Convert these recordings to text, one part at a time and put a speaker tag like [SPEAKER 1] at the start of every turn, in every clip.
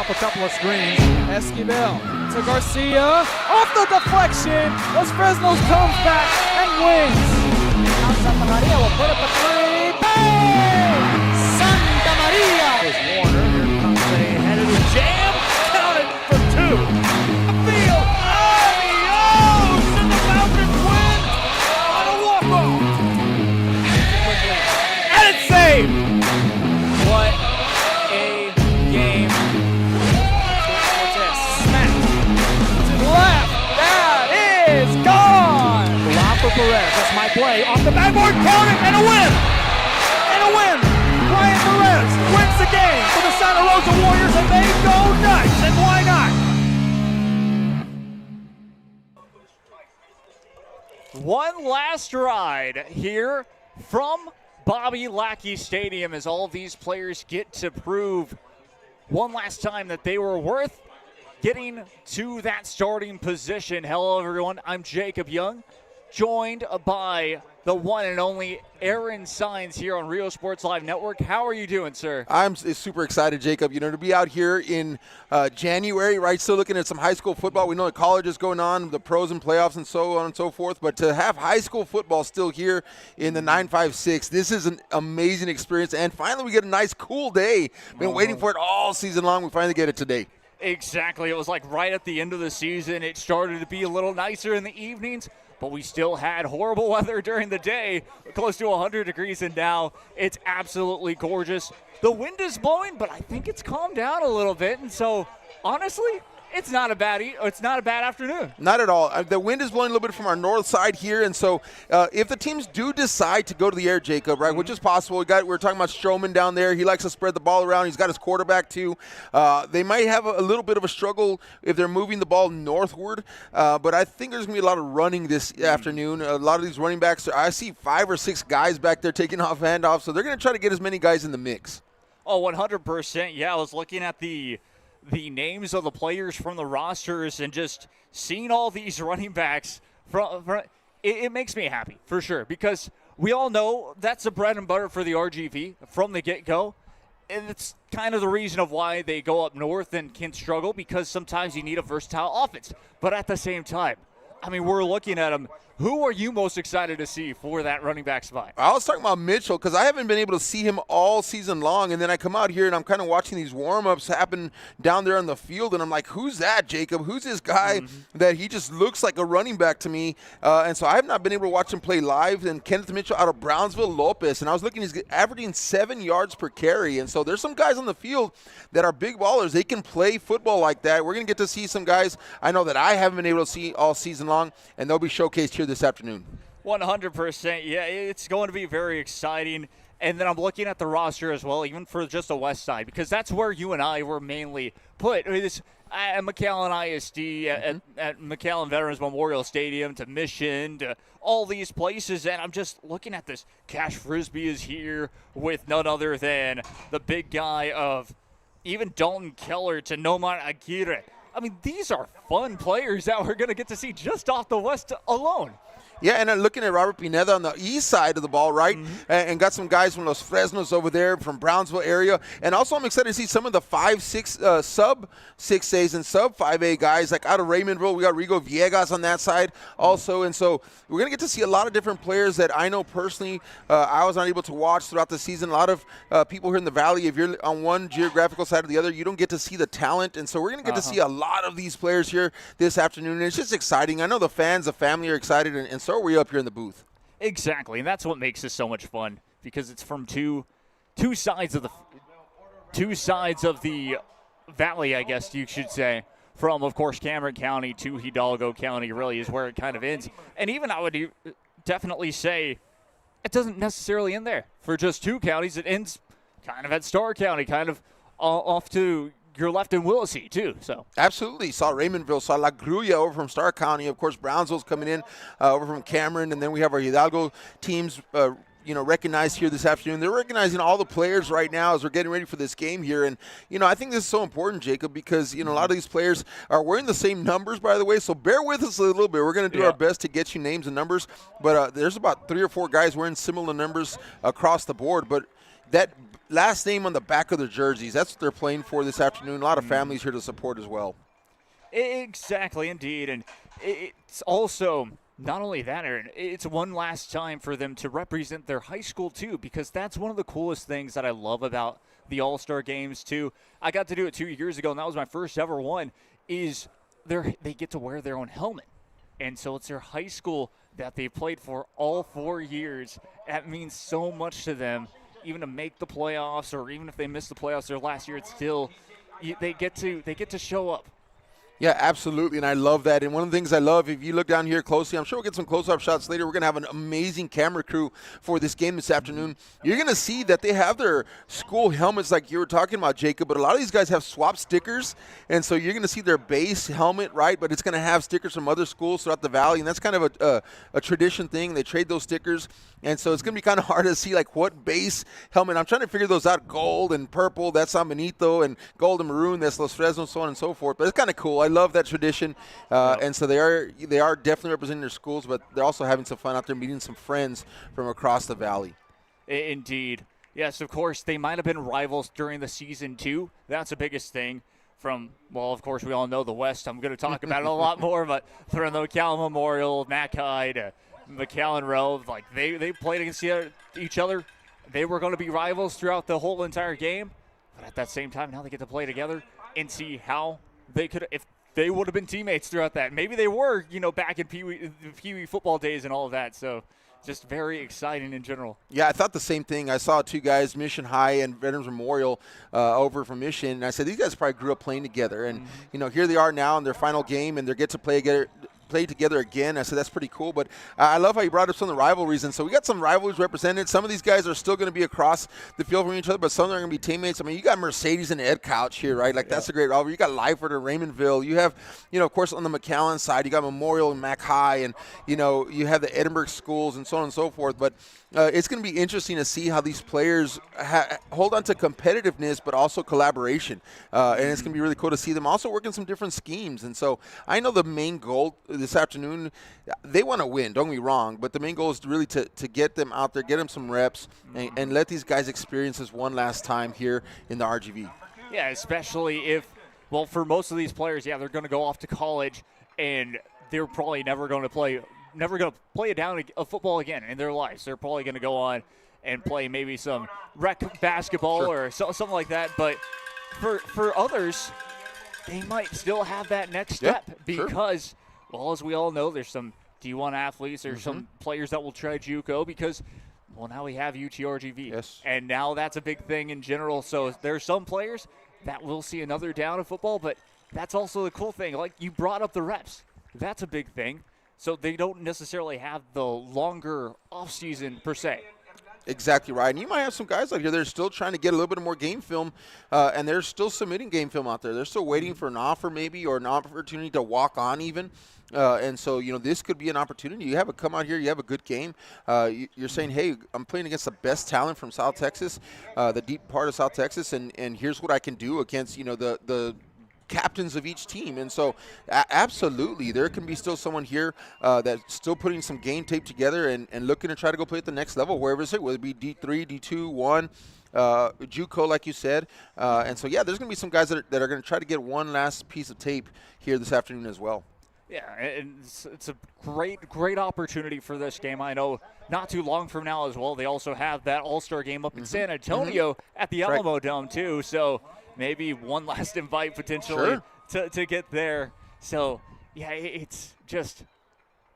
[SPEAKER 1] off a couple of screens. Esquivel to Garcia. Off the deflection. Los Fresnos comes back and wins. Now Santa Maria will put up a three. Bang! Santa Maria!
[SPEAKER 2] There's Warner. Here comes a headed jam. Counted for two. Field. Adios! And the Falcons win on a walk-off. And it's saved. What a game.
[SPEAKER 1] Smack to the left. That is gone.
[SPEAKER 2] Lob for Perez. That's my play. Off the backboard. Count it. And a win. And a win. Brian Perez wins the game for the Santa Rosa Warriors, and they go nuts. And why not? One last ride here from Bobby Lackey Stadium as all of these players get to prove one last time that they were worth getting to that starting position. Hello, everyone. I'm Jacob Young, joined by the one and only Aaron Sines here on Rio Sports Live Network. How are you doing, sir?
[SPEAKER 3] I'm super excited, Jacob, to be out here in January, right? Still looking at some high school football. We know the college is going on, the pros and playoffs and so on and so forth. But to have high school football still here in the 956, this is an amazing experience. And finally, we get a nice, cool day. Been waiting for it all season long. We finally get it today.
[SPEAKER 2] Exactly. It was like right at the end of the season. It started to be a little nicer in the evenings, but we still had horrible weather during the day, close to 100 degrees, and now it's absolutely gorgeous. The wind is blowing, but I think it's calmed down a little bit, and so honestly, it's not a bad afternoon.
[SPEAKER 3] Not at all. The wind is blowing a little bit from our north side here, and so if the teams do decide to go to the air, Jacob, right, which is possible. We're talking about Stroman down there. He likes to spread the ball around. He's got his quarterback too. They might have a little bit of a struggle if they're moving the ball northward, but I think there's going to be a lot of running this afternoon. A lot of these running backs, I see 5 or 6 guys back there taking off handoffs, so they're going to try to get as many guys in the mix.
[SPEAKER 2] Oh, 100%. Yeah, I was looking at the names of the players from the rosters and just seeing all these running backs it makes me happy for sure, because we all know that's the bread and butter for the RGV from the get-go, and it's kind of the reason of why they go up north and can struggle, because sometimes you need a versatile offense. But at the same time, I mean, we're looking at them. Who are you most excited to see for that running back spot?
[SPEAKER 3] I was talking about Mitchell because I haven't been able to see him all season long, and then I come out here and I'm kind of watching these warm-ups happen down there on the field, and I'm like, who's that, Jacob? Who's this guy that he just looks like a running back to me? And so I have not been able to watch him play live. And Kenneth Mitchell out of Brownsville Lopez, and I was looking, he's averaging 7 yards per carry. And so there's some guys on the field that are big ballers. They can play football like that. We're going to get to see some guys I know that I haven't been able to see all season long, and they'll be showcased here this afternoon.
[SPEAKER 2] 100%. Yeah, it's going to be very exciting. And then I'm looking at the roster as well, even for just the west side, because that's where you and I were mainly put. It's at McAllen ISD, at McAllen Veterans Memorial Stadium, to Mission, to all these places. And I'm just looking at this. Cash Frisbee is here with none other than the big guy of even Dalton Keller to Noman Aguirre. I mean, these are fun players that we're going to get to see just off the west alone.
[SPEAKER 3] Yeah, and I'm looking at Robert Pineda on the east side of the ball, right? And got some guys from Los Fresnos over there, from Brownsville area. And also I'm excited to see some of the 5-6 sub 6As and sub 5A guys, like out of Raymondville. We got Rigo Villegas on that side also. And so we're going to get to see a lot of different players that I know personally I was not able to watch throughout the season. A lot of people here in the Valley, if you're on one geographical side or the other, you don't get to see the talent. And so we're going to get to see a lot of these players here this afternoon. And it's just exciting. I know the fans, the family are excited, and so are we up here in the booth.
[SPEAKER 2] Exactly, and that's what makes this so much fun, because it's from two sides of the valley, I guess you should say. From, of course, Cameron County to Hidalgo County really is where it kind of ends. And even I would definitely say it doesn't necessarily end there. For just 2 counties, it ends kind of at Starr County, kind of off to your left in Willacy, too. So
[SPEAKER 3] absolutely. Saw Raymondville, saw La Grulla over from Starr County. Of course, Brownsville's coming in over from Cameron. And then we have our Hidalgo teams recognized here this afternoon. They're recognizing all the players right now as we're getting ready for this game here. And, I think this is so important, Jacob, because, a lot of these players are wearing the same numbers, by the way. So bear with us a little bit. We're going to do our best to get you names and numbers. But there's about 3 or 4 guys wearing similar numbers across the board. But that last name on the back of their jerseys. That's what they're playing for this afternoon. A lot of families here to support as well.
[SPEAKER 2] Exactly, indeed. And it's also not only that, Aaron, it's one last time for them to represent their high school too, because that's one of the coolest things that I love about the All-Star games too. I got to do it 2 years ago, and that was my first ever one, is they get to wear their own helmet. And so it's their high school that they played for all 4 years. That means so much to them, even to make the playoffs, or even if they miss the playoffs their last year, it's still they get to show up.
[SPEAKER 3] Yeah, absolutely, and I love that. And one of the things I love, if you look down here closely, I'm sure we'll get some close-up shots later. We're going to have an amazing camera crew for this game this afternoon. You're going to see that they have their school helmets like you were talking about, Jacob, but a lot of these guys have swap stickers, and so you're going to see their base helmet, right, but it's going to have stickers from other schools throughout the valley, and that's kind of a tradition thing. They trade those stickers, and so it's going to be kind of hard to see, like, what base helmet. I'm trying to figure those out. Gold and purple, that's San Benito, and gold and maroon, that's Los Fresnos, so on and so forth, but it's kind of cool. I love that tradition, and so they are definitely representing their schools, but they're also having some fun out there, meeting some friends from across the valley.
[SPEAKER 2] Indeed. Yes, of course, they might have been rivals during the season, too. That's the biggest thing from, well, of course, we all know the West. I'm going to talk about it a lot more, but from the McAllen Memorial, Mackay to McAllen Road, like they played against each other. They were going to be rivals throughout the whole entire game, but at that same time, now they get to play together and see how they could, if they would have been teammates throughout that. Maybe they were, back in Pee Wee football days and all of that. So just very exciting in general.
[SPEAKER 3] Yeah, I thought the same thing. I saw two guys, Mission High and Veterans Memorial, over from Mission, and I said, these guys probably grew up playing together. And, here they are now in their final game, and they get to play together again. I said that's pretty cool, but I love how you brought up some of the rivalries, and so we got some rivalries represented. Some of these guys are still going to be across the field from each other, but some of them are going to be teammates. I mean, you got Mercedes and Ed Couch here, right? Like, that's a great rivalry. You got Lyford and Raymondville. You have, of course, on the McAllen side, you got Memorial and Mac High, and, you have the Edinburgh schools and so on and so forth, but it's going to be interesting to see how these players hold on to competitiveness, but also collaboration, and it's going to be really cool to see them also working some different schemes. And so I know the main goal this afternoon, they want to win, don't get me wrong, but the main goal is really to get them out there, get them some reps, and let these guys experience this one last time here in the RGV.
[SPEAKER 2] Yeah, especially if, well, for most of these players, they're going to go off to college, and they're probably never going to play a down of football again in their lives. They're probably going to go on and play maybe some rec basketball or something like that. But for others, they might still have that next step because, well, as we all know, there's some D1 athletes, there's some players that will try JUCO because, well, now we have UTRGV.
[SPEAKER 3] Yes.
[SPEAKER 2] And now that's a big thing in general. So there's some players that will see another down of football, but that's also the cool thing. Like, you brought up the reps. That's a big thing. So they don't necessarily have the longer offseason per se.
[SPEAKER 3] Exactly right. And you might have some guys out here that are still trying to get a little bit more game film, and they're still submitting game film out there. They're still waiting for an offer maybe, or an opportunity to walk on even. And so, this could be an opportunity. You have a come out here, you have a good game. You're saying, hey, I'm playing against the best talent from South Texas, the deep part of South Texas, and here's what I can do against, the captains of each team. And so absolutely there can be still someone here that's still putting some game tape together and looking to try to go play at the next level, wherever it's at, whether it be D3, D2, 1, JUCO, like you said. And so, there's going to be some guys that are going to try to get one last piece of tape here this afternoon as well.
[SPEAKER 2] Yeah, and it's a great opportunity for this game. I know not too long from now as well, they also have that All-Star game up in San Antonio at the Alamo Dome too. So maybe one last invite potentially to get there. So, it's just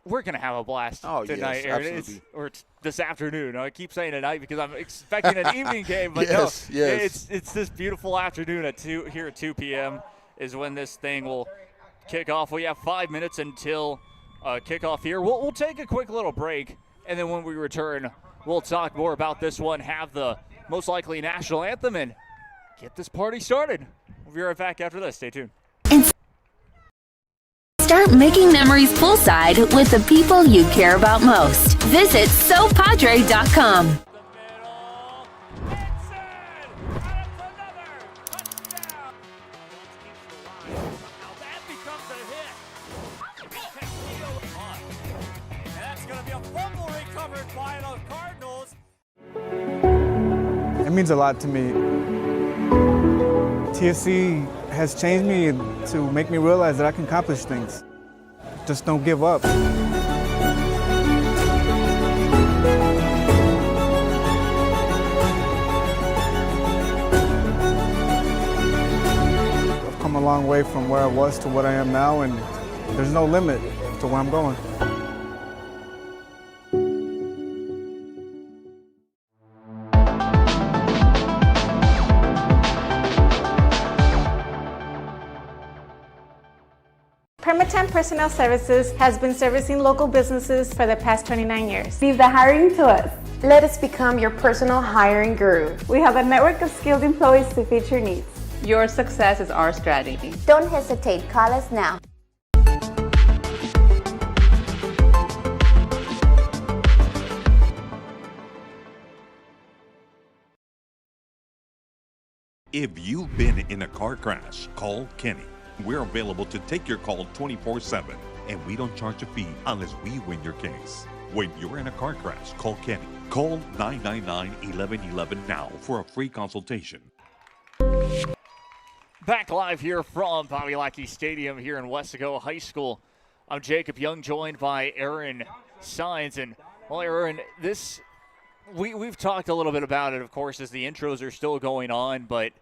[SPEAKER 2] we're going to have a blast tonight, Aaron. It's this afternoon. I keep saying tonight because I'm expecting an evening game. But it's this beautiful afternoon at 2 p.m. is when this thing will kick off. We have 5 minutes until kickoff here. We'll take a quick little break, and then when we return, we'll talk more about this one, have the most likely national anthem, and get this party started. We'll be right back after this. Stay tuned.
[SPEAKER 4] Start making memories poolside with the people you care about most. Visit SoPadre.com.
[SPEAKER 5] It means a lot to me. TSC has changed me to make me realize that I can accomplish things. Just don't give up. I've come a long way from where I was to what I am now, and there's no limit to where I'm going.
[SPEAKER 6] Permatemp Personnel Services has been servicing local businesses for the past 29 years.
[SPEAKER 7] Leave the hiring to us. Let us become your personal hiring guru.
[SPEAKER 6] We have a network of skilled employees to fit your needs.
[SPEAKER 8] Your success is our strategy.
[SPEAKER 9] Don't hesitate, call us now.
[SPEAKER 10] If you've been in a car crash, call Kenny. We're available to take your call 24/7, and we don't charge a fee unless we win your case. When you're in a car crash, call Kenny. Call 999-1111 now for a free consultation.
[SPEAKER 2] Back live here from Bobby Lackey Stadium here in Wesco High School. I'm Jacob Young, joined by Aaron Sines. And, well, Aaron, we've talked a little bit about it, of course, as the intros are still going on. But,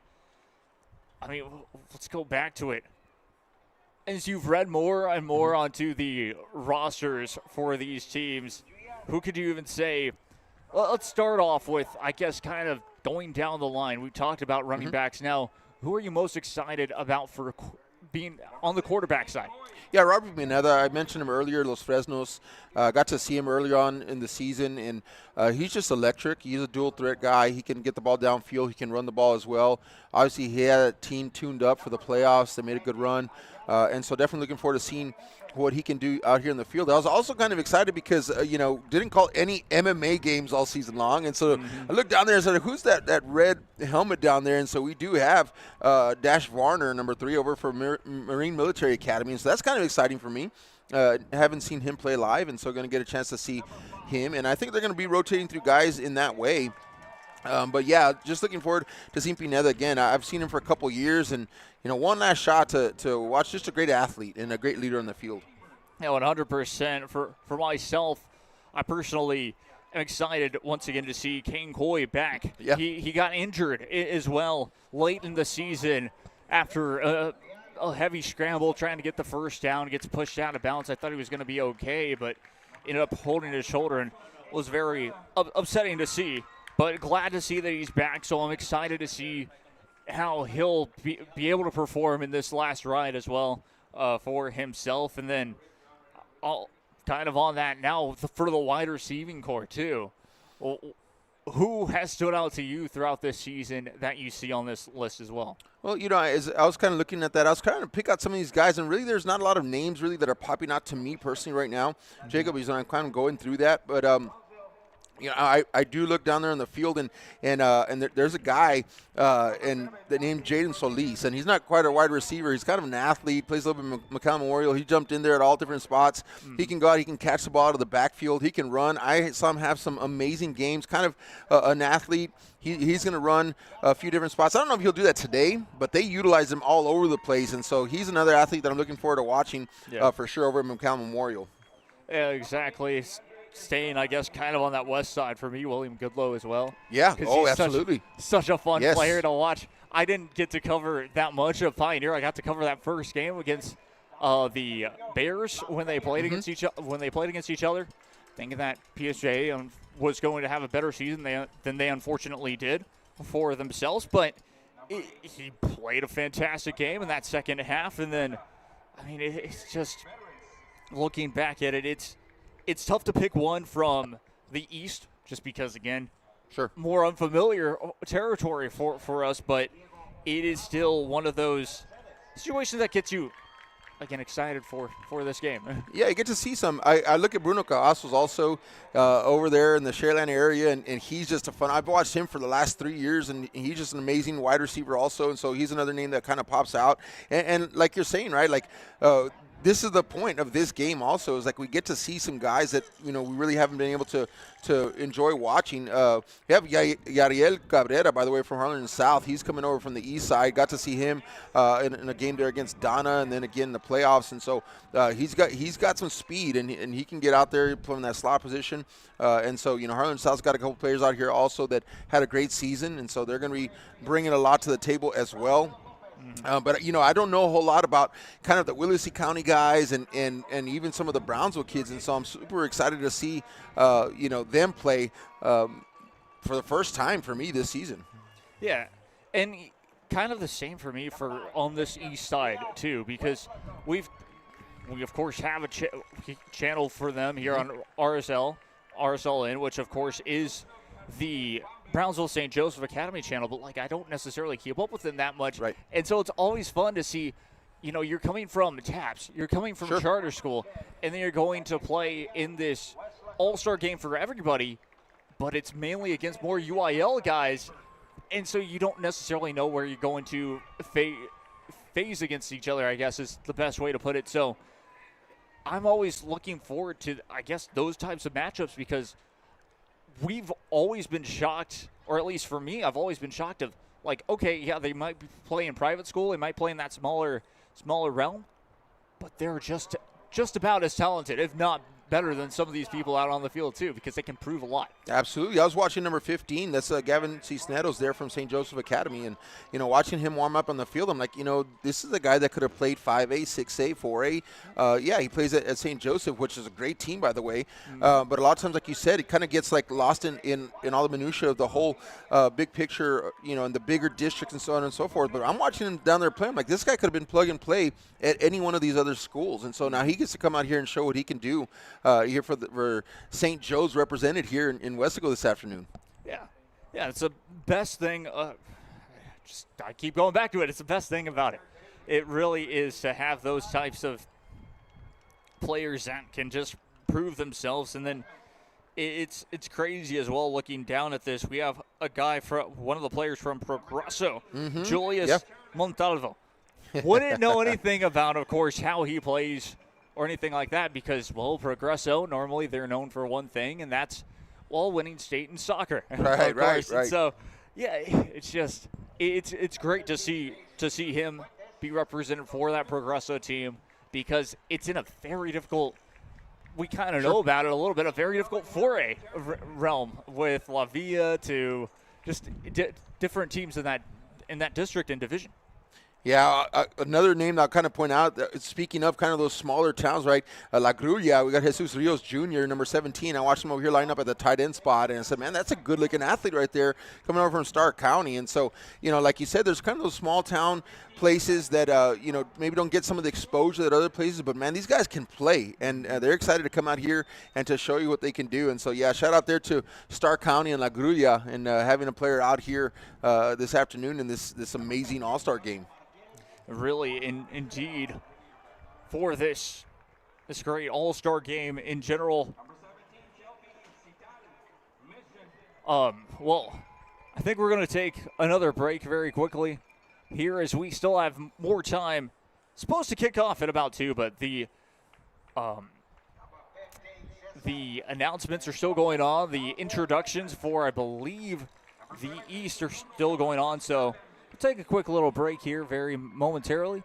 [SPEAKER 2] I mean, let's go back to it. As you've read more and more onto the rosters for these teams, who could you even say? Well, let's start off with, I guess, kind of going down the line. We talked about running backs. Now, who are you most excited about for being on the quarterback side?
[SPEAKER 3] Yeah, Robert Pineda, I mentioned him earlier, Los Fresnos. Got to see him earlier on in the season, and he's just electric. He's a dual threat guy. He can get the ball downfield. He can run the ball as well. Obviously, he had a team tuned up for the playoffs. They made a good run, and so definitely looking forward to seeing what he can do out here in the field. I was also kind of excited because, didn't call any MMA games all season long. And so I looked down there and said, who's that red helmet down there? And so we do have Dash Varner, number 3, over for Marine Military Academy. And so that's kind of exciting for me. Haven't seen him play live, and so going to get a chance to see him. And I think they're going to be rotating through guys in that way. But, yeah, just looking forward to seeing Pineda again. I've seen him for a couple years, and, one last shot to watch just a great athlete and a great leader on the field.
[SPEAKER 2] Yeah, 100%. For myself, I personally am excited once again to see Kane Coy back.
[SPEAKER 3] Yeah.
[SPEAKER 2] He got injured as well late in the season after a heavy scramble trying to get the first down, gets pushed out of bounds. I thought he was going to be okay, but ended up holding his shoulder and was very upsetting to see. But glad to see that he's back, so I'm excited to see how he'll be able to perform in this last ride as well for himself. And then kind of on that now for the wide receiving core too. Well, who has stood out to you throughout this season that you see on this list as well?
[SPEAKER 3] Well, as I was kind of looking at that, I was trying to pick out some of these guys, and really there's not a lot of names really that are popping out to me personally right now. Jacob, I'm kind of going through that, but I do look down there in the field, and there's a guy and the name Jaden Solis, and he's not quite a wide receiver. He's kind of an athlete, plays a little bit McCall Memorial. He jumped in there at all different spots. He can go out, he can catch the ball out of the backfield, he can run. I saw him have some amazing games, kind of an athlete. He's going to run a few different spots. I don't know if he'll do that today, but they utilize him all over the place, and so he's another athlete that I'm looking forward to watching for sure over at McCall Memorial.
[SPEAKER 2] Yeah, exactly. Staying, I guess, kind of on that west side for me, William Goodlow as well.
[SPEAKER 3] Yeah, absolutely.
[SPEAKER 2] Such a fun player to watch. I didn't get to cover that much of Pioneer. I got to cover that first game against the Bears when they played against each other, thinking that PSJ was going to have a better season than they unfortunately did for themselves. But he played a fantastic game in that second half, and then, I mean, it's just looking back at it, it's tough to pick one from the East just because, again, more unfamiliar territory for us, but it is still one of those situations that gets you, again, excited for this game.
[SPEAKER 3] Yeah, you get to see some. I look at Bruno Cavazos also over there in the Shareland area, and he's just a fun. I've watched him for the last 3 years, and he's just an amazing wide receiver also, and so he's another name that kind of pops out. And like you're saying, right, like this is the point of this game also, is like we get to see some guys that, we really haven't been able to enjoy watching. We have Yariel Cabrera, by the way, from Harlan South. He's coming over from the east side. Got to see him in a game there against Donna, and then again in the playoffs. And so he's got some speed, and he can get out there from that slot position. And so, Harlan South's got a couple players out here also that had a great season, and so they're going to be bringing a lot to the table as well. But I don't know a whole lot about kind of the Willacy County guys and even some of the Brownsville kids, and so I'm super excited to see them play for the first time for me this season.
[SPEAKER 2] Yeah, and kind of the same for me on this east side too, because we of course have a channel for them here on RSLN, which of course is the Brownsville St. Joseph Academy channel, but I don't necessarily keep up with them that much.
[SPEAKER 3] Right.
[SPEAKER 2] And so it's always fun to see, you're coming from TAPS, you're coming from charter school, and then you're going to play in this all-star game for everybody, but it's mainly against more UIL guys, and so you don't necessarily know where you're going to phase against each other, I guess is the best way to put it. So I'm always looking forward to, I guess, those types of matchups, because we've always been shocked, or at least for me, I've always been shocked of, okay, yeah, they might play in private school, they might play in that smaller realm, but they're just about as talented, if not better than some of these people out on the field too, because they can prove a lot.
[SPEAKER 3] Absolutely. I was watching number 15. That's Gavin Cisneros there from St. Joseph Academy. And, watching him warm up on the field, I'm like, this is a guy that could have played 5A, 6A, 4A. Yeah, he plays at St. Joseph, which is a great team, by the way. But a lot of times, like you said, it kind of gets lost in all the minutia of the whole big picture, in the bigger districts and so on and so forth. But I'm watching him down there play. I'm like, this guy could have been plug and play at any one of these other schools. And so now he gets to come out here and show what he can do here for St. Joe's represented here in Wesco this afternoon.
[SPEAKER 2] Yeah, it's the best thing. I keep going back to it. It's the best thing about it. It really is to have those types of players that can just prove themselves. And then it's crazy as well looking down at this. We have a guy one of the players from Progreso, Julius Montalvo. Wouldn't know anything about, of course, how he plays or anything like that, because, Progreso, normally they're known for one thing, and that's, winning state in soccer.
[SPEAKER 3] Right.
[SPEAKER 2] And so, yeah, it's just, it's great to see him be represented for that Progreso team, because it's in a very difficult, we kind of know about it a little bit, a very difficult 4A realm with La Villa to just different teams in that district and division.
[SPEAKER 3] Yeah, another name that I'll kind of point out, speaking of kind of those smaller towns, right? La Grulla, we got Jesus Rios Jr., number 17. I watched him over here line up at the tight end spot, and I said, man, that's a good-looking athlete right there coming over from Stark County. And so, like you said, there's kind of those small town places that, maybe don't get some of the exposure that other places, but, man, these guys can play, and they're excited to come out here and to show you what they can do. And so, yeah, shout out there to Stark County and La Grulla and having a player out here this afternoon in this amazing all-star game.
[SPEAKER 2] Really, indeed, for this great all-star game in general. I think we're going to take another break very quickly here, as we still have more time. It's supposed to kick off at about 2, but the announcements are still going on. The introductions for, I believe, the East are still going on, so we'll take a quick little break here very momentarily,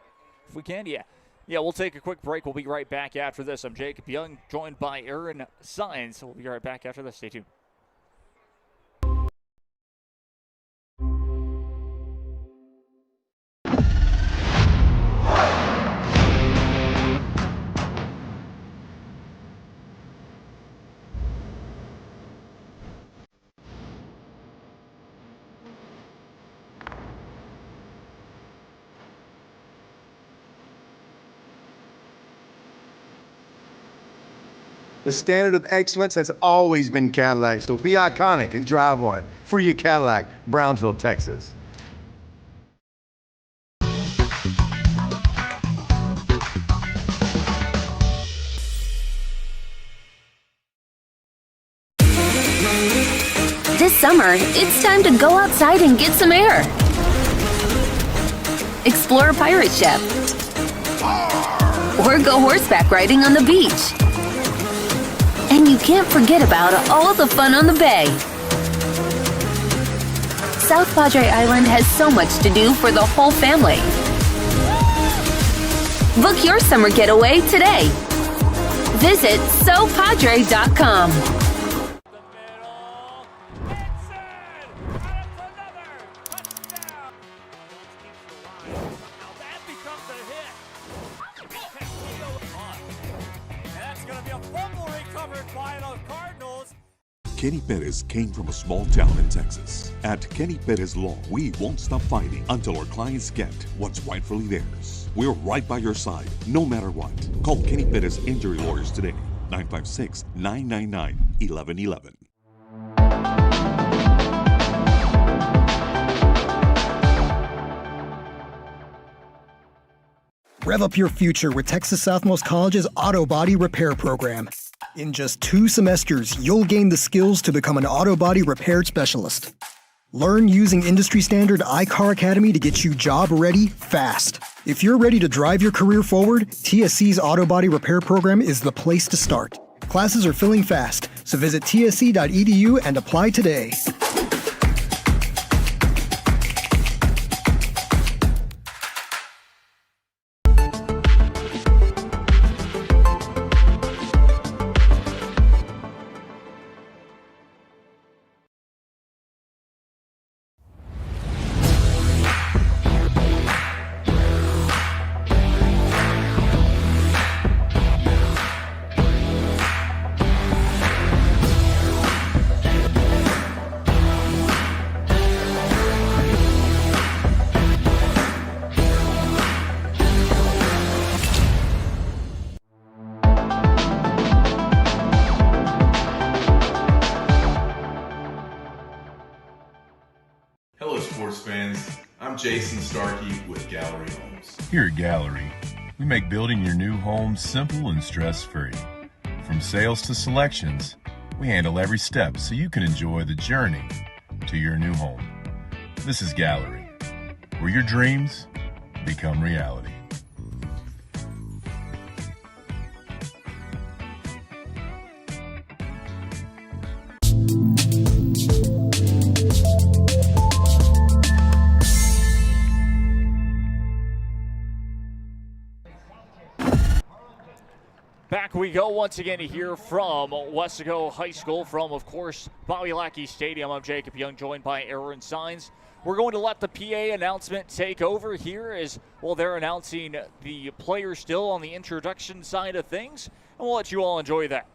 [SPEAKER 2] if we can. Yeah, we'll take a quick break. We'll be right back after this. I'm Jacob Young, joined by Aaron Sines. We'll be right back after this. Stay tuned.
[SPEAKER 11] The standard of excellence has always been Cadillac, so be iconic and drive one. For your Cadillac, Brownsville, Texas.
[SPEAKER 4] This summer, it's time to go outside and get some air. Explore a pirate ship. or go horseback riding on the beach. And you can't forget about all the fun on the bay. South Padre Island has so much to do for the whole family. Book your summer getaway today. Visit SoPadre.com.
[SPEAKER 10] Kenny Perez came from a small town in Texas. At Kenny Perez Law, we won't stop fighting until our clients get what's rightfully theirs. We're right by your side, no matter what. Call Kenny Perez Injury Lawyers today, 956-999-1111.
[SPEAKER 12] Rev up your future with Texas Southmost College's Auto Body Repair Program. In just 2 semesters, you'll gain the skills to become an auto body repair specialist. Learn using industry standard iCar Academy to get you job ready fast. If you're ready to drive your career forward, TSC's Auto Body Repair Program is the place to start. Classes are filling fast, so visit tsc.edu and apply today.
[SPEAKER 13] Hello sports fans, I'm Jason Starkey with Gallery Homes.
[SPEAKER 14] Here at Gallery, we make building your new home simple and stress-free. From sales to selections, we handle every step so you can enjoy the journey to your new home. This is Gallery, where your dreams become reality.
[SPEAKER 2] Back we go once again to hear from Wesco High School from, of course, Bobby Lackey Stadium. I'm Jacob Young, joined by Aaron Sines. We're going to let the PA announcement take over here as, well, they're announcing the players still on the introduction side of things, and we'll let you all enjoy that.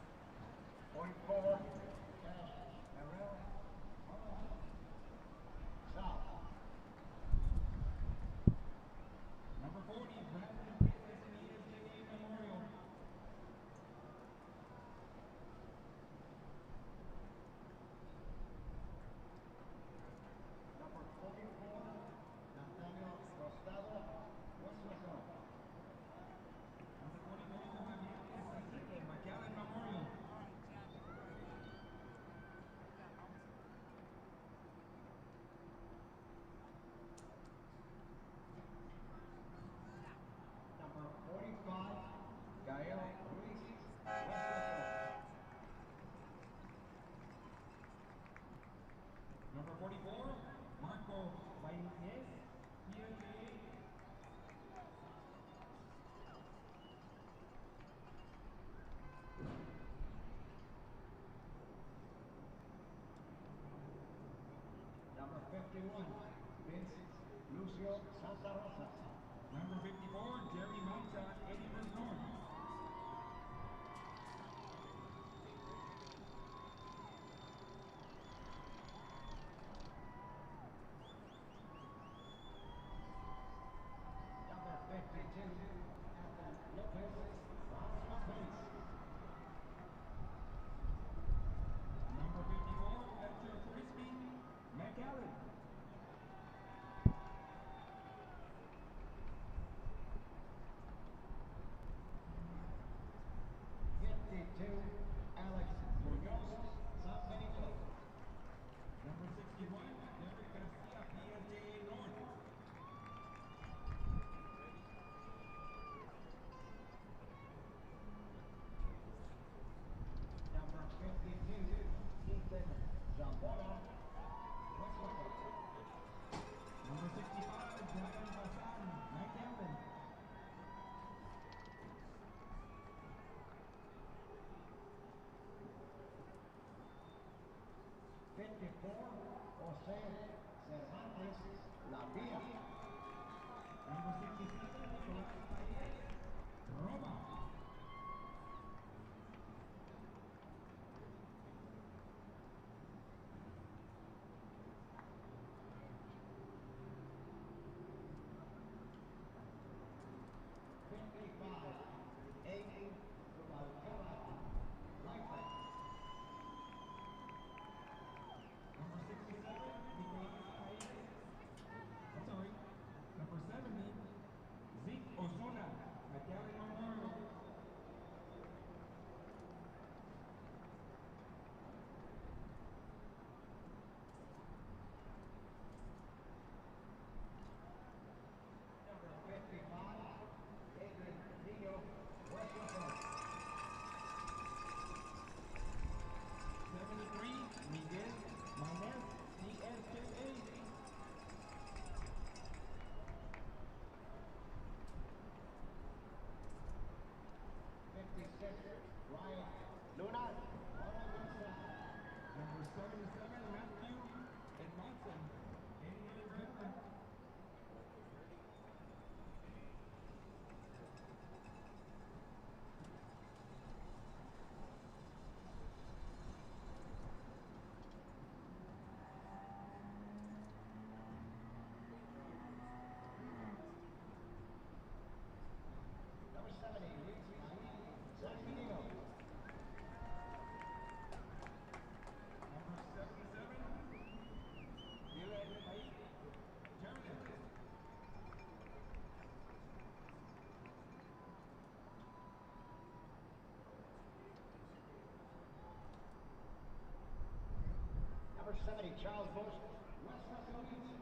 [SPEAKER 15] Number 70, Charles Bush, West Massachusetts.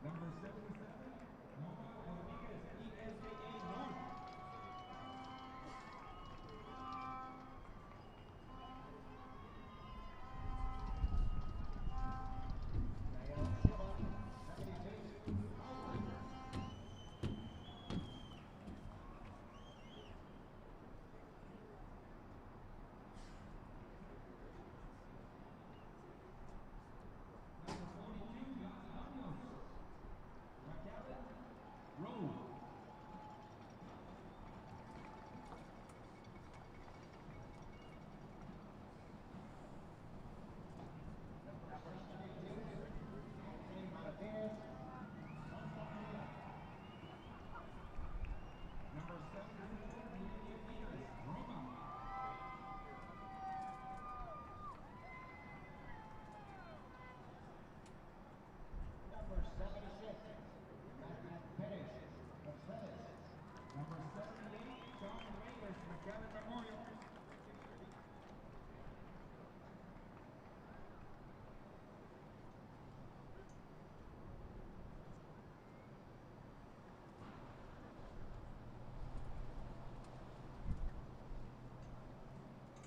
[SPEAKER 15] Number 77, Nova Rodriguez, ESAA North. Diane Silva, 72, Harvard.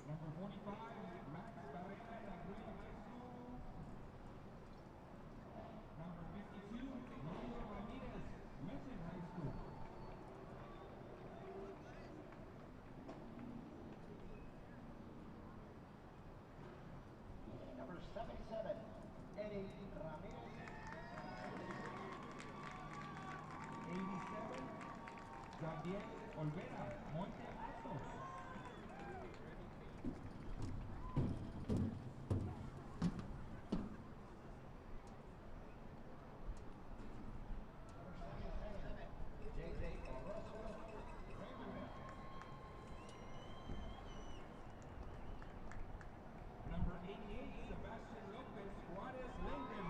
[SPEAKER 15] Number 45, Max Barrera, Green High School. Number 52, Mario Ramirez, Mission High School. Number 77, Eddie Ramirez. 87, Gabriel Olvera, Monte Alto. Number 88, Sebastian Lopez, Juarez, Linden.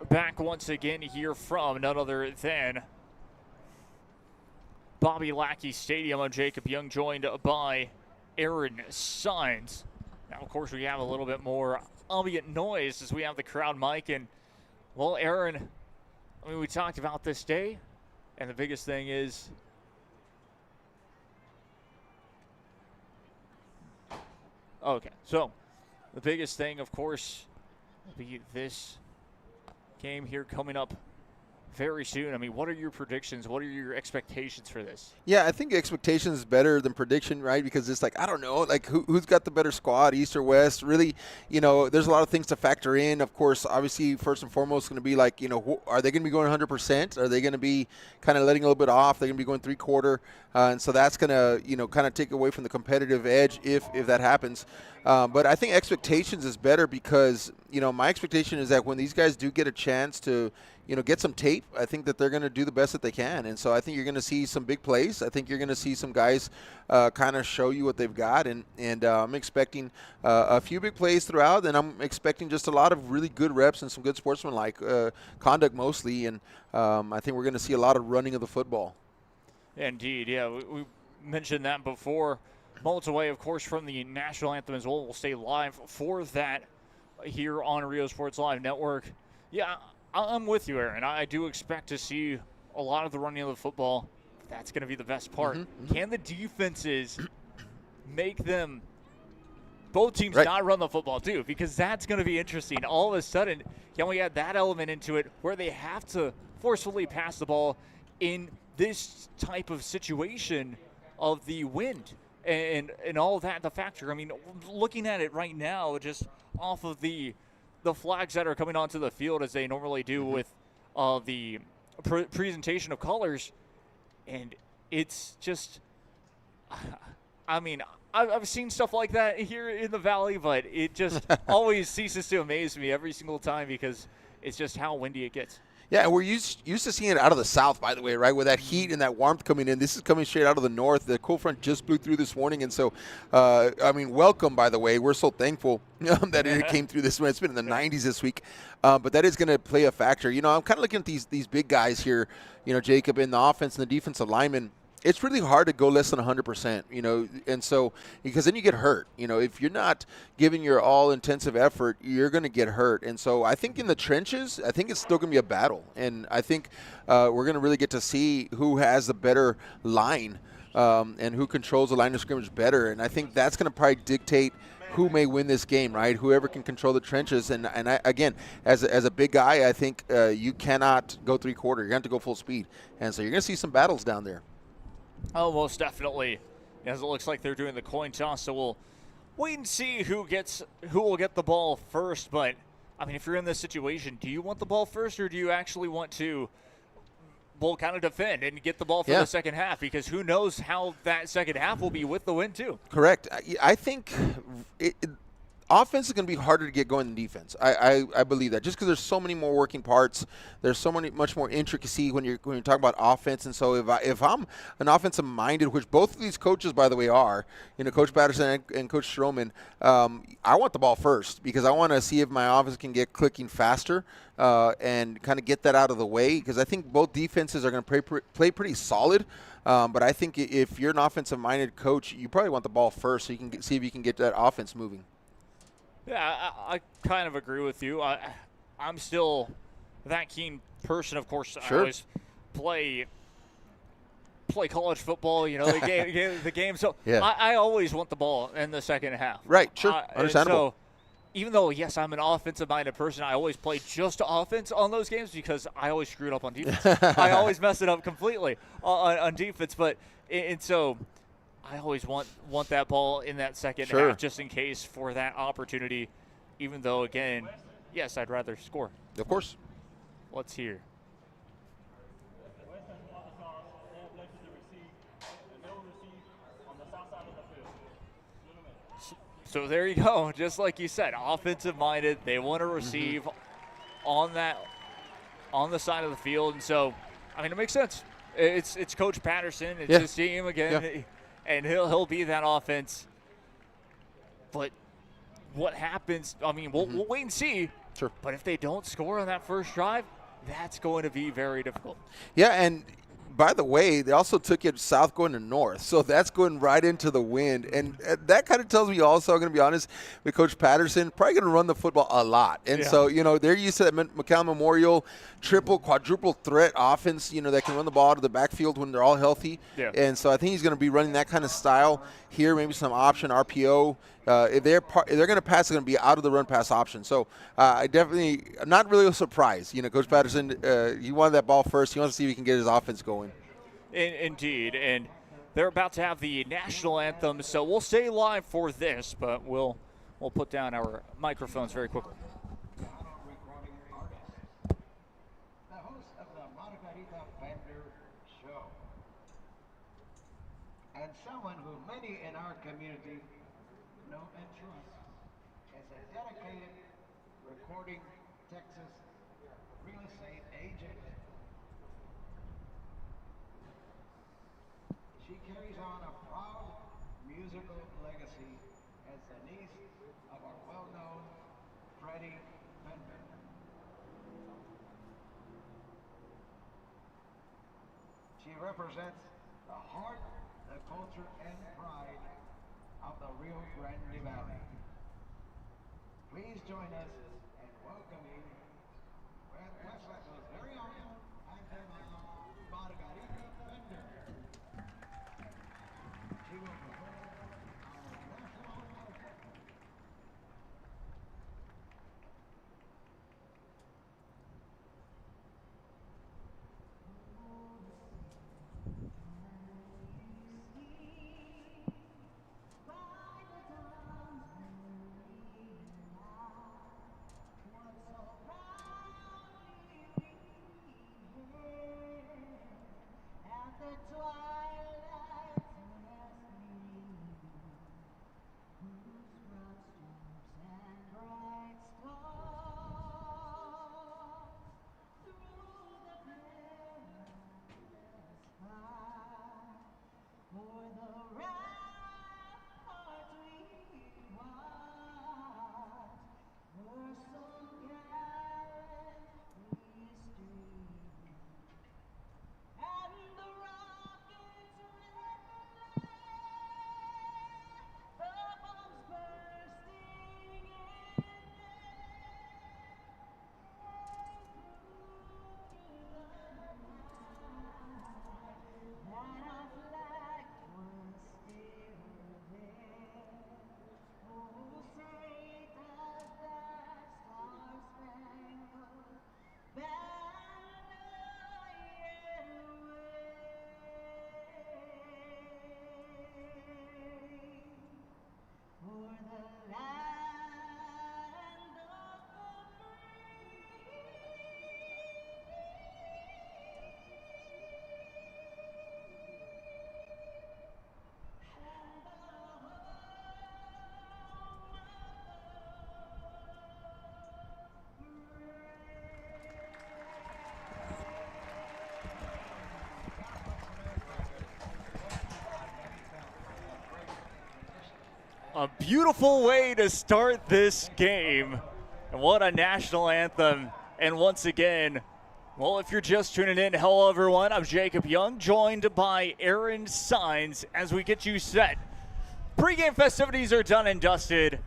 [SPEAKER 2] back once again here from none other than Bobby Lackey Stadium. I'm Jacob Young, joined by Aaron Sines. Now, of course, we have a little bit more ambient noise as we have the crowd mic. And, well, Aaron, I mean, we talked about this day, and the biggest thing is okay, so the biggest thing, of course, will be this game here coming up very soon. I mean, what are your predictions? What are your expectations for this?
[SPEAKER 3] Yeah, I think expectations is better than prediction, right? Because it's like, I don't know, like who's got the better squad, East or West? Really, there's a lot of things to factor in. Of course, obviously, first and foremost, going to be like, are they going to be going 100%? Are they going to be kind of letting a little bit off? They're going to be going three-quarter. And so that's going to, kind of take away from the competitive edge if that happens. But I think expectations is better because, my expectation is that when these guys do get a chance to, get some tape, I think that they're going to do the best that they can. And so I think you're going to see some big plays. I think you're going to see some guys kind of show you what they've got. And I'm expecting a few big plays throughout. And I'm expecting just a lot of really good reps and some good sportsmanlike conduct mostly. And I think we're going to see a lot of running of the football.
[SPEAKER 2] Indeed, yeah. We mentioned that before. Moments away, of course, from the national anthem as well. We'll stay live for that here on Rio Sports Live Network. Yeah, I'm with you, Aaron. I do expect to see a lot of the running of the football. That's going to be the best part. Can the defenses make them, both teams, not run the football too? Because that's going to be interesting. All of a sudden, can we add that element into it where they have to forcefully pass the ball in this type of situation of the wind and all of that, the factor? I mean, looking at it right now, just off of the flags that are coming onto the field as they normally do with the presentation of colors, and it's just, I mean, I've seen stuff like that here in the Valley, but it just always ceases to amaze me every single time because it's just how windy it gets.
[SPEAKER 3] Yeah, and we're used to seeing it out of the south, by the way, right? With that heat and that warmth coming in. This is coming straight out of the north. The cold front just blew through this morning. And so, welcome, by the way. We're so thankful that it came through this morning. It's been in the 90s this week. But that is going to play a factor. I'm kind of looking at these big guys here, Jacob, in the offense and the defensive linemen. It's really hard to go less than 100%, and so because then you get hurt. If you're not giving your all intensive effort, you're going to get hurt. And so I think in the trenches, I think it's still going to be a battle. And I think we're going to really get to see who has the better line and who controls the line of scrimmage better. And I think that's going to probably dictate who may win this game, right? Whoever can control the trenches. And I, again, as a big guy, I think you cannot go three-quarter. You're going to have to go full speed. And so you're going to see some battles down there.
[SPEAKER 2] Oh, most definitely. As it looks like they're doing the coin toss, so we'll wait and see who will get the ball first. But I mean, if you're in this situation, do you want the ball first, or do you actually want to, kind of defend and get the ball for the second half? Because who knows how that second half will be with the win too.
[SPEAKER 3] Correct. I think offense is going to be harder to get going than defense. I believe that just because there's so many more working parts. There's much more intricacy when you're talking about offense. And so if I'm an offensive minded, which both of these coaches, by the way, are, Coach Patterson and Coach Stroman, I want the ball first because I want to see if my offense can get clicking faster and kind of get that out of the way, because I think both defenses are going to play pretty solid. But I think if you're an offensive minded coach, you probably want the ball first so you can see if you can get that offense moving.
[SPEAKER 2] Yeah, I kind of agree with you. I'm still that keen person. Of course, I always play college football, the game. So I always want the ball in the second half.
[SPEAKER 3] Right, sure, understandable.
[SPEAKER 2] So even though, yes, I'm an offensive-minded person, I always play just offense on those games because I always screw it up on defense. I always mess it up completely on defense. And so I always want that ball in that second half just in case for that opportunity, even though, again, yes, I'd rather score.
[SPEAKER 3] Of course.
[SPEAKER 2] Let's hear. So there you go. Just like you said, offensive-minded. They want to receive on the side of the field. And so, I mean, it makes sense. It's Coach Patterson. It's his team again. Yeah. And he'll be that offense. But what happens, I mean, we'll wait and see.
[SPEAKER 3] Sure.
[SPEAKER 2] But if they don't score on that first drive, that's going to be very difficult.
[SPEAKER 3] Yeah, and by the way, they also took it south going to north, so that's going right into the wind. And that kind of tells me also, I'm going to be honest, with Coach Patterson, probably going to run the football a lot. And so, they're used to that McAllen Memorial triple, quadruple threat offense, that can run the ball to the backfield when they're all healthy.
[SPEAKER 2] Yeah.
[SPEAKER 3] And so I think he's going to be running that kind of style here, maybe some option, RPO. If they're going to pass, it's going to be out of the run-pass option. So I'm not really surprised. Coach Patterson, he wanted that ball first. He wants to see if he can get his offense going.
[SPEAKER 2] Indeed, and they're about to have the national anthem, so we'll stay live for this, but we'll put down our microphones very quickly.
[SPEAKER 15] The host of the Margarita Bender Show, and someone who many in our community know and trust as a dedicated recording Texas real estate agent. She carries on a proud musical legacy as the niece of our well-known Freddie Bender. She represents the heart, the culture, and pride of the Rio Grande Valley. Please join us in welcoming West Laco's very own anthem, Margarita Bender. She will perform our national anthem.
[SPEAKER 2] A beautiful way to start this game. And what a national anthem. And once again, well, if you're just tuning in, hello everyone. I'm Jacob Young, joined by Aaron Sines as we get you set. Pre-game festivities are done and dusted,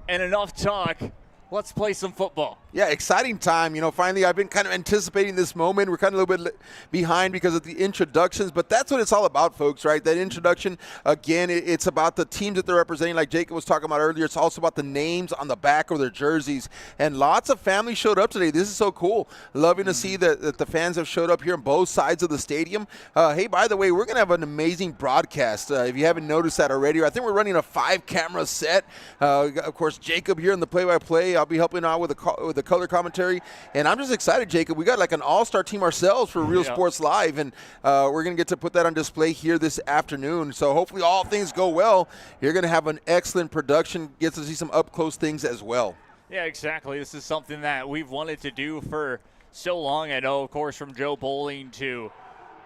[SPEAKER 2] and enough talk. Let's play some football.
[SPEAKER 3] Yeah, exciting time. Finally, I've been kind of anticipating this moment. We're kind of a little bit behind because of the introductions, but that's what it's all about, folks, right? That introduction, again, it's about the teams that they're representing, like Jacob was talking about earlier. It's also about the names on the back of their jerseys, and lots of families showed up today. This is so cool. Loving to see that the fans have showed up here on both sides of the stadium. Hey, by the way, we're going to have an amazing broadcast. If you haven't noticed that already, I think we're running a 5-camera set. Of course, Jacob here in the play-by-play. I'll be helping out with the color commentary, and I'm just excited, Jacob. We got like an all-star team ourselves for Real Sports Live, and we're going to get to put that on display here this afternoon. So hopefully all things go well. You're going to have an excellent production, get to see some up-close things as well.
[SPEAKER 2] Yeah, exactly. This is something that we've wanted to do for so long. I know, of course, from Joe Bowling to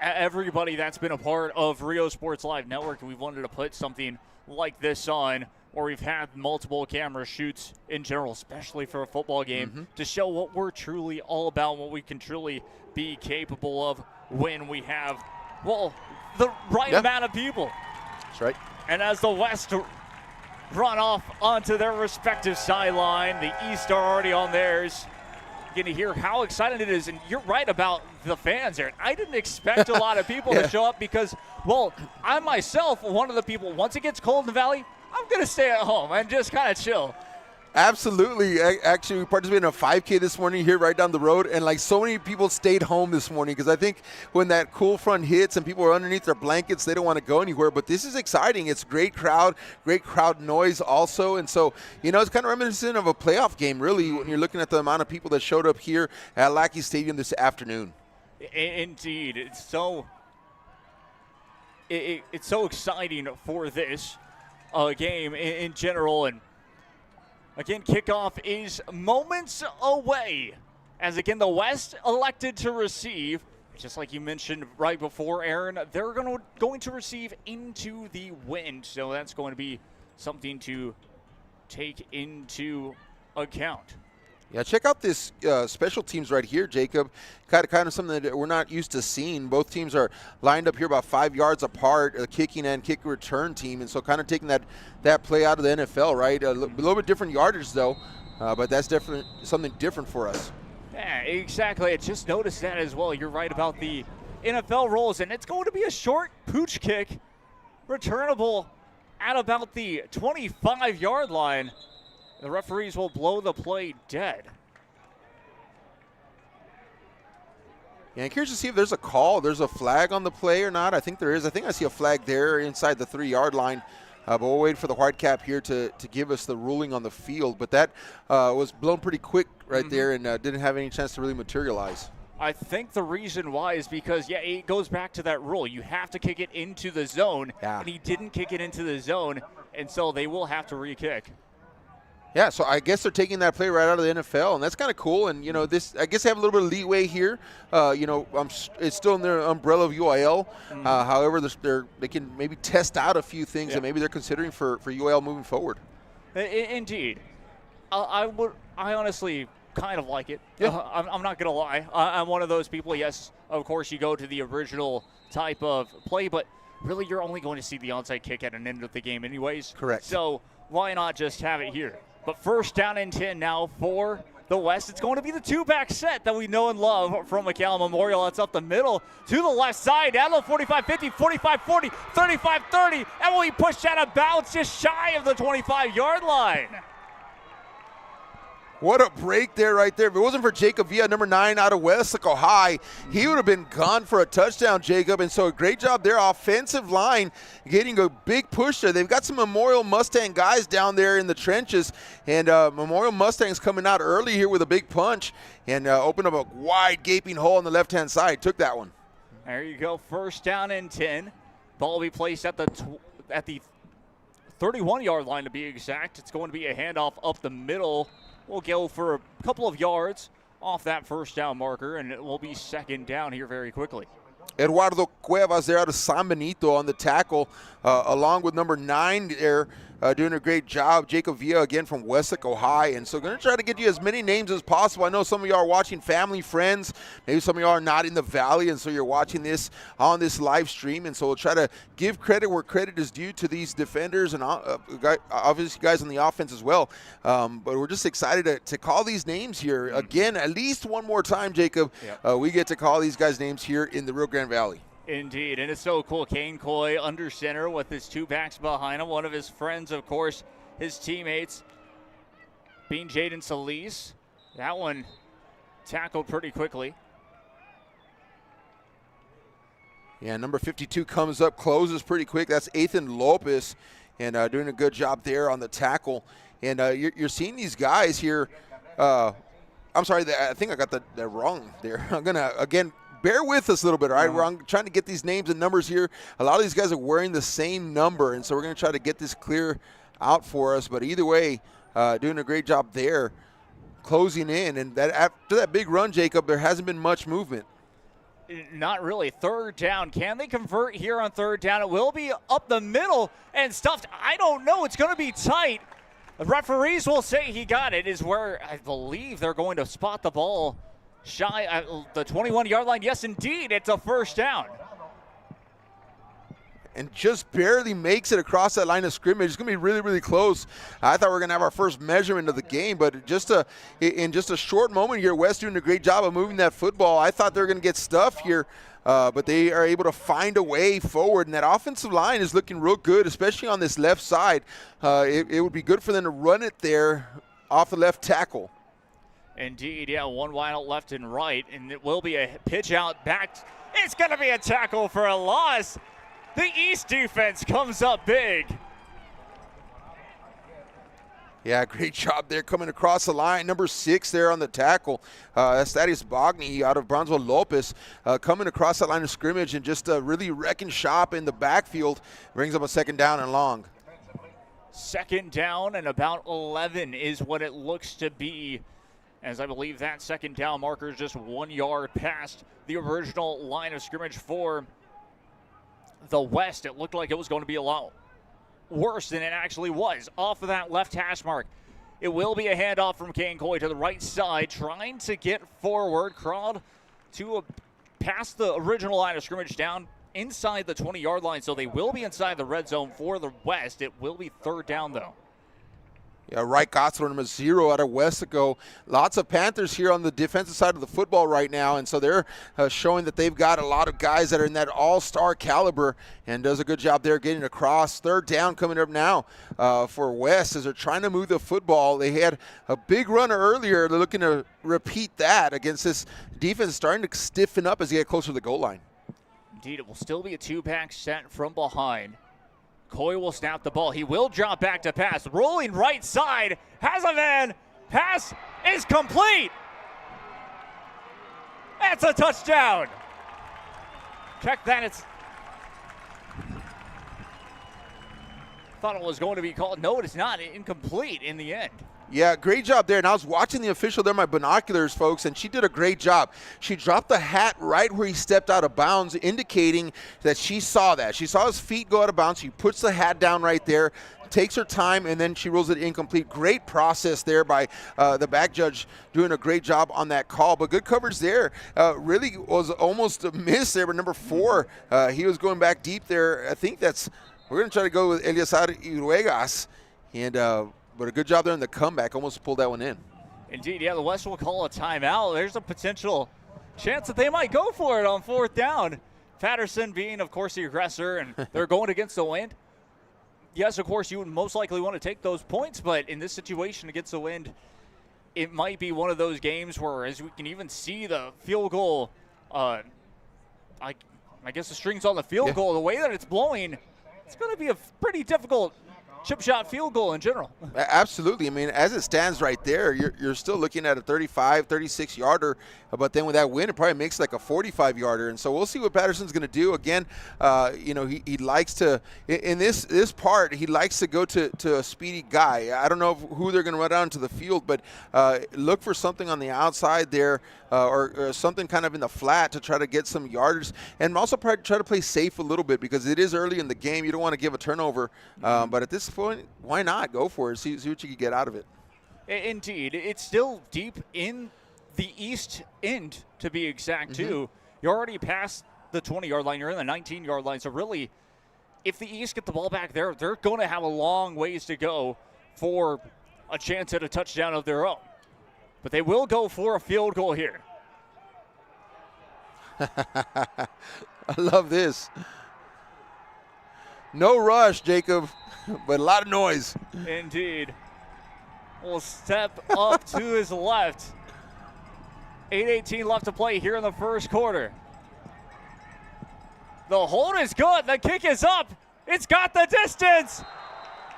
[SPEAKER 2] everybody that's been a part of Rio Sports Live Network, we've wanted to put something like this on. or we've had multiple camera shoots in general, especially for a football game, to show what we're truly all about, what we can truly be capable of when we have, well, the right amount of people.
[SPEAKER 3] That's right.
[SPEAKER 2] And as the West run off onto their respective sideline, the East are already on theirs. You're going to hear how excited it is, and you're right about the fans there. I didn't expect a lot of people to show up because, well, I myself, one of the people, once it gets cold in the Valley, I'm going to stay at home and just kind of chill.
[SPEAKER 3] Absolutely. Actually, we participated in a 5K this morning here right down the road, and like so many people stayed home this morning because I think when that cool front hits and people are underneath their blankets, they don't want to go anywhere. But this is exciting. It's great crowd noise also. And so, you know, it's kind of reminiscent of a playoff game, really, when you're looking at the amount of people that showed up here at Lackey Stadium this afternoon.
[SPEAKER 2] Indeed. It's so exciting for this game in general. And again, kickoff is moments away as, again, the West elected to receive, just like you mentioned right before, Aaron, they're going to receive into the wind. So that's going to be something to take into account.
[SPEAKER 3] Yeah, check out this special teams right here, Jacob. Kind of something that we're not used to seeing. Both teams are lined up here about 5 yards apart, a kicking and kick return team, and so kind of taking that play out of the NFL, right? A little bit different yardage though, but that's definitely something different for us.
[SPEAKER 2] Yeah, exactly. I just noticed that as well. You're right about the NFL rules, and it's going to be a short pooch kick, returnable at about the 25-yard line. The referees will blow the play dead.
[SPEAKER 3] Yeah, I'm curious to see if there's a call. There's a flag on the play or not. I think there is. I think I see a flag there inside the 3-yard line. But we'll wait for the white cap here to give us the ruling on the field. But that was blown pretty quick right there and didn't have any chance to really materialize.
[SPEAKER 2] I think the reason why is because, yeah, it goes back to that rule. You have to kick it into the zone, and he didn't kick it into the zone, and so they will have to re-kick.
[SPEAKER 3] Yeah, so I guess they're taking that play right out of the NFL, and that's kind of cool. And, you know, this, I guess they have a little bit of leeway here. You know, it's still in their umbrella of UIL. However, they can maybe test out a few things that maybe they're considering for UIL moving forward.
[SPEAKER 2] Indeed. I honestly kind of like it.
[SPEAKER 3] Yeah.
[SPEAKER 2] I'm not going to lie. I'm one of those people, yes, of course, you go to the original type of play, but really you're only going to see the onside kick at an end of the game anyways.
[SPEAKER 3] Correct.
[SPEAKER 2] So why not just have it here? But first down and 10 now for the West. It's going to be the two-back set that we know and love from McAllen Memorial. That's up the middle to the left side. Down to 45-50, 45-40, 35-30. And will be pushed out of bounds just shy of the 25-yard line.
[SPEAKER 3] What a break there right there. If it wasn't for Jacob Villa, number 9 out of Wesco High, he would have been gone for a touchdown, Jacob. And so a great job there. Offensive line getting a big push there. They've got some Memorial Mustang guys down there in the trenches. And Memorial Mustangs coming out early here with a big punch and opened up a wide gaping hole on the left-hand side. Took that one.
[SPEAKER 2] There you go. First down and 10. Ball will be placed at the 31-yard line to be exact. It's going to be a handoff up the middle. We'll go for a couple of yards off that first down marker, and it will be second down here very quickly.
[SPEAKER 3] Eduardo Cuevas there out of San Benito on the tackle, along with number 9 there, doing a great job. Jacob Villa again from Wesco High. And so going to try to get you as many names as possible. I know some of you are watching family, friends. Maybe some of you are not in the Valley, and so you're watching this on this live stream. And so we'll try to give credit where credit is due to these defenders and obviously guys on the offense as well. But we're just excited to call these names here. Again, at least one more time, Jacob. We get to call these guys names here in the Rio Grande Valley.
[SPEAKER 2] Indeed, and it's so cool. Kane Coy under center with his two backs behind him. One of his friends, of course, his teammates, being Jaden Solis. That one tackled pretty quickly.
[SPEAKER 3] Yeah, number 52 comes up, closes pretty quick. That's Ethan Lopez, and doing a good job there on the tackle. And you're seeing these guys here. I'm sorry, I think I got that wrong there. I'm going to, again, bear with us a little bit, all right? I'm trying to get these names and numbers here. A lot of these guys are wearing the same number, and so we're going to try to get this clear out for us. But either way, doing a great job there, closing in. And that after that big run, Jacob, there hasn't been much movement.
[SPEAKER 2] Not really. Third down. Can they convert here on third down? It will be up the middle and stuffed. I don't know. It's going to be tight. The referees will say he got it, is where I believe they're going to spot the ball shy at the 21-yard line. Yes, indeed. It's a first down.
[SPEAKER 3] And just barely makes it across that line of scrimmage. It's going to be really, really close. I thought we were going to have our first measurement of the game, but in just a short moment here, West doing a great job of moving that football. I thought they were going to get stuff here, but they are able to find a way forward, and that offensive line is looking real good, especially on this left side. It would be good for them to run it there off the left tackle.
[SPEAKER 2] Indeed, yeah, one wide out left and right, and it will be a pitch out back. It's going to be a tackle for a loss. The East defense comes up big.
[SPEAKER 3] Yeah, great job there coming across the line. Number 6 there on the tackle. That's Thaddeus Bogny out of Brownsville Lopez coming across that line of scrimmage and just really wrecking shop in the backfield. Brings up a second down and long.
[SPEAKER 2] Second down and about 11 is what it looks to be, as I believe that second down marker is just 1 yard past the original line of scrimmage for the West. It looked like it was going to be a lot worse than it actually was. Off of that left hash mark, it will be a handoff from Kane Coy to the right side, trying to get forward, crawled to past the original line of scrimmage down inside the 20-yard line, so they will be inside the red zone for the West. It will be third down, though.
[SPEAKER 3] Yeah, Wright Gosler, number 0 out of Westaco. Lots of Panthers here on the defensive side of the football right now, and so they're showing that they've got a lot of guys that are in that all-star caliber and does a good job there getting across. Third down coming up now for West as they're trying to move the football. They had a big run earlier. They're looking to repeat that against this defense starting to stiffen up as they get closer to the goal line.
[SPEAKER 2] Indeed, it will still be a two-back set from behind. Coy will snap the ball. He will drop back to pass. Rolling right side. Has a man. Pass is complete. That's a touchdown. Check that. It's. Thought it was going to be called. No, it's not. Incomplete in the end.
[SPEAKER 3] Yeah, great job there. And I was watching the official there, my binoculars, folks, and she did a great job. She dropped the hat right where he stepped out of bounds, indicating that she saw that. She saw his feet go out of bounds. She puts the hat down right there, takes her time, and then she rules it incomplete. Great process there by the back judge, doing a great job on that call. But good coverage there. Really was almost a miss there, but number 4, he was going back deep there. I think we're going to try to go with Eliazar Iruegas, and but a good job there in the comeback. Almost pulled that one in.
[SPEAKER 2] Indeed, yeah, the West will call a timeout. There's a potential chance that they might go for it on fourth down. Patterson being, of course, the aggressor, and they're going against the wind. Yes, of course, you would most likely want to take those points, but in this situation against the wind, it might be one of those games where, as we can even see the field goal, I guess the strings on the field goal, the way that it's blowing, it's going to be a pretty difficult chip shot field goal in general.
[SPEAKER 3] Absolutely. I mean, as it stands right there, you're still looking at a 35, 36-yarder, but then with that win, it probably makes like a 45-yarder. And so we'll see what Patterson's going to do. Again, he likes to, in this part, he likes to go to a speedy guy. I don't know who they're going to run out into the field, but look for something on the outside there or something kind of in the flat to try to get some yardage. And also try to play safe a little bit because it is early in the game. You don't want to give a turnover. But at this point, why not? Go for it. See what you can get out of it.
[SPEAKER 2] Indeed. It's still deep in the east end, to be exact, too. You're already past the 20-yard line. You're in the 19-yard line. So really, if the East get the ball back there, they're going to have a long ways to go for a chance at a touchdown of their own. But they will go for a field goal here.
[SPEAKER 3] I love this. No rush, Jacob, but a lot of noise.
[SPEAKER 2] Indeed. Will step up to his left. 8:18 left to play here in the first quarter. The hold is good. The kick is up. It's got the distance.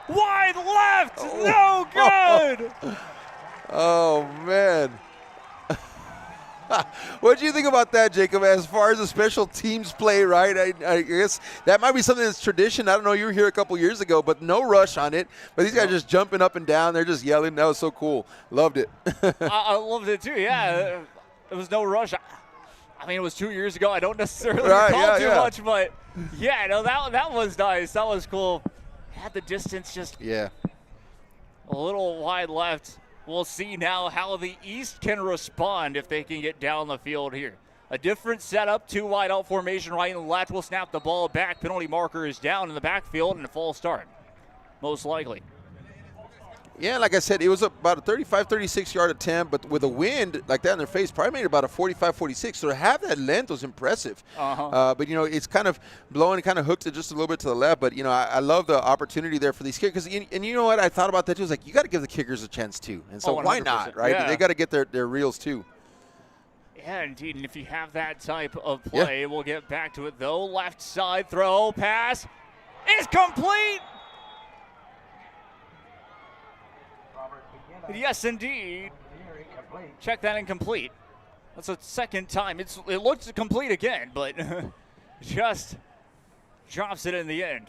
[SPEAKER 2] Wide left. No good.
[SPEAKER 3] Oh, man. What do you think about that, Jacob, as far as the special teams play, right? I guess that might be something that's tradition. I don't know, you were here a couple years ago, but no rush on it. But these guys just jumping up and down. They're just yelling. That was so cool. Loved it.
[SPEAKER 2] I loved it, too, yeah. There was no rush. I mean, it was 2 years ago. I don't necessarily recall too much, but yeah, no, that was nice. That was cool. Had the distance just a little wide left. We'll see now how the East can respond if they can get down the field here. A different setup, 2 wide out formation right and left. Will snap the ball back. Penalty marker is down in the backfield and a false start, most likely.
[SPEAKER 3] Yeah, like I said, it was about a 35, 36-yard attempt, but with a wind like that in their face, probably made about a 45, 46. So to have that length was impressive. But, you know, it's kind of blowing and kind of hooked it just a little bit to the left. But, you know, I love the opportunity there for these kickers. And you know what? I thought about that, too. It was like, you got to give the kickers a chance, too. And so why not, right?
[SPEAKER 2] Yeah.
[SPEAKER 3] They got to get their reels, too.
[SPEAKER 2] Yeah, indeed. And if you have that type of play, we'll get back to it, though. Left side throw, pass is complete. Yes, indeed. Check that incomplete. That's the second time. It looked complete again, but just drops it in the end.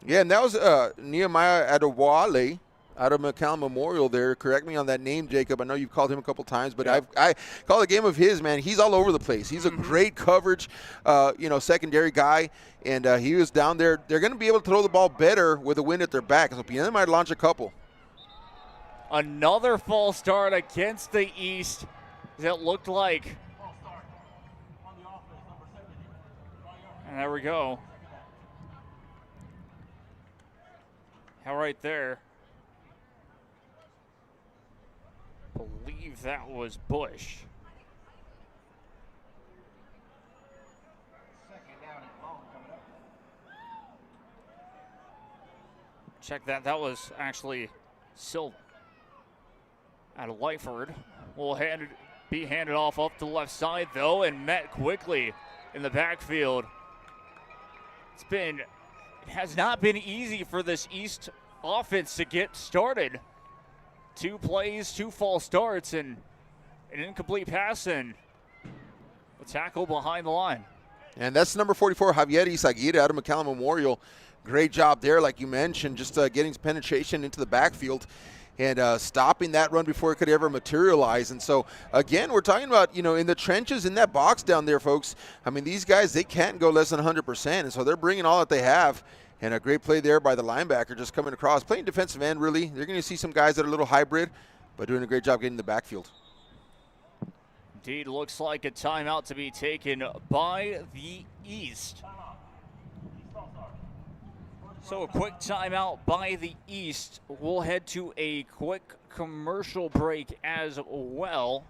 [SPEAKER 3] Yeah, and that was Nehemiah Adewale out of McCallum Memorial there. Correct me on that name, Jacob. I know you've called him a couple times, but I call a game of his, man. He's all over the place. He's a great coverage, secondary guy, and he was down there. They're going to be able to throw the ball better with the wind at their back. So Pineda might launch a couple.
[SPEAKER 2] Another false start against the East. That looked like. And there we go. How right there. Believe that was Bush. Check that. That was actually Silva. Out of Lyford. Will be handed off up the left side, though, and met quickly in the backfield. It has not been easy for this East offense to get started. 2 plays, 2 false starts, and an incomplete pass, and a tackle behind the line.
[SPEAKER 3] And that's number 44, Javier Izaguirre out of McCallum Memorial. Great job there, like you mentioned, just getting penetration into the backfield and stopping that run before it could ever materialize. And so, again, we're talking about, in the trenches, in that box down there, folks. I mean, these guys, they can't go less than 100%, and so they're bringing all that they have. And a great play there by the linebacker just coming across. Playing defensive end, really. They're going to see some guys that are a little hybrid, but doing a great job getting the backfield.
[SPEAKER 2] Indeed, looks like a timeout to be taken by the East. So a quick timeout by the East. We'll head to a quick commercial break as well,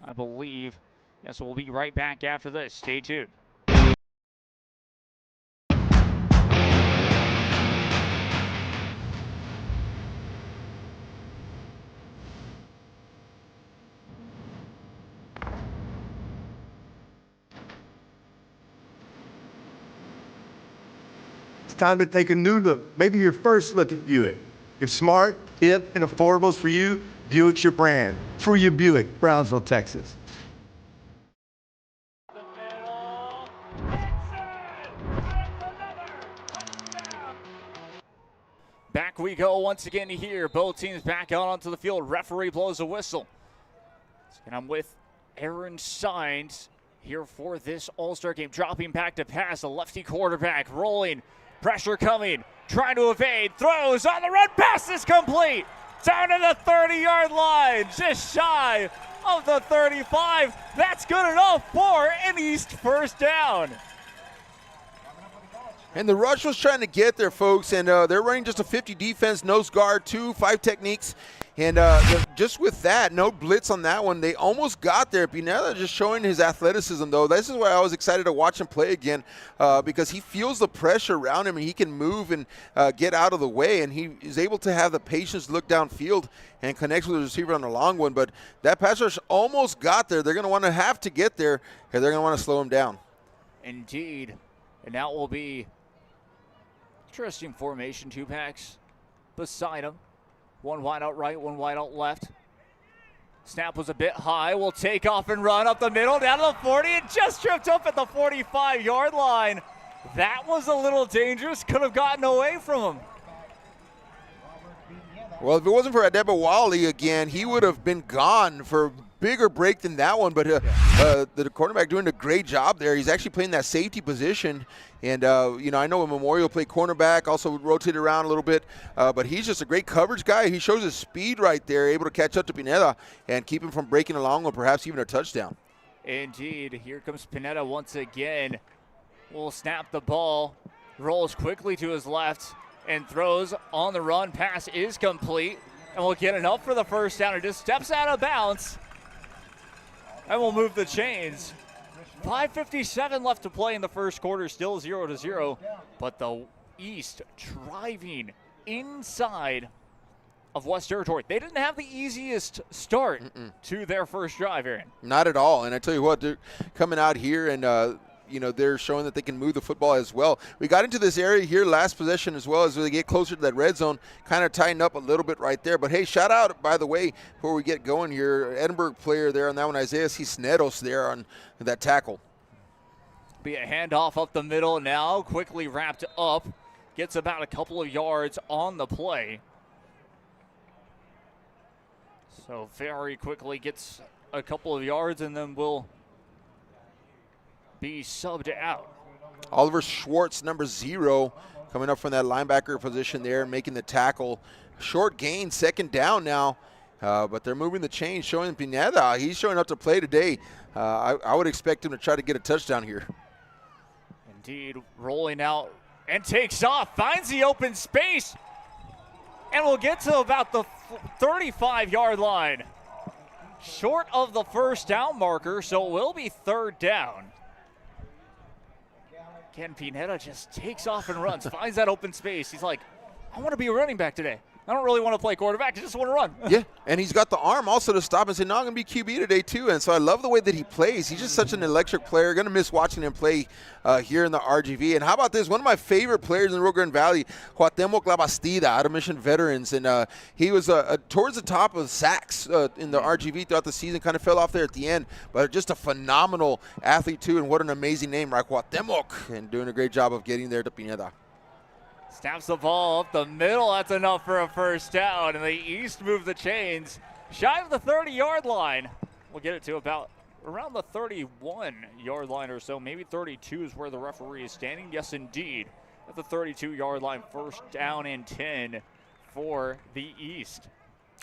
[SPEAKER 2] I believe. Yes, we'll be right back after this. Stay tuned.
[SPEAKER 11] Time to take a new look. Maybe your first look at Buick. If smart, hip, and affordable is for you, Buick's your brand. For your Buick, Brownsville, Texas.
[SPEAKER 2] Back we go once again here. Both teams back out onto the field. Referee blows a whistle. And I'm with Aaron Sines here for this All-Star game. Dropping back to pass. A lefty quarterback rolling. Pressure coming, trying to evade, throws on the run, pass is complete. Down to the 30-yard line, just shy of the 35. That's good enough for an East first down.
[SPEAKER 3] And the rush was trying to get there, folks, and they're running just a 50 defense, nose guard, 5 techniques. And just with that, no blitz on that one. They almost got there. Pineda just showing his athleticism, though. This is why I was excited to watch him play again because he feels the pressure around him, and he can move and get out of the way. And he is able to have the patience to look downfield and connect with the receiver on the long one. But that pass rush almost got there. They're going to have to get there, and they're going to want to slow him down.
[SPEAKER 2] Indeed. And that will be interesting formation, 2 packs beside him. 1 wide out right, 1 wide out left. Snap was a bit high. Will take off and run up the middle, down to the 40, and just tripped up at the 45-yard line. That was a little dangerous. Could have gotten away from him.
[SPEAKER 3] Well, if it wasn't for Adebawale again, he would have been gone for bigger break than that one, but the cornerback doing a great job there. He's actually playing that safety position. And, I know Memorial played cornerback, also rotated around a little bit, but he's just a great coverage guy. He shows his speed right there, able to catch up to Pineda and keep him from breaking along or perhaps even a touchdown.
[SPEAKER 2] Indeed. Here comes Pineda once again. Will snap the ball, rolls quickly to his left, and throws on the run. Pass is complete, and will get enough for the first down. It just steps out of bounds, and will move the chains. 5:57 left to play in the first quarter, still 0-0, but the East driving inside of West Territory. They didn't have the easiest start to their first drive, Aaron.
[SPEAKER 3] Not at all, and I tell you what, they're coming out here and they're showing that they can move the football as well. We got into this area here last possession as well as they get closer to that red zone, kind of tighten up a little bit right there. But, hey, shout out, by the way, before we get going here, Edinburgh player there on that one, Isaiah Cisneros there on that tackle.
[SPEAKER 2] Be a handoff up the middle now, quickly wrapped up. Gets about a couple of yards on the play. So very quickly gets a couple of yards and then will be subbed out.
[SPEAKER 3] Oliver Schwartz, number 0, coming up from that linebacker position there, making the tackle. Short gain, second down now, but they're moving the chain, showing Pineda. He's showing up to play today. I would expect him to try to get a touchdown here.
[SPEAKER 2] Indeed, rolling out and takes off, finds the open space, and will get to about the 35-yard line. Short of the first down marker, so it will be third down. Again, Pineda just takes off and runs, finds that open space. He's like, I want to be a running back today. I don't really want to play quarterback. I just want to run.
[SPEAKER 3] Yeah, and he's got the arm also to stop and say, no, I'm going to be QB today too. And so I love the way that he plays. He's just such an electric player. Going to miss watching him play here in the RGV. And how about this? One of my favorite players in the Rio Grande Valley, Cuauhtemoc Labastida, out of Mission Veterans. And he was towards the top of sacks in the RGV throughout the season. Kind of fell off there at the end. But just a phenomenal athlete too. And what an amazing name, right? Cuauhtemoc. And doing a great job of getting there to Pineda.
[SPEAKER 2] Snaps the ball up the middle. That's enough for a first down. And the East move the chains shy of the 30-yard line. We'll get it to about around the 31-yard line or so. Maybe 32 is where the referee is standing. Yes, indeed. At the 32-yard line, first down and 10 for the East.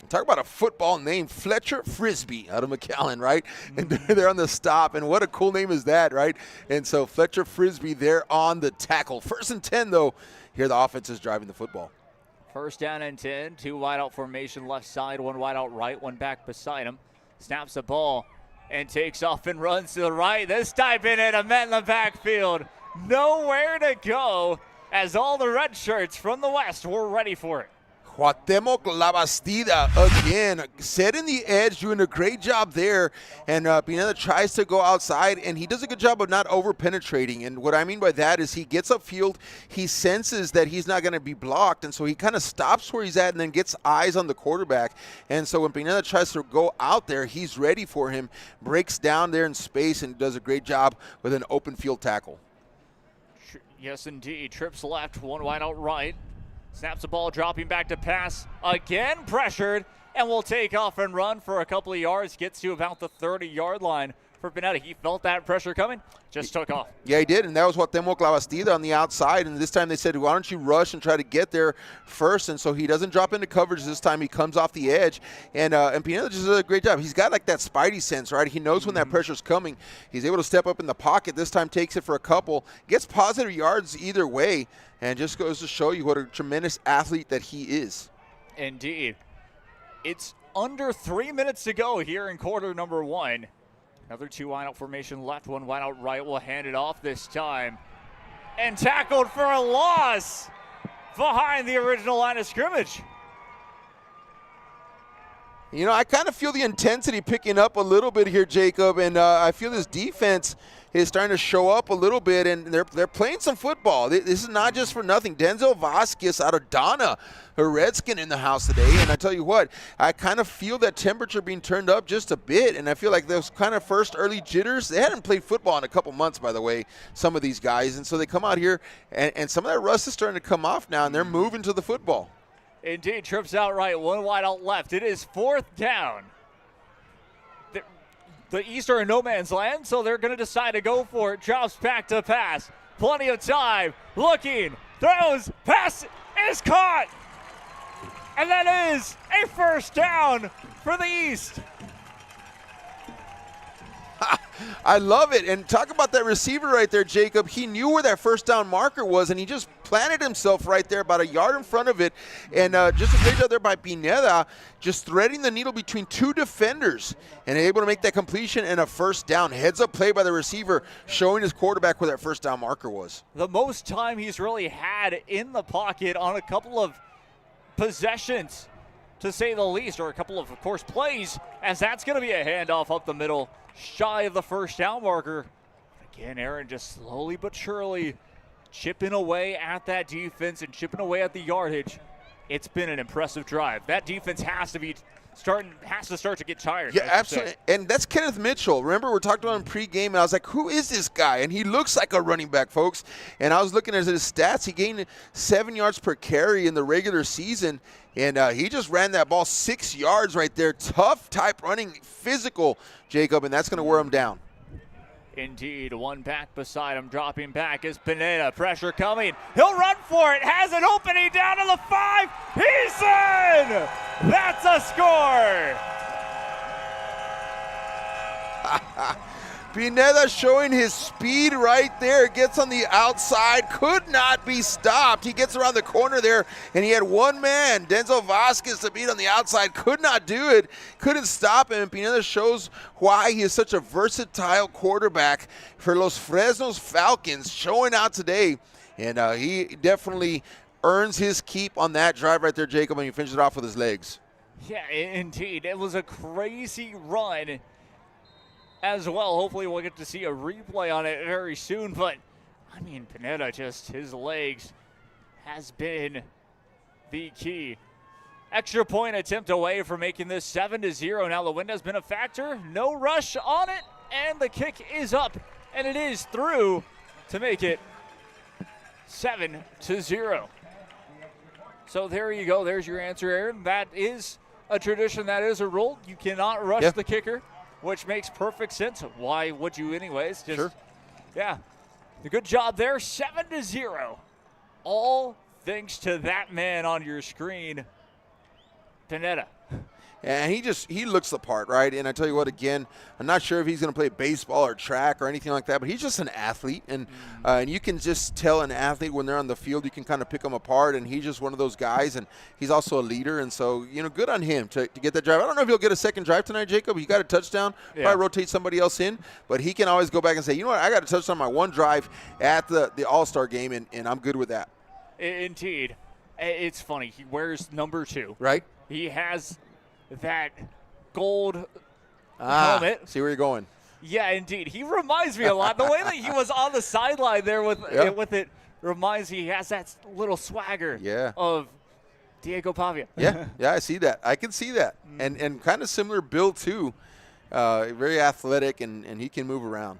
[SPEAKER 3] Talk about a football name, Fletcher Frisbee out of McAllen, right? And they're on the stop, and what a cool name is that, right? And so Fletcher Frisbee there on the tackle. First and 10, though. Here the offense is driving the football.
[SPEAKER 2] First down and 10, 2 wide out formation left side, 1 wide out right, 1 back beside him. Snaps the ball and takes off and runs to the right. This time in it, a man in the backfield. Nowhere to go as all the red shirts from the West were ready for it.
[SPEAKER 3] Cuauhtemoc Labastida again, setting the edge, doing a great job there. And Pineda tries to go outside, and he does a good job of not over-penetrating. And what I mean by that is he gets upfield, he senses that he's not going to be blocked, and so he kind of stops where he's at and then gets eyes on the quarterback. And so when Pineda tries to go out there, he's ready for him, breaks down there in space, and does a great job with an open field tackle.
[SPEAKER 2] Yes, indeed. Trips left, 1 wide out right. Snaps the ball, dropping back to pass. Again pressured, and will take off and run for a couple of yards. Gets to about the 30-yard line for Pineda. He felt that pressure coming, just took off.
[SPEAKER 3] Yeah, he did, and that was Cuauhtemoc Labastida on the outside. And this time they said, why don't you rush and try to get there first? And so he doesn't drop into coverage this time. He comes off the edge, and Pineda just does a great job. He's got like that spidey sense, right? He knows when that pressure's coming. He's able to step up in the pocket. This time takes it for a couple. Gets positive yards either way, and just goes to show you what a tremendous athlete that he is.
[SPEAKER 2] Indeed. It's under 3 minutes to go here in quarter number 1. Another 2 wide out formation left, 1 wide out right. Will hand it off this time. And tackled for a loss behind the original line of scrimmage.
[SPEAKER 3] You know, I kind of feel the intensity picking up a little bit here, Jacob, and I feel this defense is starting to show up a little bit, and they're playing some football. This is not just for nothing. Denzel Vasquez out of Donna, a Redskin in the house today, and I tell you what, I kind of feel that temperature being turned up just a bit, and I feel like those kind of first early jitters, they hadn't played football in a couple months, by the way, some of these guys, and so they come out here, and some of that rust is starting to come off now, and they're moving to the football.
[SPEAKER 2] Indeed, trips out right, 1 wide out left. It is 4th down. the East are in no man's land, so they're going to decide to go for it. Drops back to pass. Plenty of time. Looking. Throws. Pass is caught. And that is a first down for the East.
[SPEAKER 3] I love it. And talk about that receiver right there, Jacob. He knew where that first down marker was, and he just planted himself right there about a yard in front of it. And just a great job there by Pineda, just threading the needle between two defenders and able to make that completion and a first down. Heads-up play by the receiver, showing his quarterback where that first down marker was.
[SPEAKER 2] The most time he's really had in the pocket on a couple of possessions, to say the least, or a couple of course, plays, as that's going to be a handoff up the middle, shy of the first down marker. Again, Aaron just slowly but surely chipping away at that defense and chipping away at the yardage. It's been an impressive drive. That defense has to start to get tired.
[SPEAKER 3] Yeah, absolutely. And that's Kenneth Mitchell. Remember, we're talking about him pregame, and I was like, who is this guy? And he looks like a running back, folks. And I was looking at his stats. He gained 7 yards per carry in the regular season, and he just ran that ball 6 yards right there. Tough type running, physical, Jacob, and that's going to wear him down.
[SPEAKER 2] Indeed, one back beside him, dropping back is Pineda. Pressure coming. He'll run for it. Has an opening down to the 5. He's in! That's a score!
[SPEAKER 3] Pineda showing his speed right there. Gets on the outside. Could not be stopped. He gets around the corner there, and he had one man, Denzel Vasquez, to beat on the outside. Could not do it. Couldn't stop him. Pineda shows why he is such a versatile quarterback for Los Fresnos Falcons, showing out today. And he definitely earns his keep on that drive right there, Jacob, and he finishes it off with his legs.
[SPEAKER 2] Yeah, indeed. It was a crazy run as well. Hopefully we'll get to see a replay on it very soon. But, I mean, Pineda, just his legs has been the key. Extra point attempt away from making this 7-0. Now the wind has been a factor. No rush on it. And the kick is up. And it is through to make it 7-0. So there you go. There's your answer, Aaron. That is a tradition. That is a rule. You cannot rush the kicker, which makes perfect sense. Why would you anyways? Sure. Yeah. A good job there. 7-0. All thanks to that man on your screen, Pineda.
[SPEAKER 3] And he looks the part, right? And I tell you what, again, I'm not sure if he's going to play baseball or track or anything like that, but he's just an athlete. And you can just tell an athlete when they're on the field, you can kind of pick them apart. And he's just one of those guys. And he's also a leader. And so, good on him to get that drive. I don't know if he'll get a second drive tonight, Jacob. He got a touchdown. Yeah. Probably rotate somebody else in. But he can always go back and say, you know what, I got a touchdown on my one drive at the All-Star game, and I'm good with that.
[SPEAKER 2] Indeed. It's funny. He wears number 2.
[SPEAKER 3] Right.
[SPEAKER 2] He has that gold helmet.
[SPEAKER 3] See where you're going.
[SPEAKER 2] Yeah, indeed. He reminds me a lot. The way that he was on the sideline there with it reminds me he has that little swagger of Diego Pavia.
[SPEAKER 3] Yeah, I see that. I can see that. And kind of similar build too. Very athletic, and he can move around.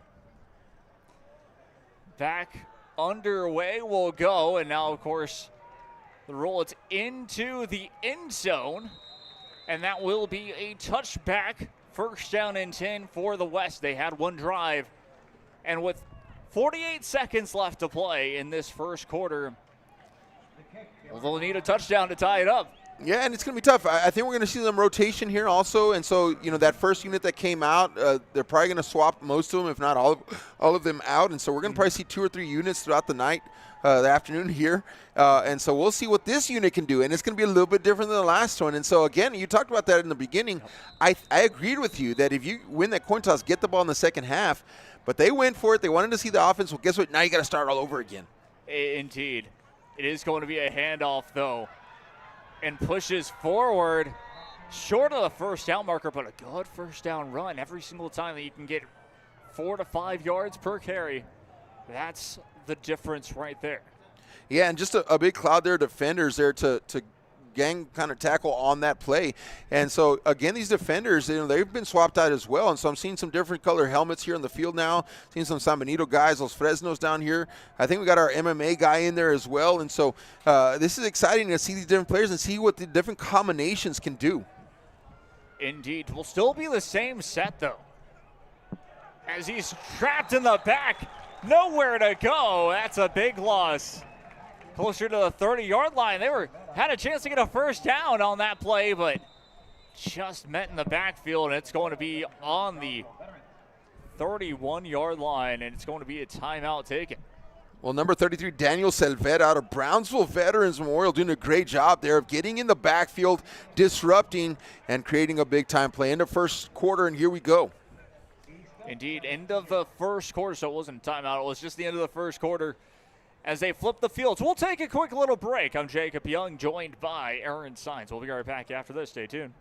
[SPEAKER 2] Back underway we'll go, and now, of course, the roll it's into the end zone. And that will be a touchback, first down and 10 for the West. They had one drive. And with 48 seconds left to play in this first quarter, they'll need a touchdown to tie it up.
[SPEAKER 3] Yeah, and it's going to be tough. I think we're going to see some rotation here also. And so, that first unit that came out, they're probably going to swap most of them, if not all of them out. And so we're going to probably see 2 or 3 units throughout the night, the afternoon here. And so we'll see what this unit can do. And it's going to be a little bit different than the last one. And so, again, you talked about that in the beginning. I agreed with you that if you win that coin toss, get the ball in the second half. But they went for it. They wanted to see the offense. Well, guess what? Now you got to start all over again.
[SPEAKER 2] Indeed. It is going to be a handoff, though. And pushes forward, short of the first down marker, but a good first down run every single time that you can get 4 to 5 yards per carry. That's the difference right there.
[SPEAKER 3] Yeah, and just a big cloud there, defenders there to gang kind of tackle on that play. And so, again, these defenders, they've been swapped out as well. And so I'm seeing some different color helmets here in the field now. Seeing some San Benito guys, those Fresnos down here. I think we got our MMA guy in there as well. And so this is exciting to see these different players and see what the different combinations can do.
[SPEAKER 2] Indeed. Will still be the same set, though. as he's trapped in the back. Nowhere to go. That's a big loss. Closer to the 30-yard line. They had a chance to get a first down on that play, but just met in the backfield, and it's going to be on the 31-yard line, and it's going to be a timeout taken.
[SPEAKER 3] Well, number 33, Daniel Selvera out of Brownsville Veterans Memorial, doing a great job there of getting in the backfield, disrupting, and creating a big-time play. In the first quarter, and here we go.
[SPEAKER 2] Indeed, end of the first quarter, so it wasn't a timeout. It was just the end of the first quarter as they flip the field. So we'll take a quick little break. I'm Jacob Young, joined by Aaron Sines. We'll be right back after this. Stay tuned.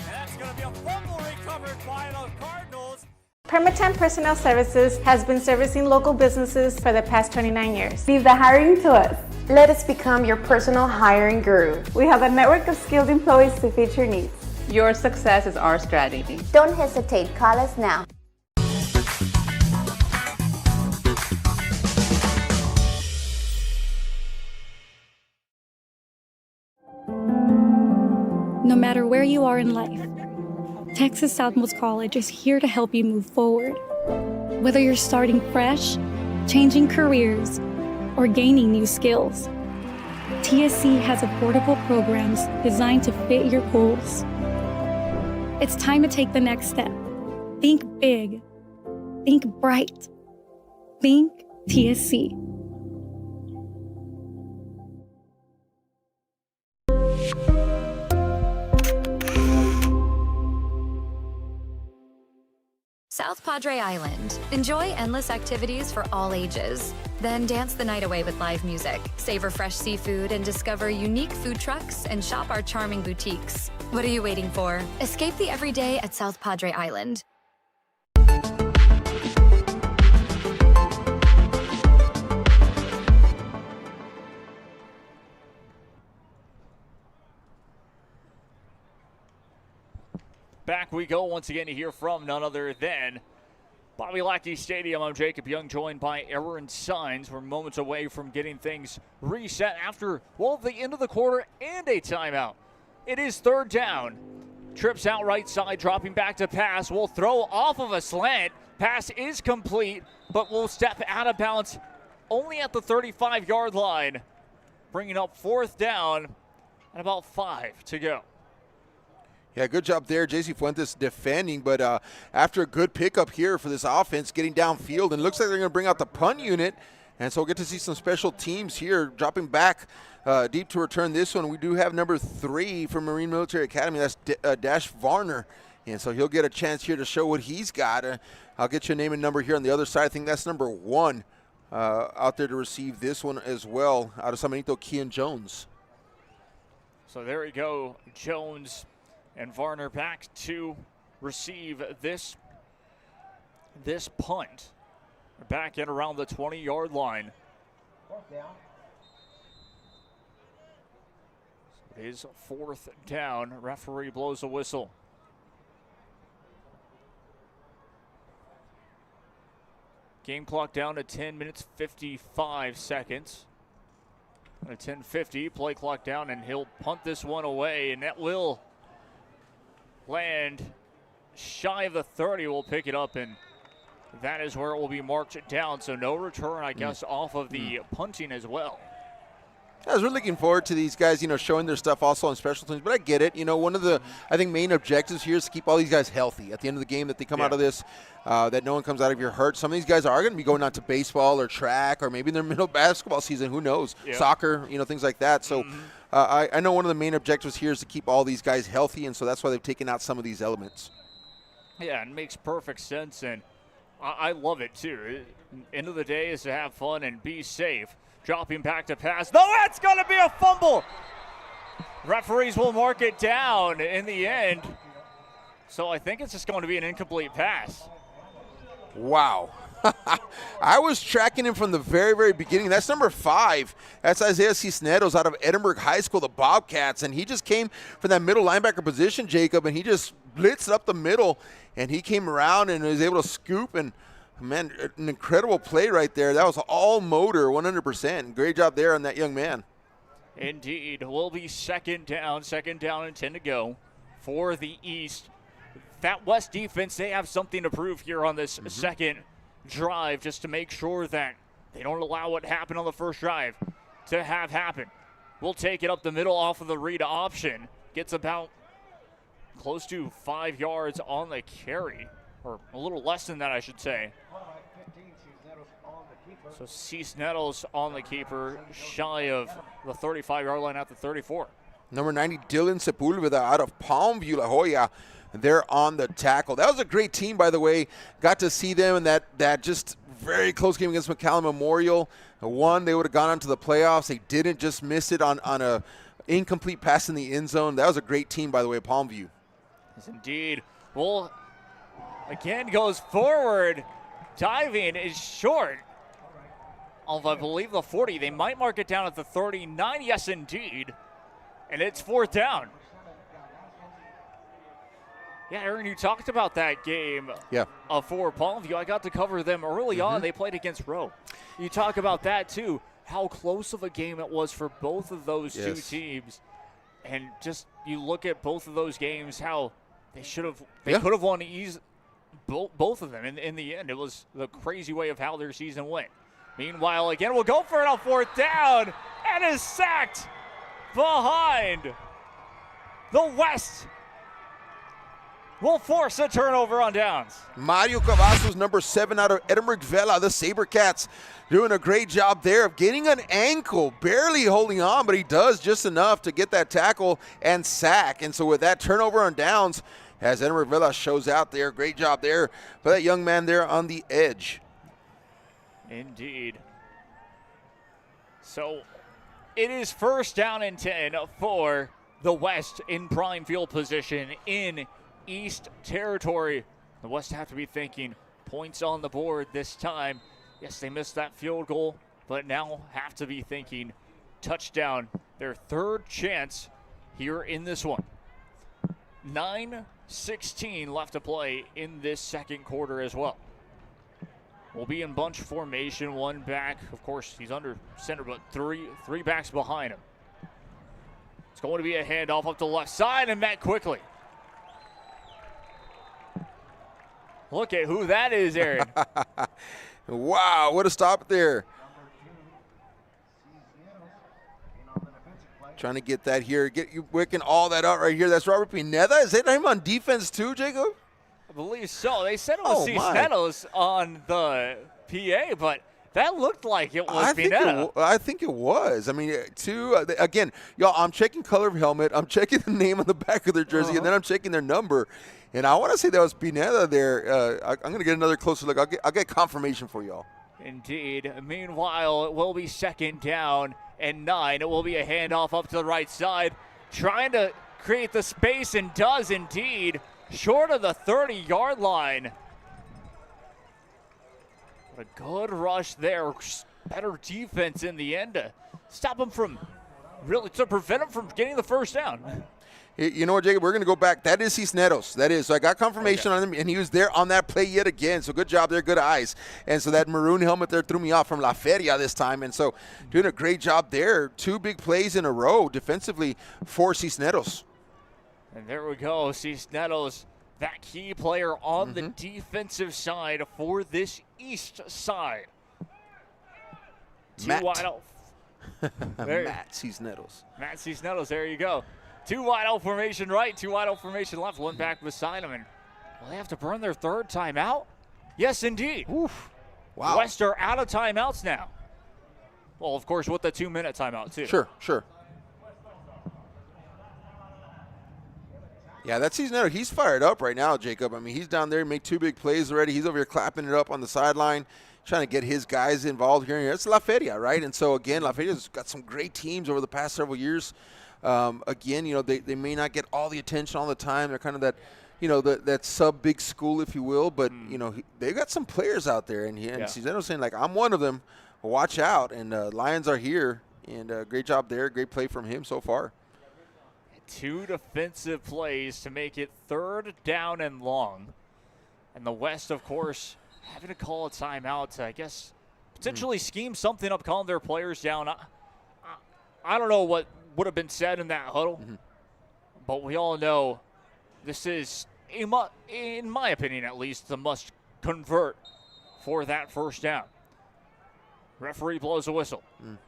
[SPEAKER 2] That's going to be a fumble recovered by the Cardinals.
[SPEAKER 6] Permatemp Personnel Services has been servicing local businesses for the past 29 years.
[SPEAKER 7] Leave the hiring to us. Let us become your personal hiring guru.
[SPEAKER 8] We have a network of skilled employees to fit your needs. Your success is our strategy.
[SPEAKER 9] Don't hesitate, call us now.
[SPEAKER 16] No matter where you are in life, Texas Southmost College is here to help you move forward. Whether you're starting fresh, changing careers, or gaining new skills, TSC has affordable programs designed to fit your goals. It's time to take the next step. Think big. Think bright. Think TSC.
[SPEAKER 17] South Padre Island. Enjoy endless activities for all ages. Then dance the night away with live music, savor fresh seafood, and discover unique food trucks and shop our charming boutiques. What are you waiting for? Escape the everyday at South Padre Island.
[SPEAKER 2] Back we go once again to hear from none other than Bobby Lackey Stadium. I'm Jacob Young, joined by Aaron Sines. We're moments away from getting things reset after, well, the end of the quarter and a timeout. It is third down. Trips out right side, dropping back to pass. Will throw off of a slant. Pass is complete, but will step out of bounds only at the 35-yard line, bringing up fourth down and about 5 to go.
[SPEAKER 3] Yeah, good job there, J.C. Fuentes defending, but after a good pickup here for this offense, getting downfield, and looks like they're going to bring out the punt unit, and so we'll get to see some special teams here dropping back deep to return this one. We do have number 3 from Marine Military Academy. That's Dash Varner, and so he'll get a chance here to show what he's got. I'll get you a name and number here on the other side. I think that's number 1 out there to receive this one as well, out of San Benito, Kean Jones.
[SPEAKER 2] So there we go, Jones and Varner back to receive this punt. We're back in around the 20-yard line.
[SPEAKER 15] Fourth down.
[SPEAKER 2] It is fourth down. Referee blows a whistle. Game clock down to 10 minutes, 55 seconds. At 10:50, play clock down, and he'll punt this one away, and that will land shy of the 30. We'll pick it up, and that is where it will be marked down. So no return, I guess, off of the punting as well.
[SPEAKER 3] I was really looking forward to these guys, showing their stuff also on special teams. But I get it. One of the, I think, main objectives here is to keep all these guys healthy at the end of the game, that they come out of this, that no one comes out of here hurt. Some of these guys are going to be going out to baseball or track or maybe in their middle of basketball season. Who knows? Soccer, things like that. So I know one of the main objectives here is to keep all these guys healthy, and so that's why they've taken out some of these elements.
[SPEAKER 2] Yeah, it makes perfect sense, and I love it, too. End of the day is to have fun and be safe. Dropping back to pass. No, that's going to be a fumble. Referees will mark it down in the end. So I think it's just going to be an incomplete pass.
[SPEAKER 3] Wow. I was tracking him from the very, very beginning. That's number 5. That's Isaiah Cisneros out of Edinburgh High School, the Bobcats. And he just came from that middle linebacker position, Jacob, and he just blitzed up the middle. And he came around and was able to scoop, and man, an incredible play right there. That was all motor, 100%. Great job there on that young man.
[SPEAKER 2] Indeed, will be second down and 10 to go for the East. That West defense, they have something to prove here on this second drive, just to make sure that they don't allow what happened on the first drive to have happen. We'll take it up the middle off of the read option. Gets about close to 5 yards on the carry, or a little less than that, I should say. So Cisneros on the keeper, shy of the 35-yard line at the 34.
[SPEAKER 3] Number 90, Dylan Sepulveda out of Palmview, La Jolla. They're on the tackle. That was a great team, by the way. Got to see them in that just very close game against McAllen Memorial. One, they would have gone on to the playoffs. They didn't just miss it on a incomplete pass in the end zone. That was a great team, by the way, Palmview.
[SPEAKER 2] Yes, indeed. Well, again goes forward. Diving is short of, I believe, the 40. They might mark it down at the 39. Yes, indeed. And it's fourth down. Yeah, Aaron, you talked about that game for Palmview. I got to cover them early on. They played against Rowe. You talk about that, too, how close of a game it was for both of those two teams. And just you look at both of those games, how they could have won both of them in the end. It was the crazy way of how their season went. Meanwhile, again, we'll go for it on fourth down, and is sacked behind the West. Will force a turnover on downs.
[SPEAKER 3] Mario Cavazos, number 7 out of Edinburgh Vela, the SaberCats, doing a great job there of getting an ankle, barely holding on, but he does just enough to get that tackle and sack. And so with that turnover on downs, as Edinburgh Vela shows out there, great job there for that young man there on the edge.
[SPEAKER 2] Indeed. So it is first down and 10 for the West in prime field position in East territory. The West have to be thinking points on the board this time. Yes, they missed that field goal, but now have to be thinking touchdown. Their third chance here in this one. 9:16 left to play in this second quarter as well. We'll be in bunch formation, one back. Of course, he's under center, but three backs behind him. It's going to be a handoff up to the left side and met quickly. Look at who that is, Aaron.
[SPEAKER 3] Wow, what a stop there. Trying to get that here. Get you working all that out right here. That's Robert Pineda. Is that him on defense too, Jacob?
[SPEAKER 2] I believe so. They said it was Cisneros on the PA, but that looked like it was Pineda.
[SPEAKER 3] I think it was. I mean, again, y'all, I'm checking color of helmet. I'm checking the name on the back of their jersey, and then I'm checking their number. And I want to say that was Pineda there. I'm going to get another closer look. I'll get confirmation for y'all.
[SPEAKER 2] Indeed. Meanwhile, it will be second down and 9. It will be a handoff up to the right side. Trying to create the space, and does indeed. Short of the 30-yard line. A good rush there. Better defense in the end to stop him from, really, to prevent him from getting the first down.
[SPEAKER 3] You know what, Jacob? We're going to go back. That is Cisneros. That is. So I got confirmation on him, and he was there on that play yet again. So good job there, good eyes. And so that maroon helmet there threw me off from La Feria this time. And so doing a great job there. 2 big plays in a row defensively for Cisneros.
[SPEAKER 2] And there we go. Cisneros, that key player on the defensive side for this East side.
[SPEAKER 3] Matt.
[SPEAKER 2] 2 wide out.
[SPEAKER 3] Matt Cisneros.
[SPEAKER 2] Matt Cisneros, there you go. 2 wide out formation right, 2 wide out formation left, one back beside him. And will they have to burn their third timeout? Yes, indeed.
[SPEAKER 3] Oof. Wow.
[SPEAKER 2] West are out of timeouts now. Well, of course, with the 2-minute timeout, too.
[SPEAKER 3] Sure. Yeah, that's Cisneros. He's fired up right now, Jacob. I mean, he's down there, made 2 big plays already. He's over here clapping it up on the sideline, trying to get his guys involved here. It's La Feria, right? And so, again, La Feria's got some great teams over the past several years. Again, you know, they may not get all the attention all the time. They're kind of that, you know, that sub-big school, if you will. But, you know, they've got some players out there. And Cisneros saying, like, I'm one of them. Watch out. And Lions are here. And great job there. Great play from him so far.
[SPEAKER 2] 2 defensive plays to make it third down and long. And the West, of course, having to call a timeout to, I guess, potentially scheme something up, calling their players down. I don't know what would have been said in that huddle, but we all know this is, in my opinion at least, the must convert for that first down. Referee blows a whistle.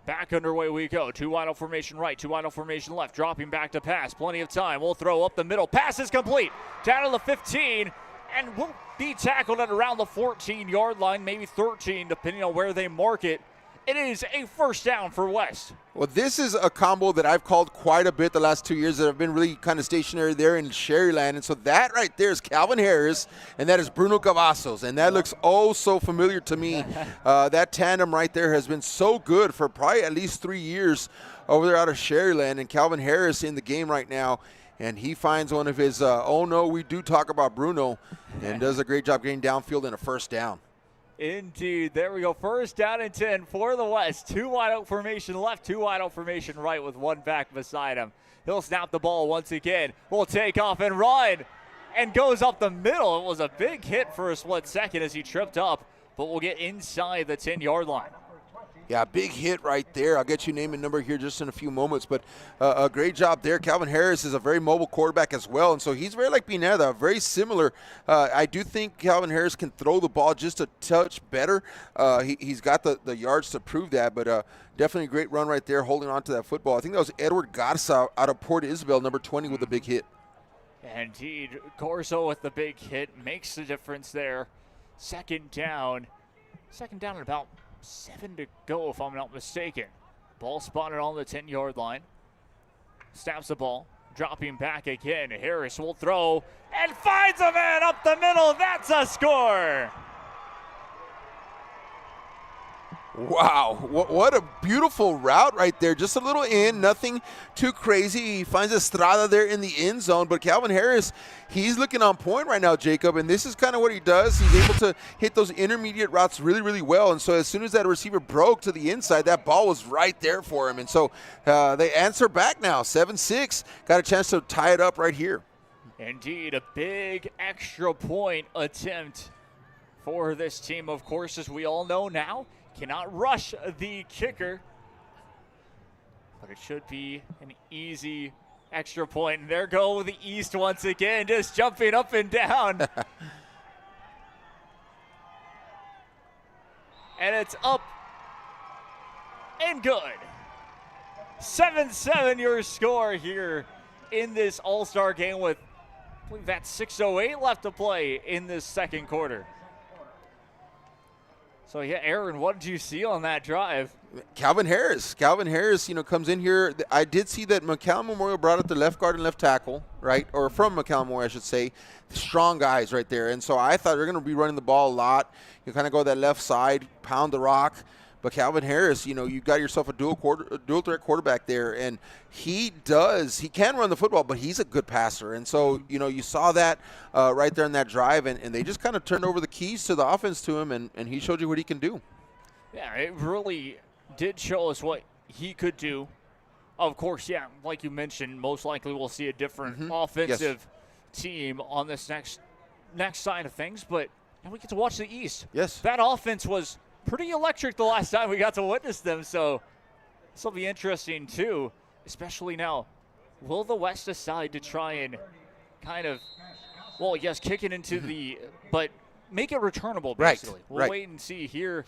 [SPEAKER 2] Back underway we go. 2 wide out formation right, 2 wide out formation left. Dropping back to pass. Plenty of time. We'll throw up the middle. Pass is complete. Down to the 15. And will be tackled at around the 14-yard line, maybe 13, depending on where they mark it. It is a first down for West.
[SPEAKER 3] Well, this is a combo that I've called quite a bit the last 2 years that have been really kind of stationary there in Sherryland. And so that right there is Calvin Harris, and that is Bruno Cavazos. And that looks oh so familiar to me. That tandem right there has been so good for probably at least 3 years over there out of Sherryland. And Calvin Harris in the game right now. And he finds one of his, oh no, we do talk about Bruno, and does a great job getting downfield and a first down.
[SPEAKER 2] Indeed. There we go. First down and 10 for the West. 2 wide out formation left, 2 wide out formation right with 1 back beside him. He'll snap the ball once again. Will take off and run and goes up the middle. It was a big hit for a split second as he tripped up, but will get inside the 10-yard line.
[SPEAKER 3] Yeah, big hit right there. I'll get you name and number here just in a few moments, but a great job there. Calvin Harris is a very mobile quarterback as well, and so he's very like Pineda, very similar. I do think Calvin Harris can throw the ball just a touch better. He's got the yards to prove that, but definitely a great run right there, holding on to that football. I think that was Edward Garza out of Port Isabel, number 20, with a big hit.
[SPEAKER 2] Indeed, Corso with the big hit makes the difference there. Second down and about 7 to go, if I'm not mistaken. Ball spotted on the 10-yard line. Snaps the ball, dropping back again. Harris will throw and finds a man up the middle. That's a score.
[SPEAKER 3] Wow, what a beautiful route right there. Just a little in, nothing too crazy. He finds Estrada there in the end zone, but Calvin Harris, he's looking on point right now, Jacob, and this is kind of what he does. He's able to hit those intermediate routes really, really well, and so as soon as that receiver broke to the inside, that ball was right there for him, and so they answer back now, 7-6. Got a chance to tie it up right here.
[SPEAKER 2] Indeed, a big extra point attempt for this team, of course, as we all know now. Cannot rush the kicker, but it should be an easy extra point. And there go the East once again, just jumping up and down. And it's up and good. 7-7 your score here in this All-Star game with, I believe that's 6:08 left to play in this second quarter. So, yeah, Aaron, what did you see on that drive?
[SPEAKER 3] Calvin Harris, comes in here. I did see that McAllen Memorial brought up the left guard and left tackle, right? Or from McAllen Memorial, I should say. Strong guys right there. And so I thought they're going to be running the ball a lot. You kind of go that left side, pound the rock. But Calvin Harris, you got yourself a dual threat quarterback there, and he can run the football, but he's a good passer. And so, you saw that right there in that drive, and they just kind of turned over the keys to the offense to him, and he showed you what he can do.
[SPEAKER 2] Yeah, it really did show us what he could do. Of course, yeah, like you mentioned, most likely we'll see a different offensive team on this next side of things, but now we get to watch the East.
[SPEAKER 3] Yes.
[SPEAKER 2] That offense was pretty electric the last time we got to witness them, so this will be interesting too, especially now. Will the West decide to try and kind of, kick it into but make it returnable, basically. We'll wait and see here.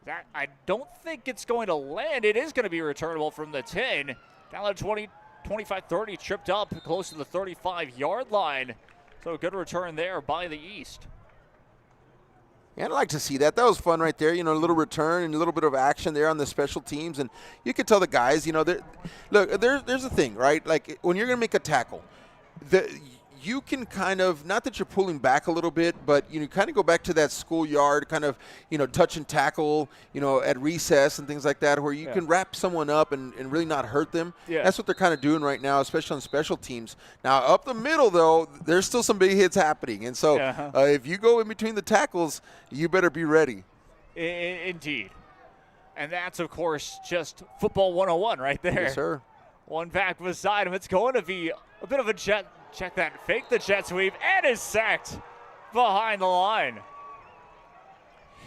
[SPEAKER 2] That I don't think it's going to land. It is going to be returnable from the 10. Down to 20, 25, 30, tripped up close to the 35-yard line. So a good return there by the East.
[SPEAKER 3] Yeah, I'd like to see that. That was fun right there. A little return and a little bit of action there on the special teams. And you could tell the guys, there's a thing, right? Like when you're going to make a tackle, you can kind of, not that you're pulling back a little bit, but you kind of go back to that schoolyard kind of, touch and tackle, at recess and things like that, where you can wrap someone up and really not hurt them. Yeah. That's what they're kind of doing right now, especially on special teams. Now, up the middle, though, there's still some big hits happening. And so if you go in between the tackles, you better be ready.
[SPEAKER 2] Indeed. And that's, of course, just football 101 right there.
[SPEAKER 3] Yes, sir.
[SPEAKER 2] One back beside him. It's going to be a bit of a jet. Check that, fake the jet sweep, and is sacked behind the line.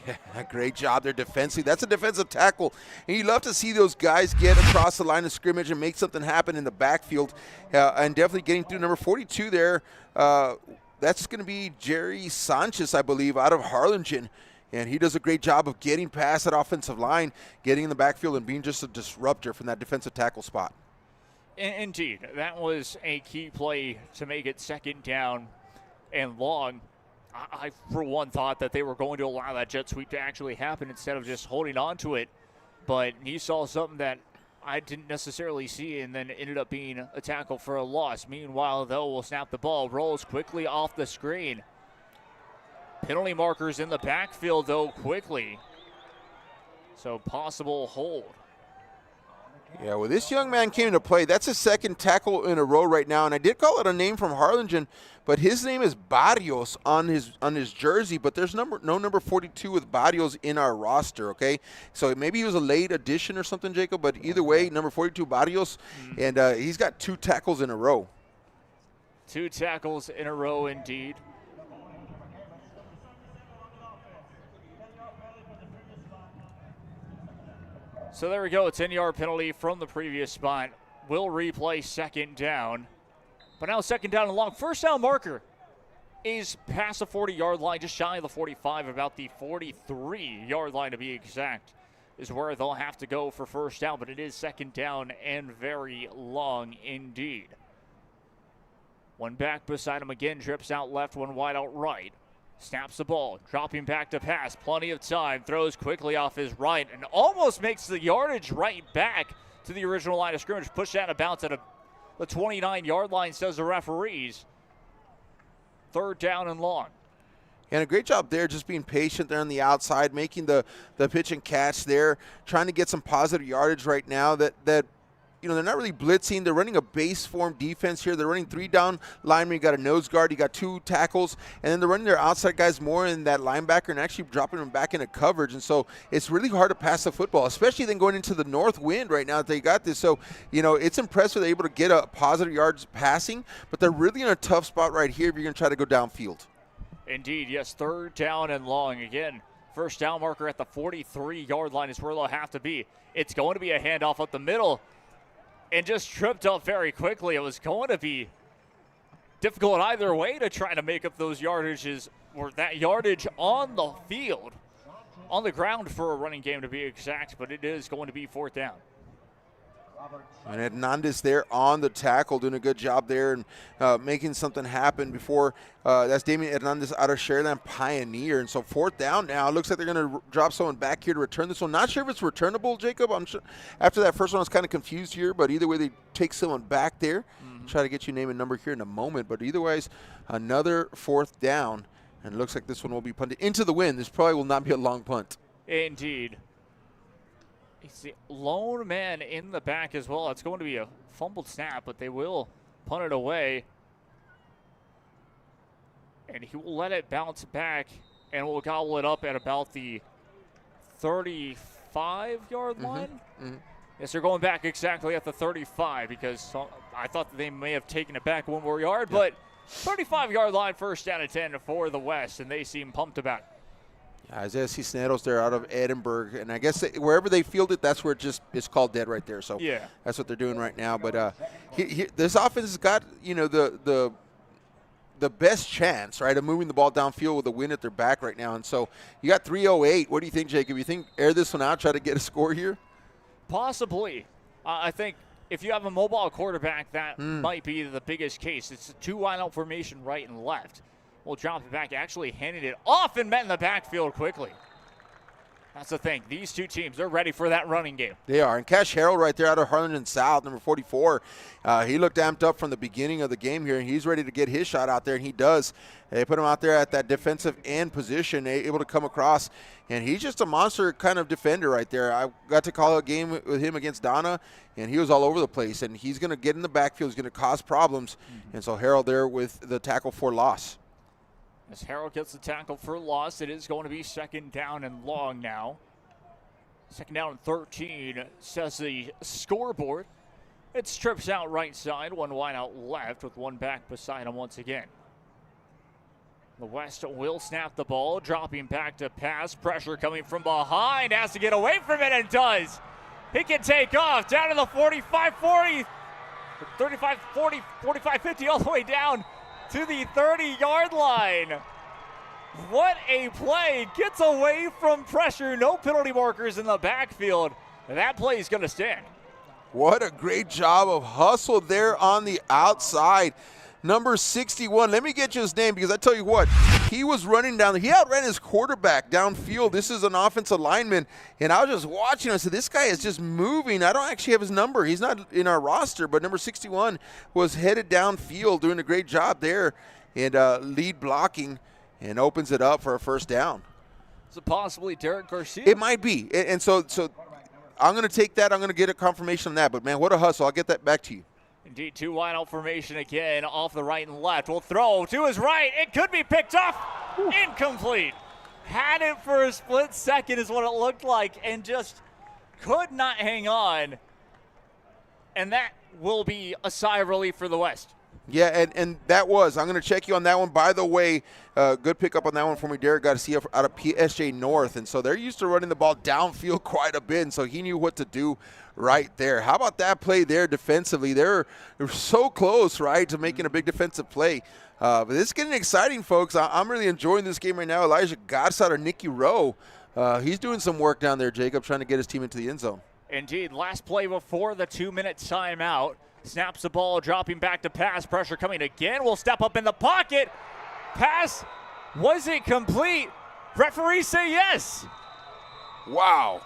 [SPEAKER 3] Yeah, great job there defensively. That's a defensive tackle. And you love to see those guys get across the line of scrimmage and make something happen in the backfield. And definitely getting through number 42 there. That's going to be Jerry Sanchez, I believe, out of Harlingen. And he does a great job of getting past that offensive line, getting in the backfield, and being just a disruptor from that defensive tackle spot.
[SPEAKER 2] Indeed, that was a key play to make it second down and long. I, for one, thought that they were going to allow that jet sweep to actually happen instead of just holding on to it. But he saw something that I didn't necessarily see, and then ended up being a tackle for a loss. Meanwhile, though, we'll snap the ball, rolls quickly off the screen. Penalty markers in the backfield, though, quickly. So possible hold.
[SPEAKER 3] Yeah, well, this young man came to play. That's his second tackle in a row right now, and I did call it a name from Harlingen, but his name is Barrios on his jersey, but there's no number 42 with Barrios in our roster, okay? So maybe he was a late addition or something, Jacob, but either way, number 42, Barrios, and he's got 2 tackles in a row.
[SPEAKER 2] 2 tackles in a row, indeed. So there we go, a 10-yard penalty from the previous spot. Will replay second down. But now second down and long. First down marker is past the 40-yard line, just shy of the 45, about the 43-yard line to be exact, is where they'll have to go for first down. But it is second down and very long indeed. One back beside him again, trips out left, one wide out right. Snaps the ball, dropping back to pass, plenty of time, throws quickly off his right, and almost makes the yardage right back to the original line of scrimmage. Pushed out of bounds at the 29-yard line, says the referees. Third down and long.
[SPEAKER 3] And a great job there, just being patient there on the outside, making the pitch and catch there, trying to get some positive yardage right now that you know, they're not really blitzing. They're running a base form defense here. They're running 3 down linemen. You got a nose guard. You got 2 tackles. And then they're running their outside guys more in that linebacker and actually dropping them back into coverage. And so it's really hard to pass the football, especially then going into the north wind right now that they got this. So, you know, it's impressive they're able to get a positive yards passing, but they're really in a tough spot right here if you're going to try to go downfield.
[SPEAKER 2] Indeed, yes, third down and long. Again, first down marker at the 43-yard line is where they'll have to be. It's going to be a handoff up the middle. And just tripped up very quickly. It was going to be difficult either way to try to make up those yardages, or that yardage on the field, on the ground for a running game to be exact, but it is going to be fourth down.
[SPEAKER 3] And Hernandez there on the tackle, doing a good job there and making something happen before. That's Damian Hernandez out of Sharyland Pioneer. And so fourth down now. It looks like they're going to drop someone back here to return this one. Not sure if it's returnable, Jacob. I'm sure after that first one I was kind of confused here, but either way they take someone back there. Try to get you name and number here in a moment. But either way, another fourth down. And it looks like this one will be punted into the wind. This probably will not be a long punt.
[SPEAKER 2] Indeed. It's the lone man in the back as well. It's going to be a fumbled snap, but they will punt it away. And he will let it bounce back and will gobble it up at about the 35-yard line. Yes, they're going back exactly at the 35 because I thought that they may have taken it back one more yard, but 35-yard line, first down and 10 for the West, and they seem pumped about it.
[SPEAKER 3] Isaiah Cisneros there out of Edinburgh, and I guess wherever they field it, that's where it just is called dead right there. So
[SPEAKER 2] yeah,
[SPEAKER 3] that's what they're doing right now. But this offense has got, you know, the best chance, right, of moving the ball downfield with a win at their back right now. And so you got 3:08. What do you think, Jacob? You think air this one out, try to get a score here?
[SPEAKER 2] Possibly. I think if you have a mobile quarterback, that might be the biggest case. It's a 2 wideout formation, right and left. We'll drop it back, actually handed it off and met in the backfield quickly. That's the thing. These two teams, they're ready for that running game.
[SPEAKER 3] They are. And Cash Harrell right there out of Harlingen South, number 44. He looked amped up from the beginning of the game here, and he's ready to get his shot out there, and he does. They put him out there at that defensive end position, able to come across, and he's just a monster kind of defender right there. I got to call a game with him against Donna, and he was all over the place, and he's going to get in the backfield. He's going to cause problems. And so Harrell there with the tackle for loss.
[SPEAKER 2] As Harrell gets the tackle for loss, it is going to be second down and long now. Second down and 13, says the scoreboard. It strips out right side, one wide out left with one back beside him once again. The West will snap the ball, dropping back to pass. Pressure coming from behind. Has to get away from it and does. He can take off down to the 45-40, 35-40, 45-50, all the way down to the 30-yard line. What a play. Gets away from pressure. No penalty markers in the backfield. That play is going to stand.
[SPEAKER 3] What a great job of hustle there on the outside. Number 61, let me get you his name because I tell you what, he was running down, he outran his quarterback downfield. This is an offensive lineman, and I was just watching, I said, this guy is just moving. I don't actually have his number. He's not in our roster, but number 61 was headed downfield, doing a great job there and lead blocking and opens it up for a first down.
[SPEAKER 2] Is it possibly Derek Garcia?
[SPEAKER 3] It might be, and so I'm going to take that. I'm going to get a confirmation on that, but man, what a hustle. I'll get that back to you.
[SPEAKER 2] Indeed, two wide out formation again, off the right and left. Will throw to his right. It could be picked off. Incomplete. Had it for a split second is what it looked like, and just could not hang on. And that will be a sigh of relief for the West.
[SPEAKER 3] Yeah, and that was. I'm going to check you on that one. By the way, good pickup on that one for me. Derek Garcia out of PSG North, and so they're used to running the ball downfield quite a bit, and so he knew what to do right there. How about that play there defensively? They're so close, right, to making a big defensive play. But this is getting exciting, folks. I'm really enjoying this game right now. Elijah Goss out of Nicky Rowe. He's doing some work down there, Jacob, trying to get his team into the end zone.
[SPEAKER 2] Indeed. Last play before the 2-minute timeout. Snaps the ball, dropping back to pass. Pressure coming again. Will step up in the pocket. Pass. Was it complete? Referees say yes.
[SPEAKER 3] Wow.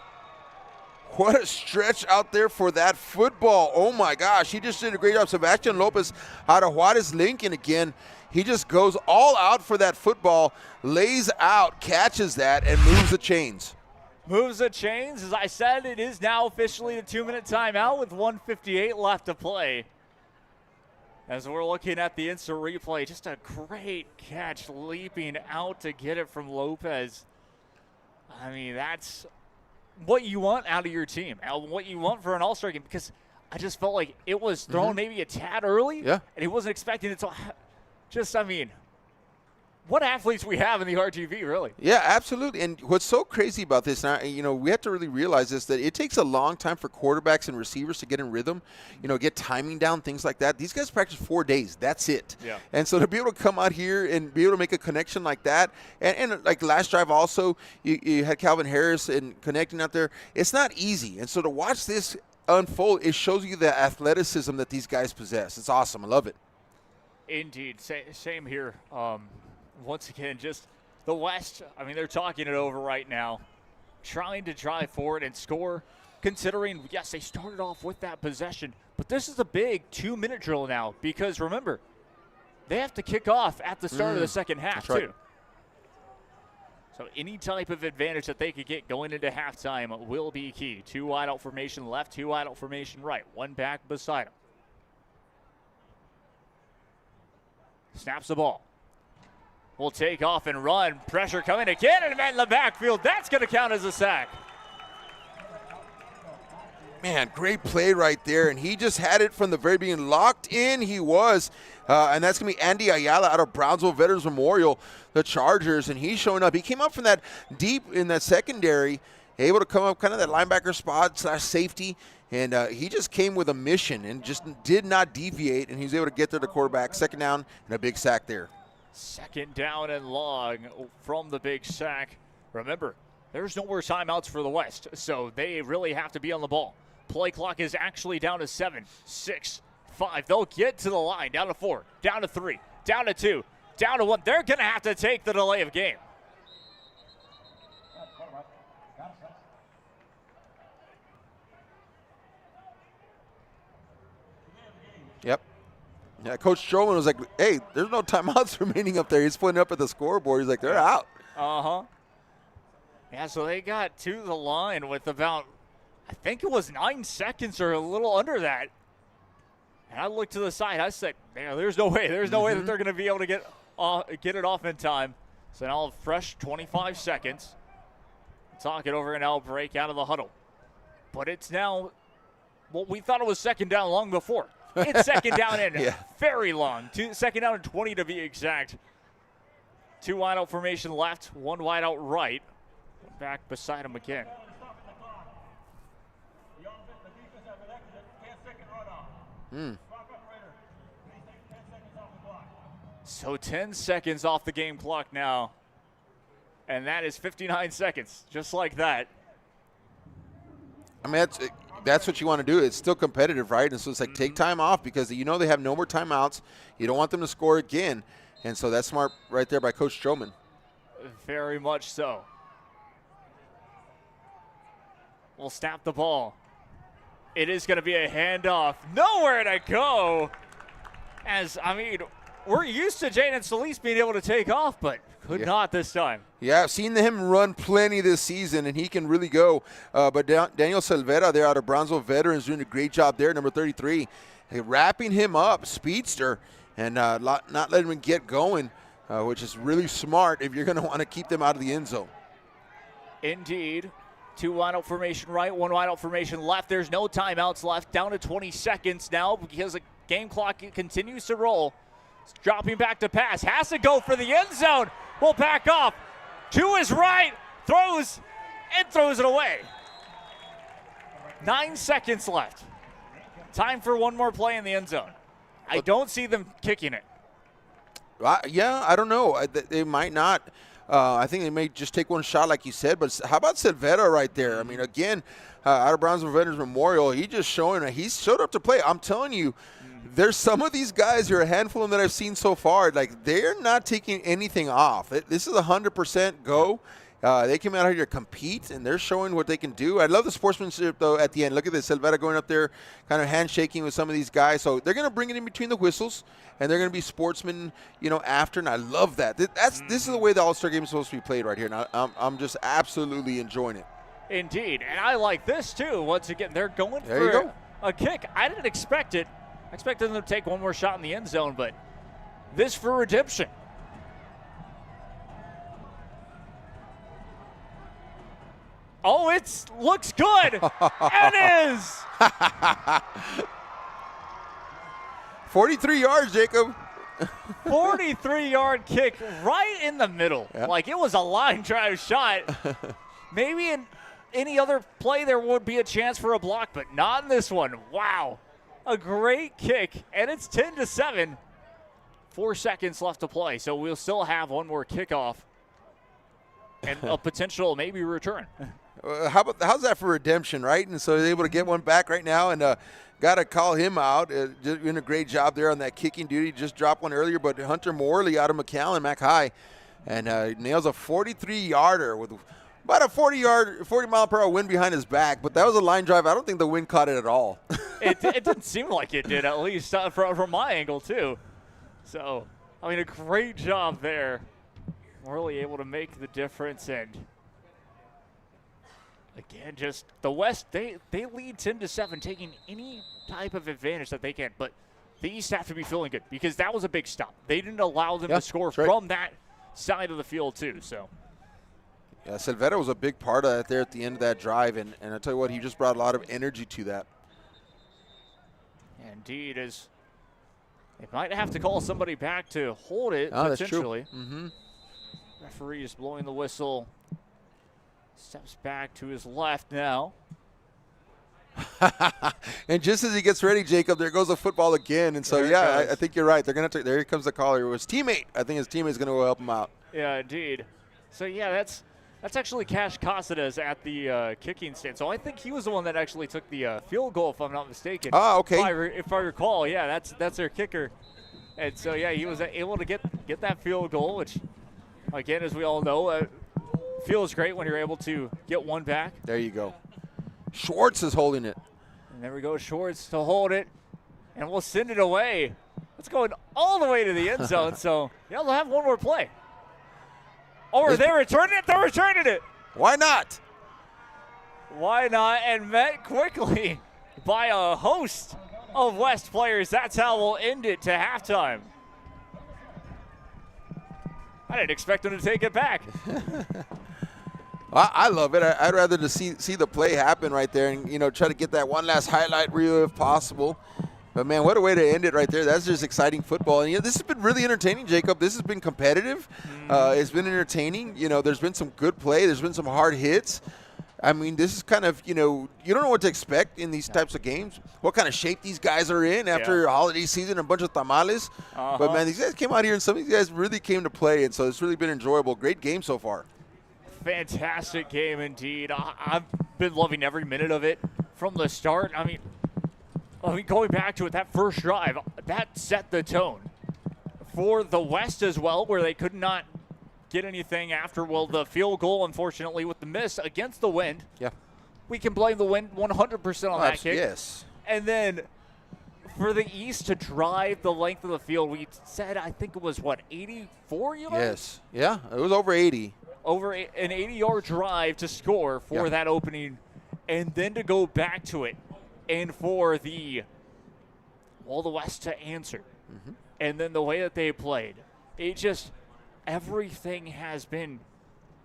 [SPEAKER 3] What a stretch out there for that football. Oh, my gosh. He just did a great job. Sebastian Lopez out of Juarez Lincoln again. He just goes all out for that football, lays out, catches that, and moves the chains.
[SPEAKER 2] Moves the chains. As I said, it is now officially a 2-minute timeout with 1:58 left to play. As we're looking at the instant replay, just a great catch leaping out to get it from Lopez. I mean, that's what you want out of your team, what you want for an all-star game, because I just felt like it was thrown maybe a tad early, and he wasn't expecting it. So just, I mean, what athletes we have in the RGV, really.
[SPEAKER 3] Yeah, absolutely. And what's so crazy about this, and we have to really realize this, that it takes a long time for quarterbacks and receivers to get in rhythm, get timing down, things like that. These guys practice 4 days. That's it.
[SPEAKER 2] Yeah.
[SPEAKER 3] And so to be able to come out here and be able to make a connection like that, and like last drive also, you had Calvin Harris and connecting out there. It's not easy. And so to watch this unfold, it shows you the athleticism that these guys possess. It's awesome. I love it.
[SPEAKER 2] Indeed. Same here. Once again, just the West, I mean, they're talking it over right now, trying to drive forward and score, considering, yes, they started off with that possession, but this is a big 2-minute drill now because, remember, they have to kick off at the start of the second half,
[SPEAKER 3] That's right.
[SPEAKER 2] too. So any type of advantage that they could get going into halftime will be key. 2 wide out formation left, 2 wide out formation right, 1 back beside them. Snaps the ball. Will take off and run. Pressure coming again, and in the backfield. That's going to count as a sack.
[SPEAKER 3] Man, great play right there, and he just had it from the very beginning. Locked in he was, and that's going to be Andy Ayala out of Brownsville Veterans Memorial, the Chargers, and he's showing up. He came up from that deep in that secondary, able to come up kind of that linebacker spot / safety, and he just came with a mission and just did not deviate, and he was able to get there to quarterback. Second down and a big sack there.
[SPEAKER 2] Second down and long from the big sack. Remember, there's no more timeouts for the West, so they really have to be on the ball. Play clock is actually down to 7, 6, 5. They'll get to the line. Down to 4, down to 3, down to 2, down to 1. They're going to have to take the delay of game.
[SPEAKER 3] Yep. Yeah, Coach Stroman was like, hey, there's no timeouts remaining up there. He's pointing up at the scoreboard. He's like, they're out.
[SPEAKER 2] Uh-huh. Yeah, so they got to the line with about, I think it was 9 seconds or a little under that. And I looked to the side. I said, man, there's no way. There's no way that they're going to be able to get it off in time. So now a fresh 25 seconds. Talk it over and now break out of the huddle. But it's now, well, we thought it was second down long before. It's second down and very long. Second down and 20 to be exact. 2 wide out formation left, 1 wide out right. Back beside him again. So 10 seconds off the game clock now. And that is 59 seconds, just like that.
[SPEAKER 3] I mean, that's what you want to do. It's still competitive, right? And so it's like take time off because you know they have no more timeouts. You don't want them to score again. And so that's smart right there by Coach Stroman.
[SPEAKER 2] Very much so. We'll snap the ball. It is going to be a handoff. Nowhere to go. I mean, we're used to Jaden Solis being able to take off, but could not this time.
[SPEAKER 3] Yeah, I've seen him run plenty this season, and he can really go. But Daniel Silvera there out of Brownsville Veterans doing a great job there, number 33. Wrapping him up, speedster, and not letting him get going, which is really smart if you're going to want to keep them out of the end zone.
[SPEAKER 2] Indeed. 2 wide out formation right, 1 wide out formation left. There's no timeouts left. Down to 20 seconds now because the game clock continues to roll. It's dropping back to pass. Has to go for the end zone. Will back off. To his right. Throws it away. 9 seconds left. Time for one more play in the end zone. I don't see them kicking it.
[SPEAKER 3] Yeah, I don't know. They might not. I think they may just take one shot, like you said. But how about Silvera right there? I mean, again, out of Brownsville Veterans Memorial, he just showing he showed up to play. I'm telling you, there's some of these guys, there are a handful of them that I've seen so far, like they're not taking anything off. This is 100% go. They came out here to compete, and they're showing what they can do. I love the sportsmanship, though, at the end. Look at this, Silvera going up there, kind of handshaking with some of these guys. So they're going to bring it in between the whistles, and they're going to be sportsmen, after, and I love that. This is the way the All-Star Game is supposed to be played right here, and I'm just absolutely enjoying it.
[SPEAKER 2] Indeed, and I like this, too. Once again, they're going for a kick. I didn't expect it. I expected them to take one more shot in the end zone, but this for redemption. Oh, it looks good. It is.
[SPEAKER 3] 43 yards, Jacob.
[SPEAKER 2] 43-yard kick right in the middle. Yeah. Like it was a line drive shot. Maybe in any other play there would be a chance for a block, but not in this one. Wow. A great kick, and it's 10-7. 4 seconds left to play, so we'll still have one more kickoff and a potential maybe return.
[SPEAKER 3] How's that for redemption, right? And so they're able to get one back right now, and got to call him out. Doing a great job there on that kicking duty. Just dropped one earlier, but Hunter Morley out of McAllen, Mac High, and nails a 43-yarder with about a 40-mile-per-hour wind behind his back. But that was a line drive. I don't think the wind caught it at all.
[SPEAKER 2] It didn't seem like it did, at least from my angle, too. So, I mean, a great job there. Morley able to make the difference, and again, just the West, they lead 10-7, taking any type of advantage that they can. But the East have to be feeling good because that was a big stop. They didn't allow them to score from that side of the field, too. So,
[SPEAKER 3] yeah, Silvera was a big part of that there at the end of that drive, and I tell you what, he just brought a lot of energy to that.
[SPEAKER 2] Indeed, as they might have to call somebody back to hold it potentially.
[SPEAKER 3] That's true. Mm-hmm.
[SPEAKER 2] Referee is blowing the whistle. Steps back to his left now.
[SPEAKER 3] And just as he gets ready, Jacob, there goes the football again. And so, I think you're right. They're going to. There comes the caller. His teammate. I think his teammate's going to help him out.
[SPEAKER 2] Yeah, indeed. So, yeah, that's actually Cash Casadas at the kicking stand. So I think he was the one that actually took the field goal, if I'm not mistaken.
[SPEAKER 3] Oh, okay.
[SPEAKER 2] If I recall, yeah, that's their kicker. And so, yeah, he was able to get that field goal, which, again, as we all know, feels great when you're able to get one back.
[SPEAKER 3] There you go. Schwartz is holding it.
[SPEAKER 2] And there we go, Schwartz to hold it. And we'll send it away. It's going all the way to the end zone. So, yeah, they'll have one more play. Or they're returning it. They're returning it.
[SPEAKER 3] Why not?
[SPEAKER 2] Why not? And met quickly by a host of West players. That's how we'll end it to halftime. I didn't expect them to take it back.
[SPEAKER 3] I love it. I'd rather to see the play happen right there and, try to get that one last highlight reel if possible. But, man, what a way to end it right there. That's just exciting football. And, this has been really entertaining, Jacob. This has been competitive. It's been entertaining. There's been some good play. There's been some hard hits. I mean, this is kind of, you don't know what to expect in these types of games, what kind of shape these guys are in after a holiday season and a bunch of tamales. But, man, these guys came out here, and some of these guys really came to play, and so it's really been enjoyable. Great game so far.
[SPEAKER 2] Fantastic game indeed. I've been loving every minute of it from the start. I mean, going back to it, that first drive, that set the tone for the West as well, where they could not get anything after, the field goal, unfortunately, with the miss against the wind.
[SPEAKER 3] Yeah.
[SPEAKER 2] We can blame the wind 100% on that kick.
[SPEAKER 3] Yes.
[SPEAKER 2] And then for the East to drive the length of the field, we said, I think it was, 84 yards?
[SPEAKER 3] Yes. Yeah, it was over 80.
[SPEAKER 2] Over an 80-yard drive to score for that opening, and then to go back to it, and for the West to answer. And then the way that they played, everything has been,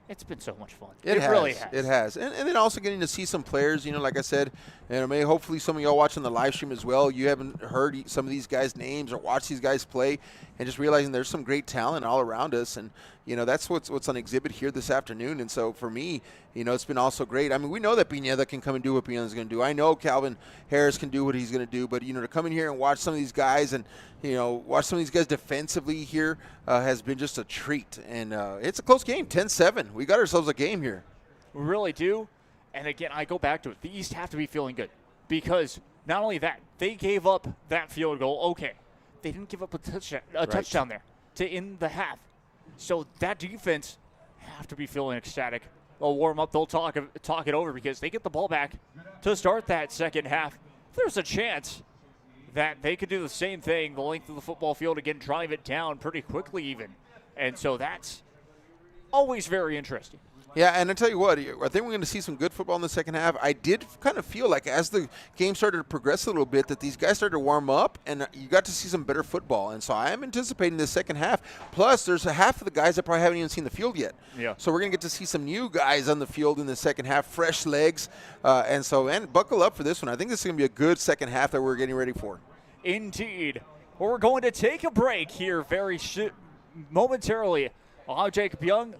[SPEAKER 2] it's been so much fun. It really has.
[SPEAKER 3] It has. And then also getting to see some players, like I said, and hopefully some of y'all watching the live stream as well, you haven't heard some of these guys' names or watched these guys play, and just realizing there's some great talent all around us. And, that's what's on exhibit here this afternoon. And so for me, it's been also great. I mean, we know that Pineda can come and do what Pineda's going to do. I know Calvin Harris can do what he's going to do. But, to come in here and watch some of these guys and, watch some of these guys defensively here has been just a treat. And it's a close game, 10-7. We got ourselves a game here.
[SPEAKER 2] We really do. And, again, I go back to it. The East have to be feeling good because not only that, they gave up that field goal. Okay, they didn't give up a touchdown there to end the half. So that defense have to be feeling ecstatic. They'll warm up. They'll talk it over because they get the ball back to start that second half. There's a chance that they could do the same thing, the length of the football field, again, drive it down pretty quickly even. And so that's always very interesting.
[SPEAKER 3] Yeah, and I tell you what, I think we're going to see some good football in the second half. I did kind of feel like as the game started to progress a little bit that these guys started to warm up, and you got to see some better football. And so I am anticipating the second half. Plus, there's a half of the guys that probably haven't even seen the field yet.
[SPEAKER 2] Yeah.
[SPEAKER 3] So we're going to get to see some new guys on the field in the second half, fresh legs. And buckle up for this one. I think this is going to be a good second half that we're getting ready for.
[SPEAKER 2] Indeed. Well, we're going to take a break here momentarily. I'll have Jacob Young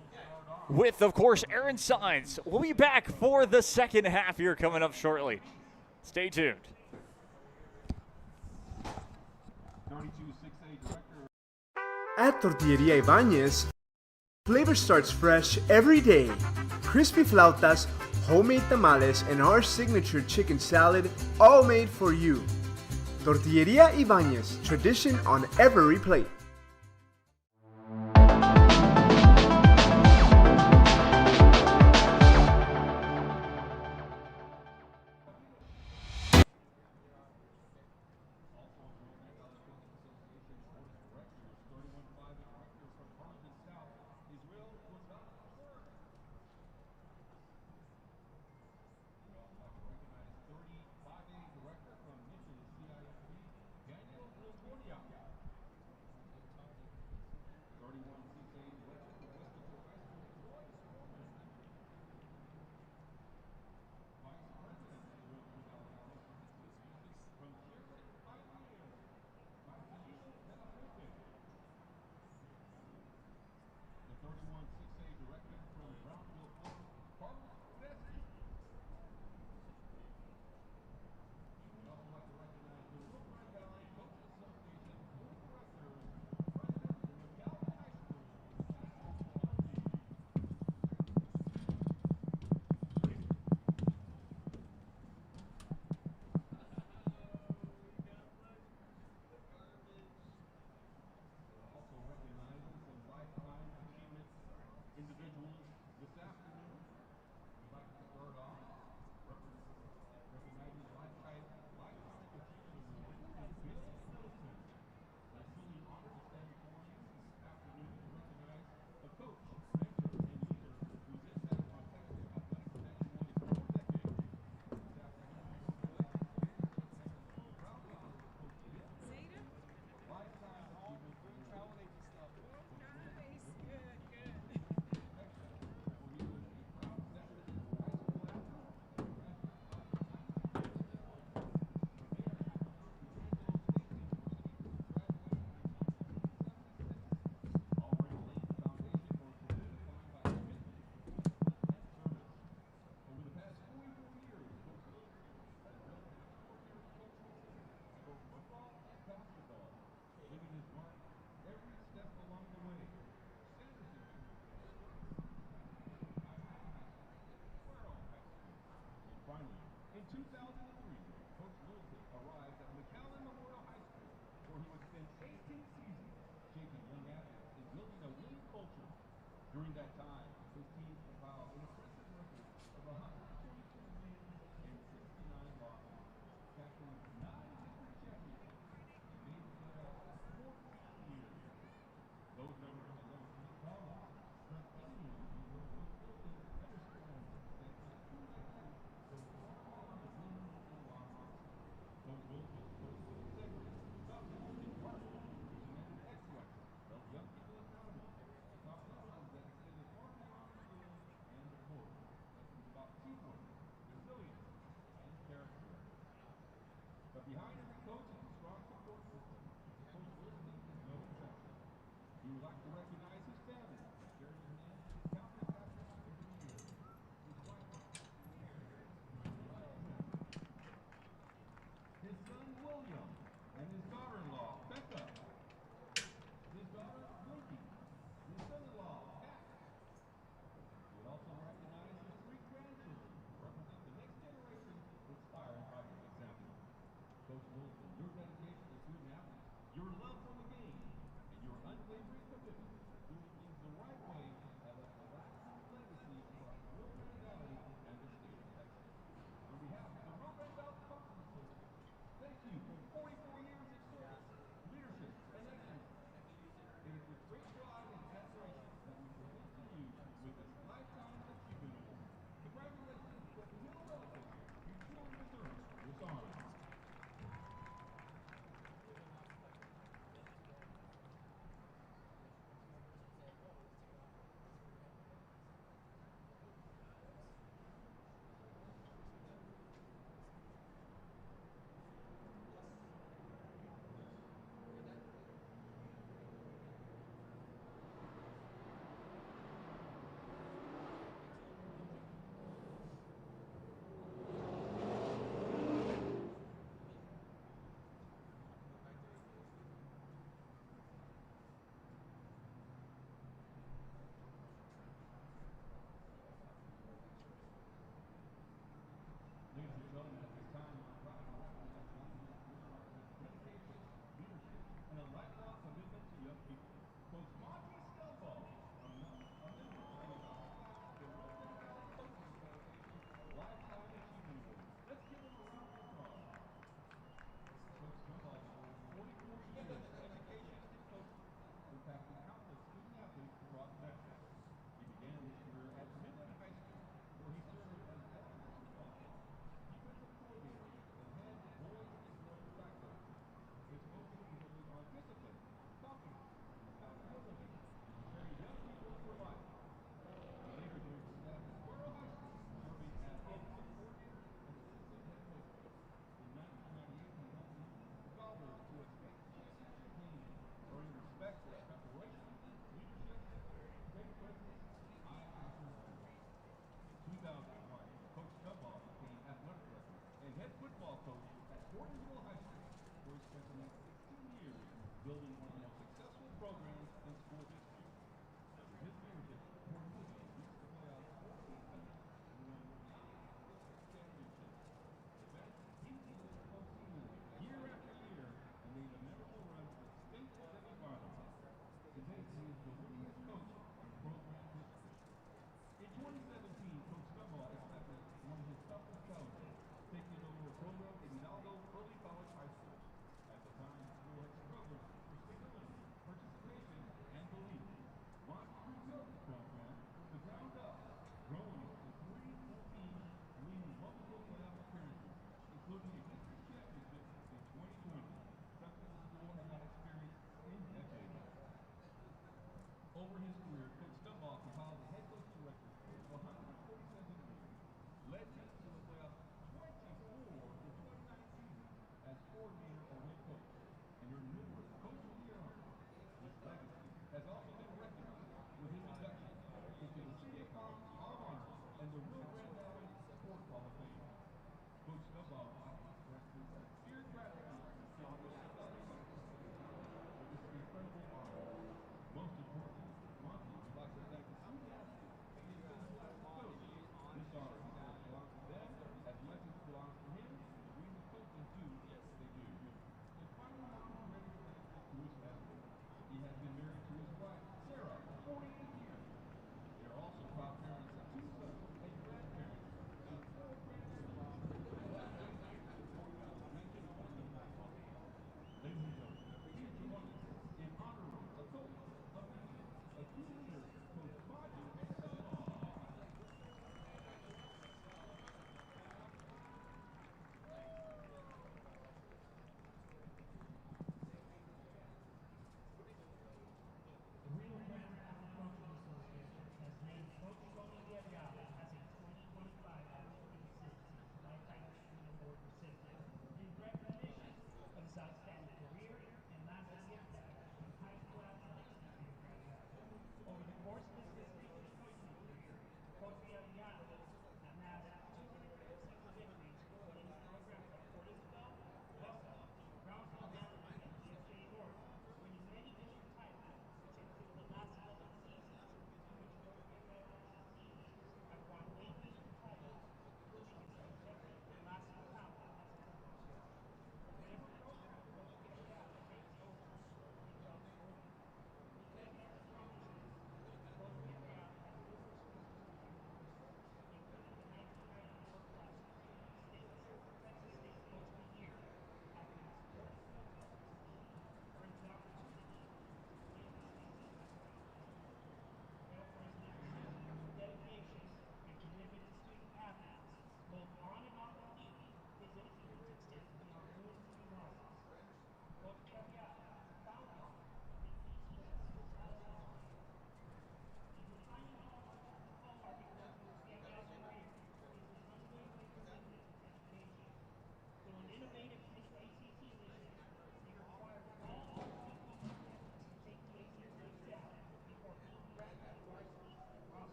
[SPEAKER 2] with, of course, Aaron Sines. We'll be back for the second half here coming up shortly. Stay tuned.
[SPEAKER 18] At Tortilleria Ibañez, flavor starts fresh every day. Crispy flautas, homemade tamales, and our signature chicken salad, all made for you. Tortilleria Ibañez, tradition on every plate.
[SPEAKER 19] During that time, his team compiled an impressive record of 122 wins and 69 losses, capturing 9 different championships and made the playoffs 14 years. Those numbers alone speak volumes for anyone who was fulfilling better scoring than his teammates so far on the wins and losses. Coach Wilson spoke to the segment about his unique process, which meant excellence, held young people accountable, and talked about how dedicated farmers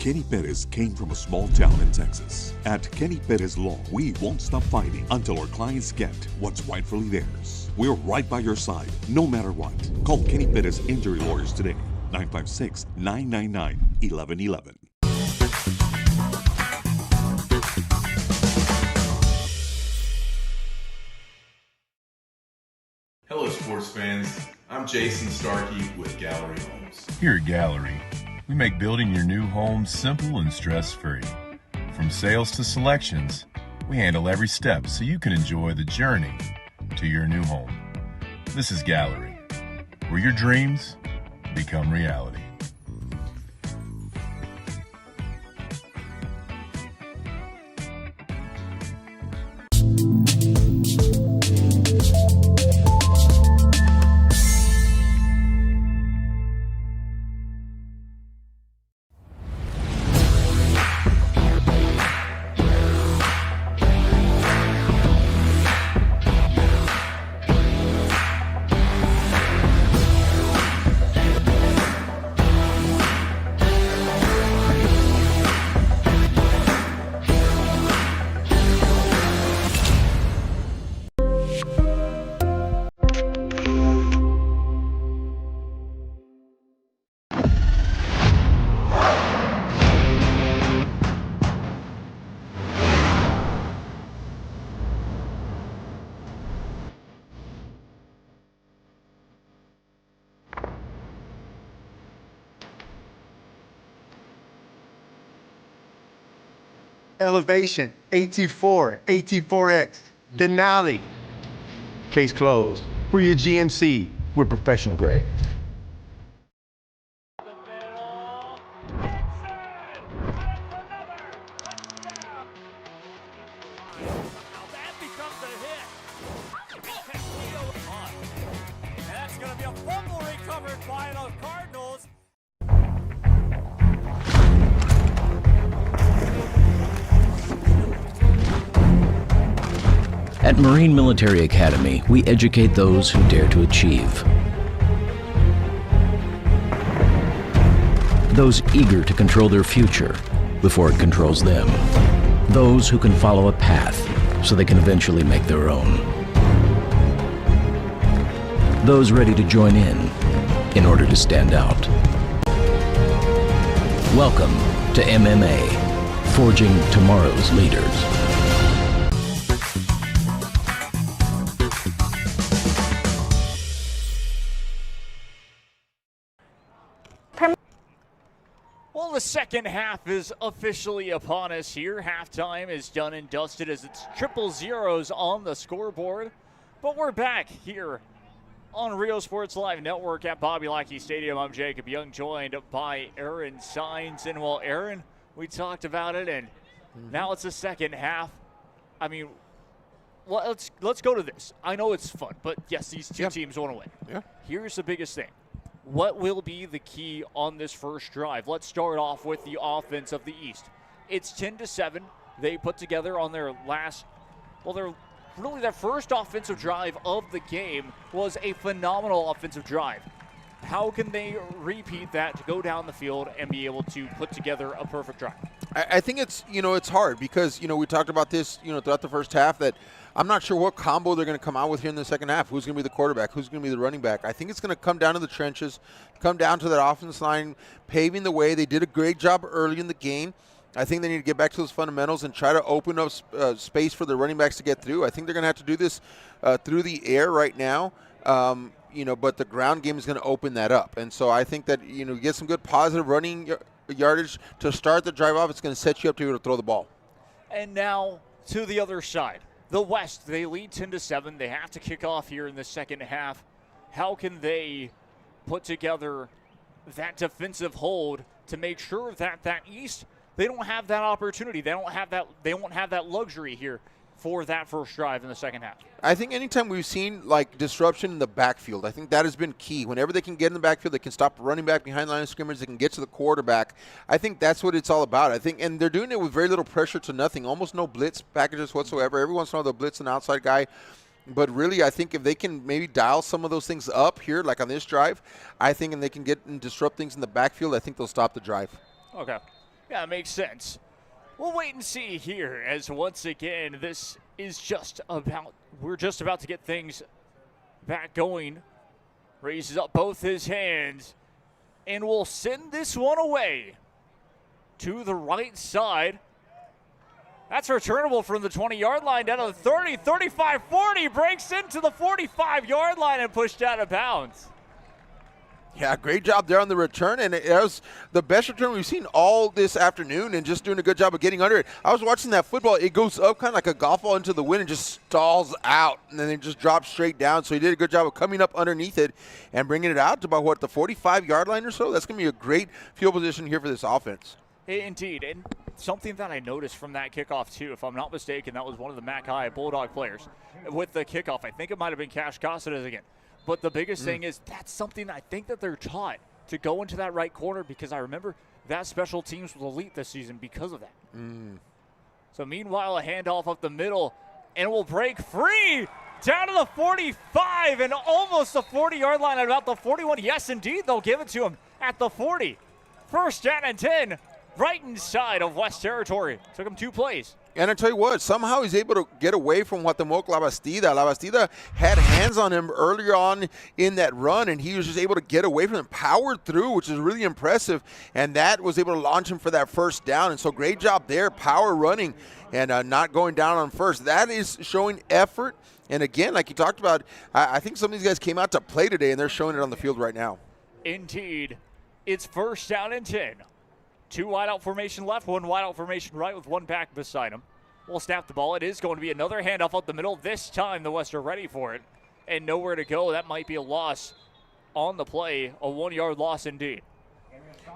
[SPEAKER 10] Kenny Perez came from a small town in Texas. At Kenny Perez Law, we won't stop fighting until our clients get what's rightfully theirs. We're right by your side, no matter what. Call Kenny Perez Injury Lawyers today, 956-999-1111.
[SPEAKER 13] Hello, sports fans. I'm Jason Starkey with Gallery Homes.
[SPEAKER 14] Here at Gallery, we make building your new home simple and stress-free. From sales to selections, we handle every step so you can enjoy the journey to your new home. This is Gallery, where your dreams become reality.
[SPEAKER 11] Elevation, AT4, AT4X, Denali. Case closed. We're your GMC. We're professional grade.
[SPEAKER 1] That's going to be a fumble recovered by the Cardinals.
[SPEAKER 20] At Marine Military Academy, we educate those who dare to achieve. Those eager to control their future before it controls them. Those who can follow a path so they can eventually make their own. Those ready to join in order to stand out. Welcome to MMA, forging tomorrow's leaders.
[SPEAKER 2] Well, the second half is officially upon us here. Halftime is done and dusted as it's 0-0 on the scoreboard. But we're back here on Rio Sports Live Network at Bobby Lackey Stadium. I'm Jacob Young, joined by Aaron Sines. And well, Aaron, we talked about it, and now it's the second half. I mean, well, let's go to this. I know it's fun, but yes, these two teams want to win.
[SPEAKER 3] Yeah.
[SPEAKER 2] Here's the biggest thing. What will be the key on this first drive? Let's start off with the offense of the East. It's 10-7. They put together on their their first offensive drive of the game was a phenomenal offensive drive. How can they repeat that to go down the field and be able to put together a perfect drive?
[SPEAKER 3] I think it's hard because, we talked about this, throughout the first half that I'm not sure what combo they're going to come out with here in the second half. Who's going to be the quarterback? Who's going to be the running back? I think it's going to come down to the trenches, come down to that offensive line, paving the way. They did a great job early in the game. I think they need to get back to those fundamentals and try to open up space for the running backs to get through. I think they're going to have to do this through the air right now. But the ground game is going to open that up. And so I think that, get some good positive running yardage to start the drive off. It's going to set you up to be able to throw the ball.
[SPEAKER 2] And now to the other side. The West, they lead 10-7. They have to kick off here in the second half. How can they put together that defensive hold to make sure that that East, they don't have that opportunity. They won't have that luxury here for that first drive in the second half?
[SPEAKER 3] I think anytime we've seen disruption in the backfield, I think that has been key. Whenever they can get in the backfield, they can stop running back behind the line of scrimmage, they can get to the quarterback. I think that's what it's all about. And they're doing it with very little pressure to nothing, almost no blitz packages whatsoever. Every once in a while they'll blitz an outside guy. But really, I think if they can maybe dial some of those things up here, like on this drive, I think, and they can get and disrupt things in the backfield, I think they'll stop the drive.
[SPEAKER 2] Okay. Yeah, it makes sense. We'll wait and see here as once again, this is we're just about to get things back going. Raises up both his hands and will send this one away to the right side. That's returnable from the 20-yard line down to the 30, 35, 40. Breaks into the 45-yard line and pushed out of bounds.
[SPEAKER 3] Yeah, great job there on the return, and it was the best return we've seen all this afternoon, and just doing a good job of getting under it. I was watching that football. It goes up kind of like a golf ball into the wind and just stalls out, and then it just drops straight down. So he did a good job of coming up underneath it and bringing it out to about, the 45-yard line or so. That's going to be a great field position here for this offense.
[SPEAKER 2] Indeed, and something that I noticed from that kickoff, too, if I'm not mistaken, that was one of the Mac High Bulldog players with the kickoff. I think it might have been Cash Casares again. But the biggest thing is that's something I think that they're taught to go into that right corner, because I remember that special teams was elite this season because of that. So meanwhile, a handoff up the middle, and it will break free down to the 45 and almost the 40-yard line at about the 41. Yes, indeed, they'll give it to him at the 40. First down and 10, right inside of West Territory. Took him 2 plays.
[SPEAKER 3] And I tell you what, somehow he's able to get away from Guatemoc La Bastida. La Bastida had hands on him earlier on in that run, and he was just able to get away from him, powered through, which is really impressive, and that was able to launch him for that first down. And so great job there, power running and not going down on first. That is showing effort. And again, like you talked about, I think some of these guys came out to play today, and they're showing it on the field right now.
[SPEAKER 2] Indeed. It's first down and 10. 2 wideout formation left, 1 wideout formation right with 1 back beside him. We'll snap the ball. It is going to be another handoff up the middle. This time the West are ready for it and nowhere to go. That might be a loss on the play, a 1-yard loss indeed.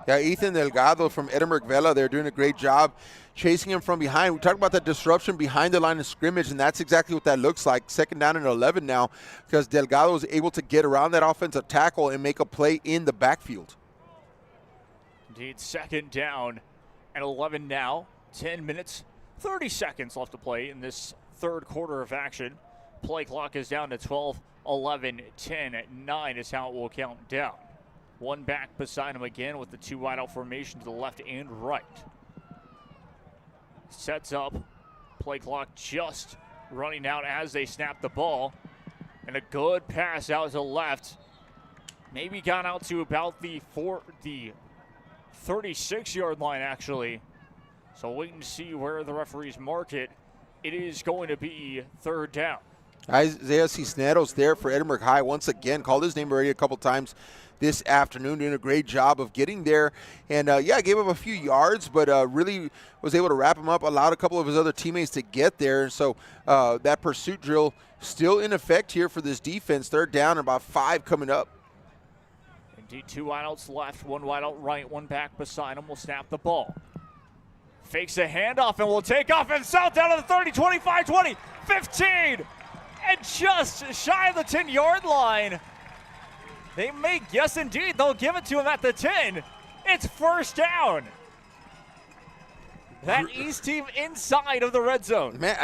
[SPEAKER 3] Yeah, Ethan Delgado from Edinburgh Vela, they're doing a great job chasing him from behind. We talked about that disruption behind the line of scrimmage, and that's exactly what that looks like. Second down and 11 now, because Delgado was able to get around that offensive tackle and make a play in the backfield.
[SPEAKER 2] Indeed, second down and 11 now. 10 minutes, 30 seconds left to play in this third quarter of action. Play clock is down to 12, 11, 10, 9 is how it will count down. 1 back beside him again with the 2 wideout formation to the left and right. Sets up. Play clock just running out as they snap the ball. And a good pass out to the left. Maybe got out to about the 36-yard line, actually. So wait and see where the referees mark it. It is going to be third down.
[SPEAKER 3] Isaiah Cisneros there for Edinburgh High once again. Called his name already a couple times this afternoon, doing a great job of getting there. And, gave up a few yards, but really was able to wrap him up, allowed a couple of his other teammates to get there. So that pursuit drill still in effect here for this defense. Third down and about 5 coming up.
[SPEAKER 2] Indeed, 2 wideouts left, 1 wideout right, 1 back beside him will snap the ball. Fakes a handoff and will take off himself down to the 30, 25, 20, 15, and just shy of the 10-yard line. They make, yes indeed, they'll give it to him at the 10. It's first down. That East team inside of the red zone.
[SPEAKER 3] Man,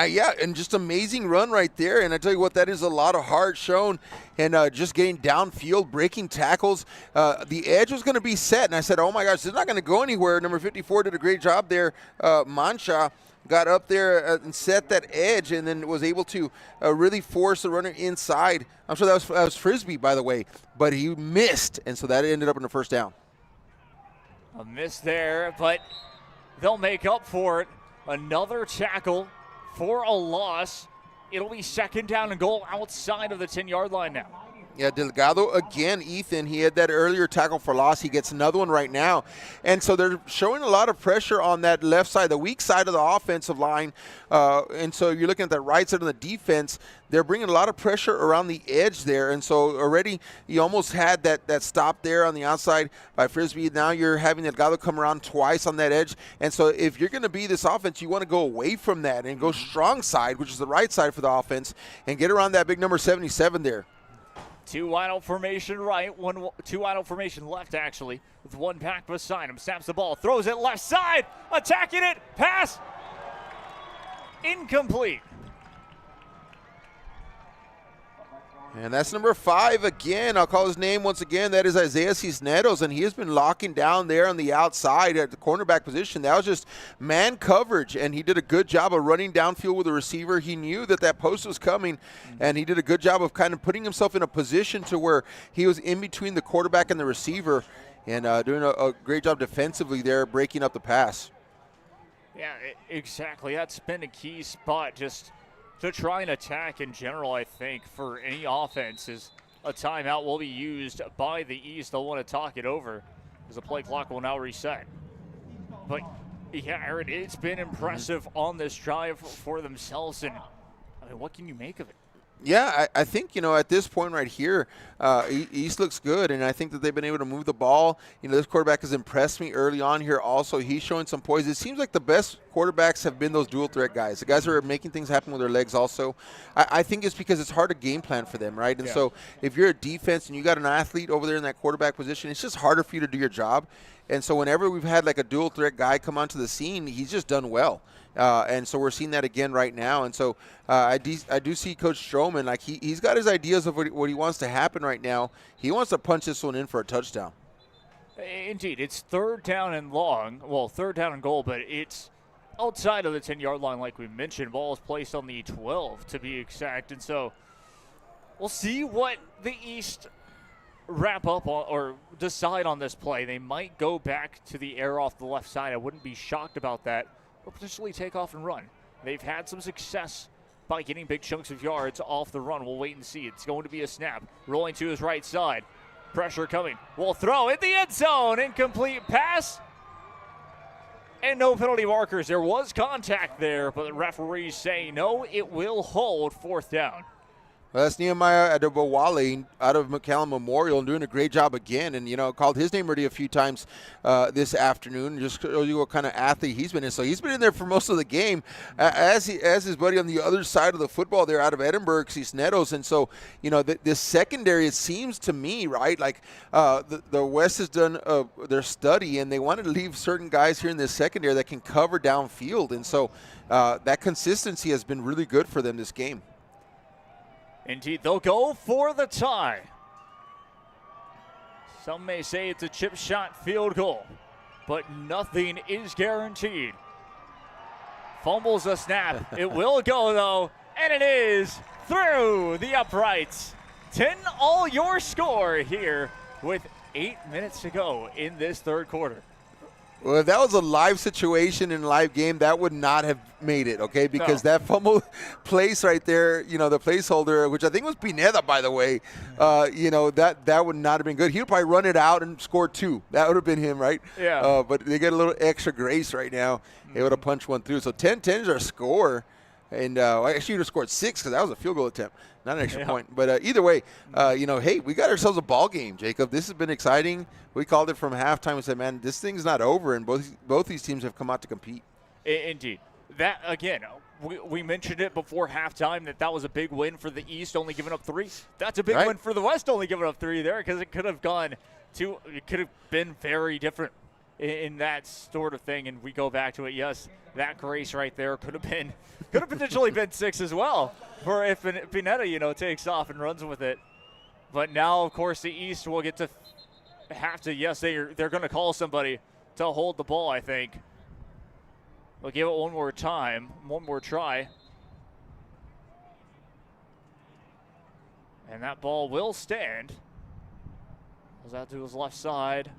[SPEAKER 3] and just amazing run right there. And I tell you what, that is a lot of heart shown and just getting downfield, breaking tackles. The edge was going to be set, and I said, oh, my gosh, it's not going to go anywhere. Number 54 did a great job there. Mancha got up there and set that edge and then was able to really force the runner inside. I'm sure that was Frisbee, by the way, but he missed, and so that ended up in the first down.
[SPEAKER 2] A miss there, but they'll make up for it. Another tackle for a loss. It'll be second down and goal outside of the 10-yard line now.
[SPEAKER 3] Yeah, Delgado again, Ethan, he had that earlier tackle for loss. He gets another one right now. And so they're showing a lot of pressure on that left side, the weak side of the offensive line. And so you're looking at the right side of the defense. They're bringing a lot of pressure around the edge there. And so already you almost had that stop there on the outside by Frisbee. Now you're having Delgado come around twice on that edge. And so if you're going to be this offense, you want to go away from that and go strong side, which is the right side for the offense, and get around that big number 77 there.
[SPEAKER 2] 2 wideout formation right, 2 wideout formation left, actually, with 1 back beside him. Snaps the ball, throws it left side, attacking it, pass, incomplete.
[SPEAKER 3] And that's number 5 again. I'll call his name once again. That is Isaiah Cisneros, and he has been locking down there on the outside at the cornerback position. That was just man coverage, and he did a good job of running downfield with the receiver. He knew that post was coming, and he did a good job of kind of putting himself in a position to where he was in between the quarterback and the receiver, and doing a great job defensively there, breaking up the pass.
[SPEAKER 2] Yeah, exactly. That's been a key spot just to try and attack in general, I think, for any offense. Is a timeout will be used by the East. They'll want to talk it over as the play clock will now reset. But, yeah, Aaron, it's been impressive on this drive for themselves. And, I mean, what can you make of it?
[SPEAKER 3] Yeah, I think, at this point right here, East looks good, and I think that they've been able to move the ball. This quarterback has impressed me early on here also. He's showing some poise. It seems like the best quarterbacks have been those dual threat guys, the guys who are making things happen with their legs also. I think it's because it's hard to game plan for them, right? And so if you're a defense and you got an athlete over there in that quarterback position, it's just harder for you to do your job. And so whenever we've had like a dual threat guy come onto the scene, he's just done well. And so we're seeing that again right now. And so I do see Coach Stroman, like he's got his ideas of what he wants to happen right now. He wants to punch this one in for a touchdown.
[SPEAKER 2] Indeed, it's 3rd down and long. Well, 3rd down and goal, but it's outside of the 10-yard line like we mentioned. Ball is placed on the 12 to be exact. And so we'll see what the East wrap up on or decide on this play. They might go back to the air off the left side. I wouldn't be shocked about that. Or potentially take off and run. They've had some success by getting big chunks of yards off the run. We'll wait and see. It's going to be a snap. Rolling to his right side. Pressure coming. Will throw in the end zone. Incomplete pass. And no penalty markers. There was contact there, but the referees say no, it will hold 4th down.
[SPEAKER 3] Well, that's Nehemiah Adebowale out of McAllen Memorial and doing a great job again. And, called his name already a few times this afternoon. Just show you what kind of athlete he's been in. So he's been in there for most of the game as his buddy on the other side of the football there out of Edinburgh, Cisneros. And so, this secondary, it seems to me, right, like the West has done their study, and they wanted to leave certain guys here in this secondary that can cover downfield. And so that consistency has been really good for them this game.
[SPEAKER 2] Indeed, they'll go for the tie. Some may say it's a chip shot field goal, but nothing is guaranteed. Fumbles a snap. It will go, though, and it is through the uprights. 10 all your score here with 8 minutes to go in this 3rd quarter.
[SPEAKER 3] Well, if that was a live situation in a live game, that would not have made it, okay? Because that fumble place right there, the placeholder, which I think was Pineda, by the way, that would not have been good. He would probably run it out and score 2. That would have been him, right?
[SPEAKER 2] Yeah.
[SPEAKER 3] But they get a little extra grace right now. They would have punched one through. So 10-10 is our score. And actually, you'd have scored 6 because that was a field goal attempt, not an extra point. But either way, hey, we got ourselves a ball game, Jacob. This has been exciting. We called it from halftime and said, man, this thing's not over, and both these teams have come out to compete.
[SPEAKER 2] Indeed. That, again, we mentioned it before halftime that was a big win for the East, only giving up 3. That's a big win for the West, only giving up 3 there, because it could have been very different in that sort of thing. And we go back to it, yes, that grace right there could have potentially been 6 as well for if Pineda, takes off and runs with it. But now, of course, the East will get to have to, yes, they're going to call somebody to hold the ball, I think. We'll give it one more try. And that ball will stand. Goes out to his left side.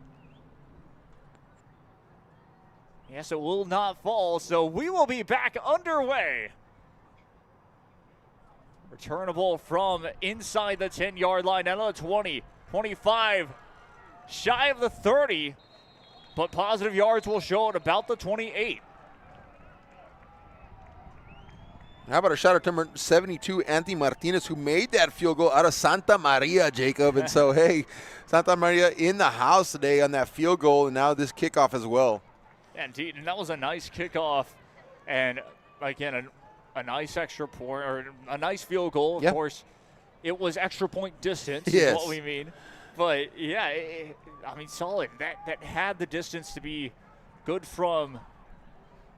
[SPEAKER 2] Yes, it will not fall, so we will be back underway. Returnable from inside the 10-yard line, down to the 20, 25, shy of the 30, but positive yards will show at about the 28.
[SPEAKER 3] How about a shout out to number 72, Anthony Martinez, who made that field goal out of Santa Maria, Jacob. And so, hey, Santa Maria in the house today on that field goal, and now this kickoff as well.
[SPEAKER 2] Indeed, and that was a nice kickoff, and again, a nice extra point, or a nice field goal. Of course, it was extra point distance, is what we mean. But yeah, solid. That had the distance to be good from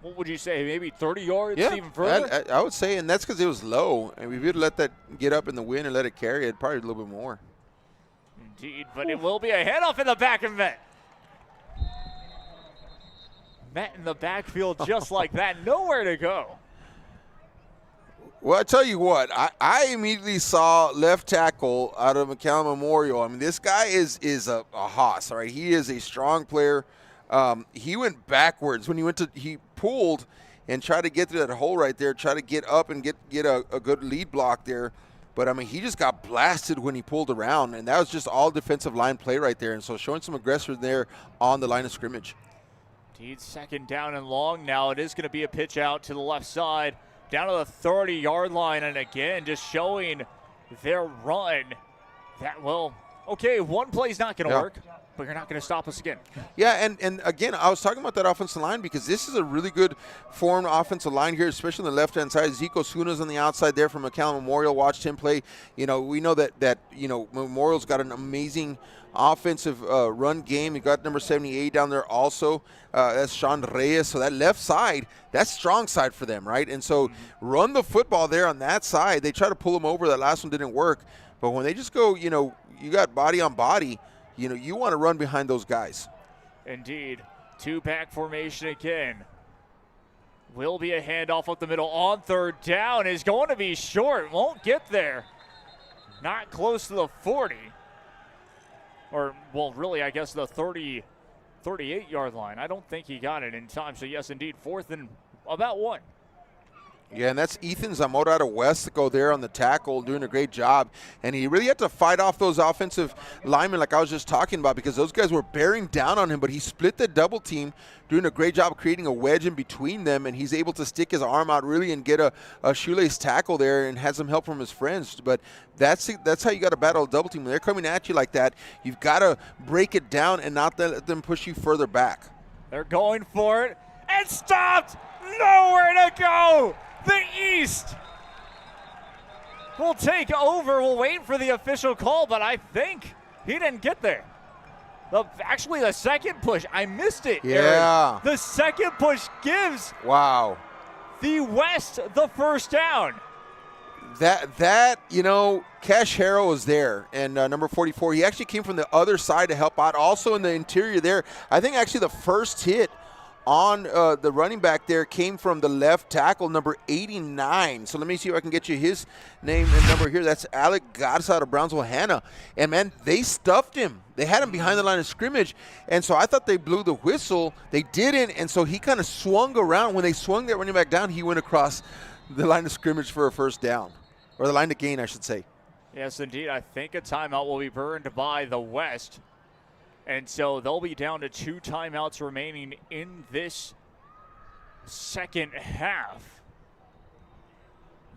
[SPEAKER 2] what would you say, maybe 30 yards,
[SPEAKER 3] Yeah,
[SPEAKER 2] even further?
[SPEAKER 3] I would say, and that's because it was low. And if you'd let that get up in the wind and let it carry, it'd probably a little bit more.
[SPEAKER 2] Indeed, but it will be a handoff in the back of Met. Met in the backfield just like that, nowhere to go.
[SPEAKER 3] Well, I tell you what, I immediately saw left tackle out of McAllen Memorial. I mean, this guy is a hoss, all right? He is a strong player. He went backwards when he pulled and tried to get through that hole right there, try to get up and get a good lead block there. But, I mean, he just got blasted when he pulled around, and that was just all defensive line play right there. And so showing some aggression there on the line of scrimmage.
[SPEAKER 2] Indeed, second down and long now. It is going to be a pitch out to the left side, down to the 30-yard line, and again, just showing their run. That will, okay, one play's not going to work, but you're not going to stop us again.
[SPEAKER 3] Yeah, and again, I was talking about that offensive line because this is a really good formed offensive line here, especially on the left-hand side. Zico Suna's on the outside there from McAllen Memorial. Watched him play. You know, we know that Memorial's got an amazing offensive run game. You got number 78 down there also. That's Sean Reyes. So that left side, that's strong side for them, right? And so run the football there on that side. They try to pull them over. That last one didn't work. But when they just go, you got body on body, you want to run behind those guys.
[SPEAKER 2] Indeed. Two-back formation again. Will be a handoff up the middle on third down. Is going to be short. Won't get there. Not close to the 40. Or, well, really, I guess the 38-yard line. I don't think he got it in time. So, yes, indeed, fourth and about one.
[SPEAKER 3] Yeah, and that's Ethan Zamora out of Westico there on the tackle, doing a great job. And he really had to fight off those offensive linemen like I was just talking about because those guys were bearing down on him, but he split the double team, doing a great job creating a wedge in between them, and he's able to stick his arm out really and get a shoelace tackle there and had some help from his friends. But that's how you got to battle a double team. When they're coming at you like that, you've got to break it down and not let them push you further back.
[SPEAKER 2] They're going for it, and stopped! Nowhere to go! The East will take over. We'll wait for the official call, but I think he didn't get there. Actually, the second push, I missed it.
[SPEAKER 3] Yeah.
[SPEAKER 2] Aaron. The second push gives
[SPEAKER 3] the
[SPEAKER 2] West the first down.
[SPEAKER 3] Cash Harrow was there, and number 44, he actually came from the other side to help out. Also in the interior there, I think actually the first hit on the running back there came from the left tackle, number 89. So let me see if I can get you his name and number here. That's Alec Garza out of Brownsville, Hannah. And, man, they stuffed him. They had him behind the line of scrimmage. And so I thought they blew the whistle. They didn't, and so he kind of swung around. When they swung that running back down, he went across the line of scrimmage for a first down, or the line to gain, I should say.
[SPEAKER 2] Yes, indeed. I think a timeout will be burned by the West. And so they'll be down to 2 timeouts remaining in this second half.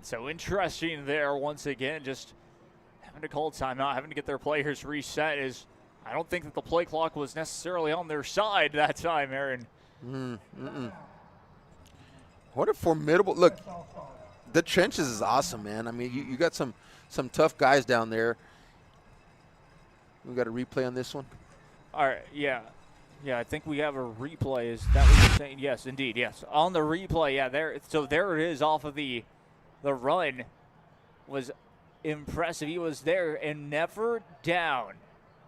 [SPEAKER 2] So interesting there once again, just having to call timeout, having to get their players reset. I don't think that the play clock was necessarily on their side that time, Aaron.
[SPEAKER 3] What a formidable look. The trenches is awesome, man. I mean, you got some tough guys down there. We got a replay on this one.
[SPEAKER 2] All right, yeah, I think we have a replay. Is that what you're saying? Yes, indeed, yes. On the replay, yeah, there. So there it is off of the run. Was impressive. He was there and never down,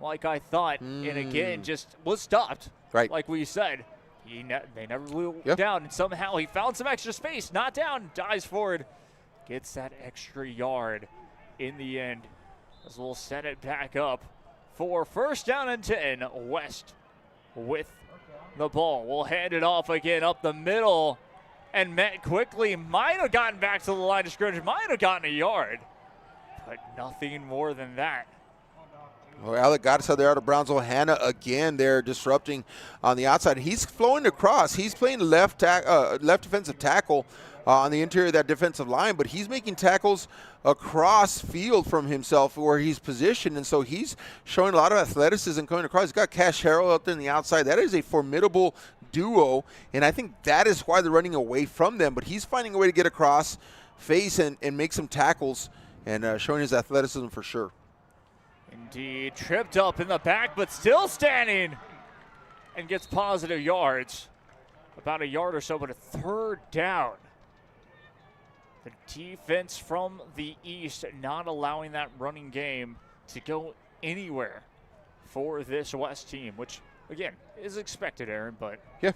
[SPEAKER 2] like I thought. And again, just was stopped.
[SPEAKER 3] Right.
[SPEAKER 2] Like we said, they never blew down. And somehow he found some extra space, not down, dives forward, gets that extra yard in the end. As we'll set it back up for first down and 10, West with the ball. We'll hand it off again up the middle, and Met quickly might have gotten back to the line of scrimmage, might have gotten a yard, but nothing more than that.
[SPEAKER 3] Well, Alec Garza there out of Brownsville. Hannah again there disrupting on the outside. He's flowing across. He's playing left defensive tackle on the interior of that defensive line, but he's making tackles across field from himself where he's positioned, and so he's showing a lot of athleticism coming across. He's got Cash Harrell out there on the outside. That is a formidable duo, and I think that is why they're running away from them, but he's finding a way to get across, face, and make some tackles, and showing his athleticism for sure.
[SPEAKER 2] Indeed, tripped up in the back, but still standing and gets positive yards. about a yard or so, but a third down. The defense from the East not allowing that running game to go anywhere for this West team, which, again, is expected, Aaron, but...
[SPEAKER 3] Yeah.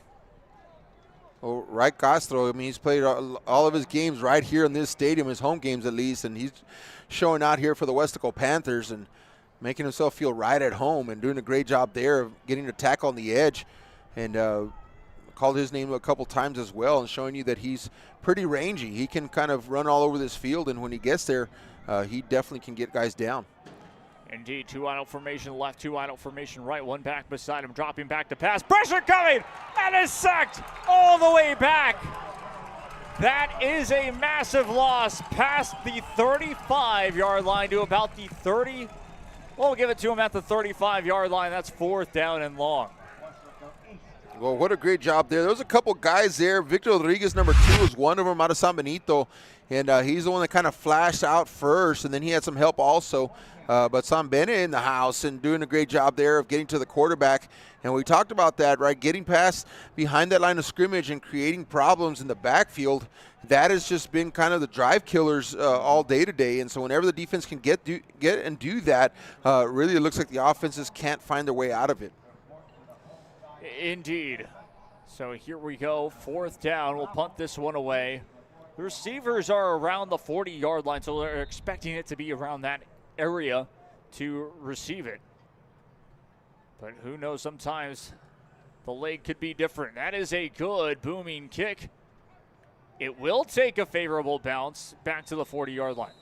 [SPEAKER 3] Well, right, Castro, I mean, he's played all of his games right here in this stadium, his home games at least, and he's showing out here for the Westaco Panthers and making himself feel right at home and doing a great job there of getting a tackle on the edge, and called his name a couple times as well, and showing you that he's pretty rangy. He can kind of run all over this field, and when he gets there, he definitely can get guys down.
[SPEAKER 2] Indeed, 2 wide out formation left, 2 wide out formation right, 1 back beside him, dropping back to pass. Pressure coming, and is sacked all the way back. That is a massive loss past the 35-yard line to about the 30. We'll give it to him at the 35-yard line. That's 4th down and long.
[SPEAKER 3] Well, what a great job there. There was a couple guys there. Victor Rodriguez, number 2, was one of them out of San Benito, and he's the one that kind of flashed out first, and then he had some help also. But San Bennett in the house and doing a great job there of getting to the quarterback. And we talked about that, right? Getting past behind that line of scrimmage and creating problems in the backfield. That has just been kind of the drive killers all day today. And so whenever the defense can get and do that, really it looks like the offenses can't find their way out of it.
[SPEAKER 2] Indeed. So here we go, 4th down. We'll punt this one away. The receivers are around the 40-yard line, so they're expecting it to be around that area to receive it. But who knows, sometimes the leg could be different. That is a good booming kick. It will take a favorable bounce back to the 40-yard line.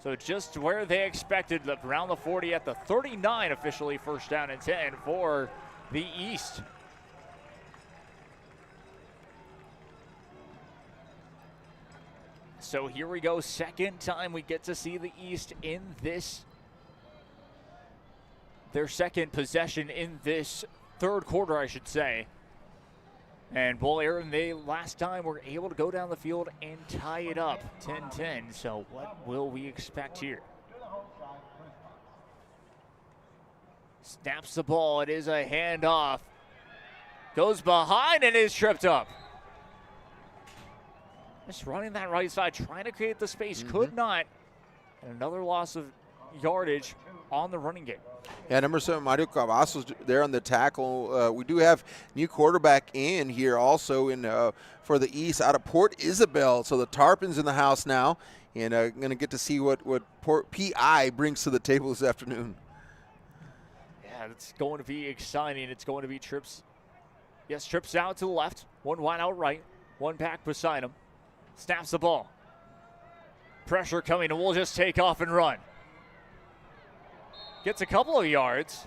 [SPEAKER 2] So just where they expected, around the 40 at the 39 officially, 1st down and 10 for the East. So here we go, 2nd time we get to see the East in this, their 2nd possession in this 3rd quarter, I should say. And Bull Aaron, they last time were able to go down the field and tie it up 10-10. So what will we expect here? Snaps the ball, it is a handoff. Goes behind and is tripped up. Just running that right side, trying to create the space, could not. And another loss of yardage on the running game.
[SPEAKER 3] Yeah, number 7, Mario Cavazos there on the tackle. We do have new quarterback in here also for the East out of Port Isabel. So the Tarpons in the house now, and going to get to see what Port PI brings to the table this afternoon.
[SPEAKER 2] Yeah, it's going to be exciting. It's going to be trips. Yes, trips out to the left, 1 wide out right, 1 back beside him. Snaps the ball. Pressure coming, and we'll just take off and run. Gets a couple of yards,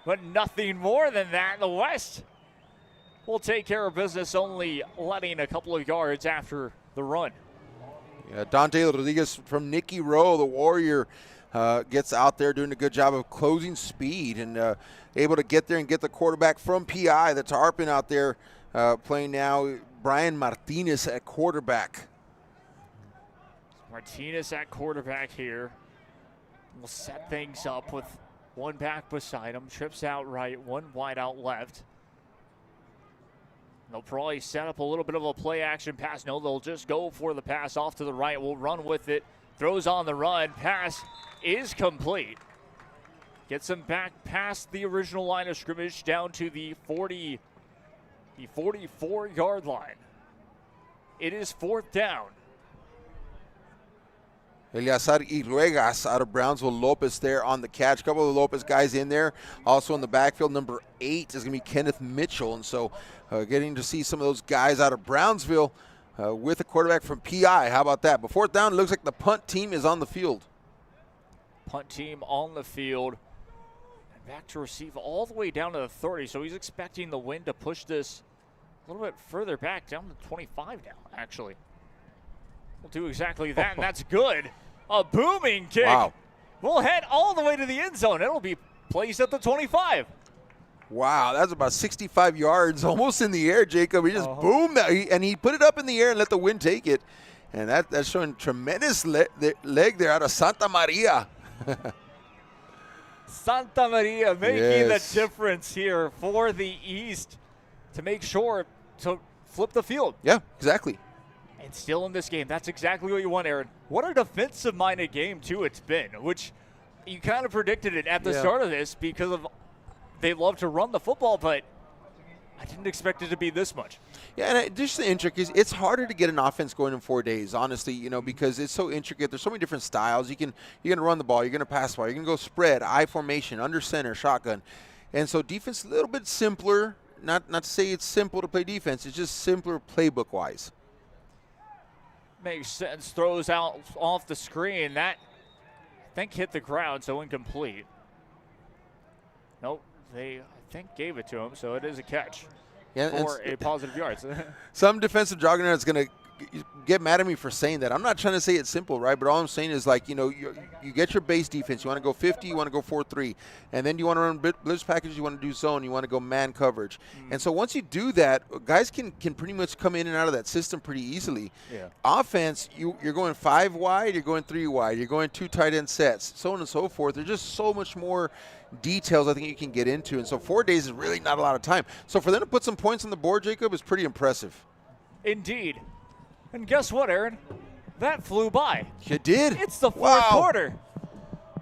[SPEAKER 2] but nothing more than that. The West will take care of business, only letting a couple of yards after the run.
[SPEAKER 3] Yeah, Dante Rodriguez from Nicky Rowe, the Warrior, gets out there doing a good job of closing speed and able to get there and get the quarterback from PI. The Tarpon out there playing now. Brian Martinez at quarterback.
[SPEAKER 2] Martinez at quarterback here. We'll set things up with 1 back beside him. Trips out right, 1 wide out left. They'll probably set up a little bit of a play action pass. No, they'll just go for the pass off to the right. We'll run with it. Throws on the run. Pass is complete. Gets him back past the original line of scrimmage down to the 44-yard line. It is 4th down.
[SPEAKER 3] Eliazar Iruegas out of Brownsville. Lopez there on the catch. A couple of the Lopez guys in there. Also in the backfield, number 8 is going to be Kenneth Mitchell. And so getting to see some of those guys out of Brownsville with a quarterback from PI. How about that? But 4th down, it looks like the punt team is on the field.
[SPEAKER 2] Punt team on the field. And back to receive all the way down to the 30. So he's expecting the wind to push this a little bit further back, down to 25 now, actually. We'll do exactly that, and that's good. A booming kick.
[SPEAKER 3] Wow.
[SPEAKER 2] We'll head all the way to the end zone. It'll be placed at the 25.
[SPEAKER 3] Wow, that's about 65 yards, almost in the air, Jacob. He just boomed that, and he put it up in the air and let the wind take it. And that's showing tremendous leg there out of Santa Maria.
[SPEAKER 2] Santa Maria making the difference here for the East. to make sure to flip the field.
[SPEAKER 3] Yeah, exactly.
[SPEAKER 2] And still in this game, that's exactly what you want, Aaron. What a defensive-minded game, too, it's been, which you kind of predicted it at the start of this because of they love to run the football, but I didn't expect it to be this much.
[SPEAKER 3] Yeah, and just the intricate, it's harder to get an offense going in 4 days, honestly, because it's so intricate. There's so many different styles. You're going to run the ball, you're going to pass the ball, you're going to go spread, I formation, under center, shotgun. And so defense a little bit simpler. Not to say it's simple to play defense, it's just simpler playbook-wise.
[SPEAKER 2] Makes sense. Throws out off the screen. That, I think, hit the ground, so incomplete. Nope, they, I think, gave it to him, so it is a catch for a positive yards.
[SPEAKER 3] Some defensive juggernaut is going to get mad at me for saying that. I'm not trying to say it's simple, right? But all I'm saying is, like, you get your base defense. You want to go 50, you want to go 4-3. And then you want to run blitz package, you want to do zone, you want to go man coverage. And so once you do that, guys can pretty much come in and out of that system pretty easily.
[SPEAKER 2] Yeah.
[SPEAKER 3] Offense, you're going 5 wide, you're going 3 wide, you're going 2 tight end sets, so on and so forth. There's just so much more details I think you can get into. And so 4 days is really not a lot of time. So for them to put some points on the board, Jacob, is pretty impressive.
[SPEAKER 2] Indeed. And guess what, Aaron? That flew by.
[SPEAKER 3] It did?
[SPEAKER 2] It's the fourth quarter.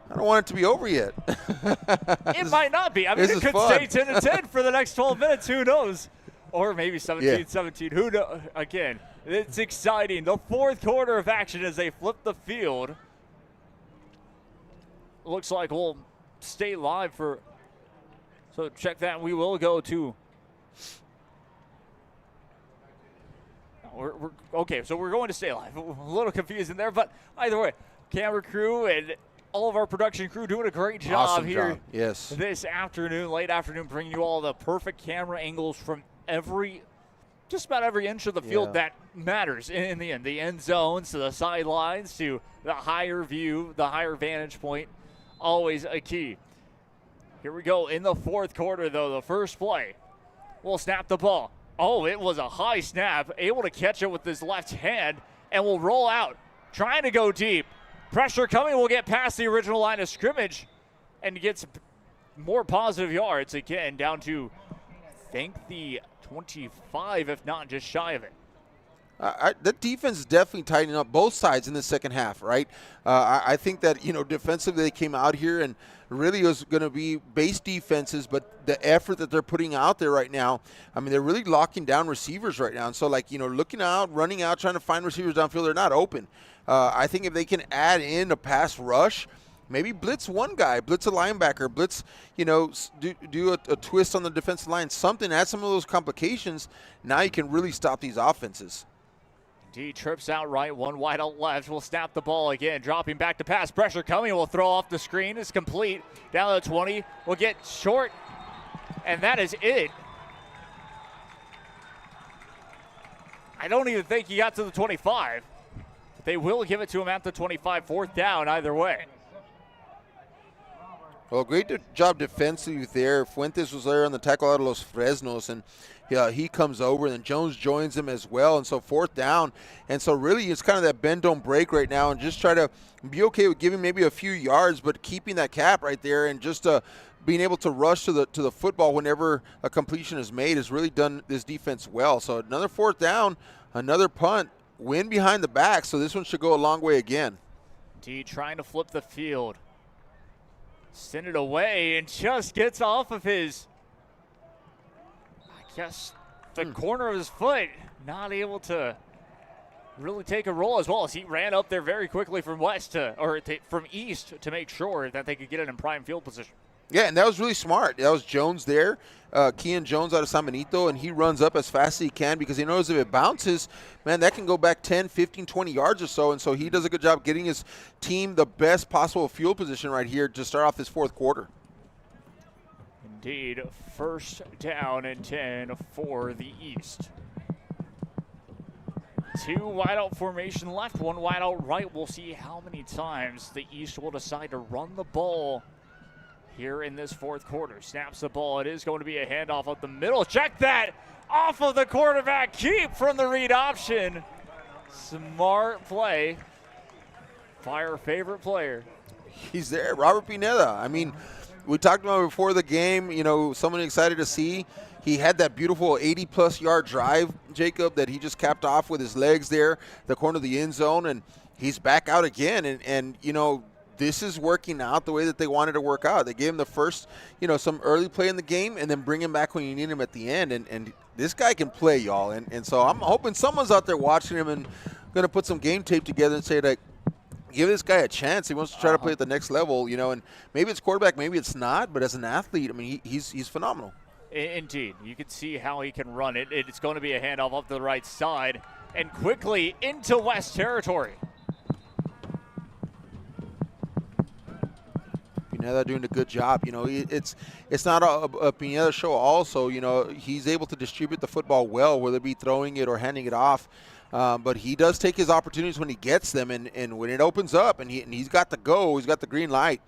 [SPEAKER 3] I don't want it to be over yet.
[SPEAKER 2] It might not be. I mean, it could stay 10-10 for the next 12 minutes. Who knows? Or maybe 17-17. Who knows? Again, it's exciting. The fourth quarter of action as they flip the field. Looks like we'll stay live for. So check that. We will go to. Okay, so we're going to stay live. A little confusing there, but either way, camera crew and all of our production crew doing a great job here this afternoon, late afternoon, bringing you all the perfect camera angles from just about every inch of the field that matters in the end. The end zones to the sidelines to the higher view, the higher vantage point, always a key. Here we go in the fourth quarter, though. The first play, we'll snap the ball. Oh, it was a high snap, able to catch it with his left hand, and will roll out, trying to go deep. Pressure coming, will get past the original line of scrimmage and gets more positive yards. Again, down to, I think, the 25, if not just shy of it.
[SPEAKER 3] The defense is definitely tightening up both sides in the second half, right? I think that, defensively they came out here and really was going to be base defenses, but the effort that they're putting out there right now, I mean, they're really locking down receivers right now. And so, looking out, running out, trying to find receivers downfield, they're not open. I think if they can add in a pass rush, maybe blitz one guy, blitz a linebacker, blitz, do a twist on the defensive line, something, add some of those complications, now you can really stop these offenses.
[SPEAKER 2] D trips out right, one wide out left. Will snap the ball again, dropping back to pass. Pressure coming, will throw off the screen. It's complete. Down to the 20. Will get short, and that is it. I don't even think he got to the 25. They will give it to him at the 25. Fourth down either way.
[SPEAKER 3] Well, great job defensively there. Fuentes was there on the tackle out of Los Fresnos, and he comes over, and then Jones joins him as well. And so fourth down. And so really it's kind of that bend, don't break right now, and just try to be okay with giving maybe a few yards, but keeping that cap right there, and just being able to rush to the football whenever a completion is made has really done this defense well. So another fourth down, another punt, win behind the back. So this one should go a long way again.
[SPEAKER 2] D trying to flip the field. Send it away and just gets off of his, the corner of his foot. Not able to really take a roll as well as he ran up there very quickly from from east to make sure that they could get it in prime field position.
[SPEAKER 3] Yeah, and that was really smart. That was Jones there, Kean Jones out of San Benito, and he runs up as fast as he can because he knows if it bounces, man, that can go back 10, 15, 20 yards or so. And so he does a good job getting his team the best possible field position right here to start off this fourth quarter.
[SPEAKER 2] Indeed, first down and 10 for the East. 2 wideout formation left, 1 wideout right. We'll see how many times the East will decide to run the ball here in this fourth quarter. Snaps the ball. It is going to be a handoff up the middle. Check that! Off of the quarterback. Keep from the read option. Smart play by our favorite player.
[SPEAKER 3] He's there, Robert Pineda. I mean, we talked about it before the game, someone excited to see. He had that beautiful 80-plus yard drive, Jacob, that he just capped off with his legs there, the corner of the end zone, and he's back out again. And this is working out the way that they wanted to work out. They gave him the first, some early play in the game, and then bring him back when you need him at the end. And this guy can play, y'all. And so I'm hoping someone's out there watching him and going to put some game tape together and say, like, give this guy a chance. He wants to try to play at the next level, and maybe it's quarterback, maybe it's not, but as an athlete, I mean, he's phenomenal.
[SPEAKER 2] Indeed. You can see how he can run it. It's going to be a handoff up to the right side and quickly into West territory.
[SPEAKER 3] Pineda doing a good job. It's not a Pineda show also. He's able to distribute the football well, whether it be throwing it or handing it off. But he does take his opportunities when he gets them, and when it opens up and he's got the go, he's got the green light.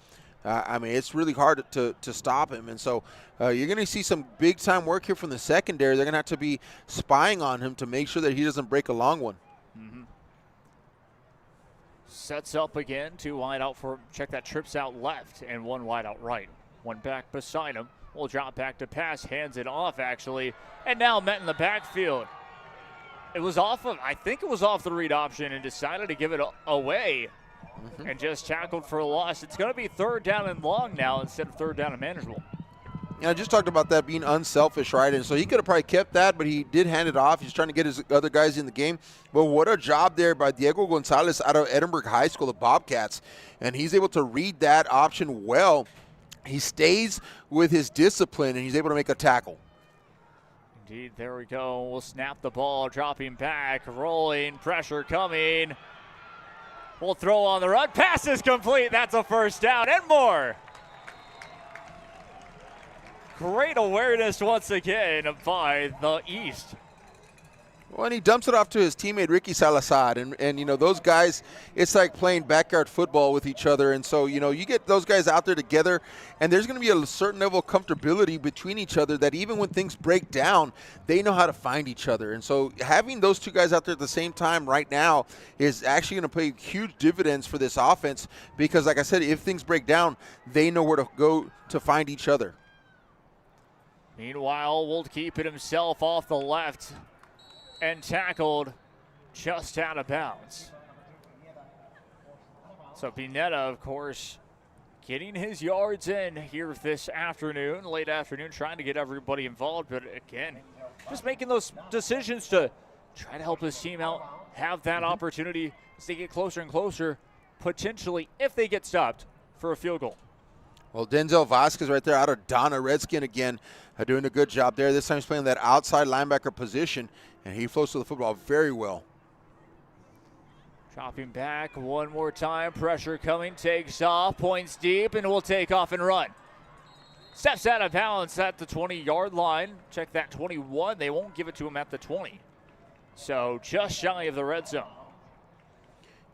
[SPEAKER 3] It's really hard to stop him. And so you're going to see some big-time work here from the secondary. They're going to have to be spying on him to make sure that he doesn't break a long one.
[SPEAKER 2] Mm-hmm. Sets up again, 2 wide out for, check that, trips out left, and 1 wide out right. 1 back beside him. Will drop back to pass, hands it off, actually, and now met in the backfield. It was I think it was off the read option and decided to give it away. And just tackled for a loss. It's going to be 3rd down and long now instead of 3rd down and manageable.
[SPEAKER 3] I just talked about that being unselfish, right? And so he could have probably kept that, but he did hand it off. He's trying to get his other guys in the game. But what a job there by Diego Gonzalez out of Edinburgh High School, the Bobcats. And he's able to read that option well. He stays with his discipline, and he's able to make a tackle.
[SPEAKER 2] Indeed, there we go. We'll snap the ball, dropping back, rolling, pressure coming. We'll throw on the run. Pass is complete. That's a 1st down and more. Great awareness once again by the East.
[SPEAKER 3] Well, and he dumps it off to his teammate Ricky Salazar. And those guys, it's like playing backyard football with each other. And so, you get those guys out there together, and there's going to be a certain level of comfortability between each other that even when things break down, they know how to find each other. And so having those 2 guys out there at the same time right now is actually going to pay huge dividends for this offense because, like I said, if things break down, they know where to go to find each other.
[SPEAKER 2] Meanwhile, will keep it himself off the left and tackled just out of bounds. So Pineda, of course, getting his yards in here this afternoon, late afternoon, trying to get everybody involved. But again, just making those decisions to try to help his team out, have that opportunity as they get closer and closer, potentially, if they get stopped, for a field goal.
[SPEAKER 3] Well, Denzel Vasquez right there out of Donna Redskin again, doing a good job there. This time he's playing that outside linebacker position, and he flows to the football very well.
[SPEAKER 2] Dropping back one more time. Pressure coming, takes off, points deep, and will take off and run. Steps out of bounds at the 20-yard line. Check that, 21. They won't give it to him at the 20. So just shy of the red zone.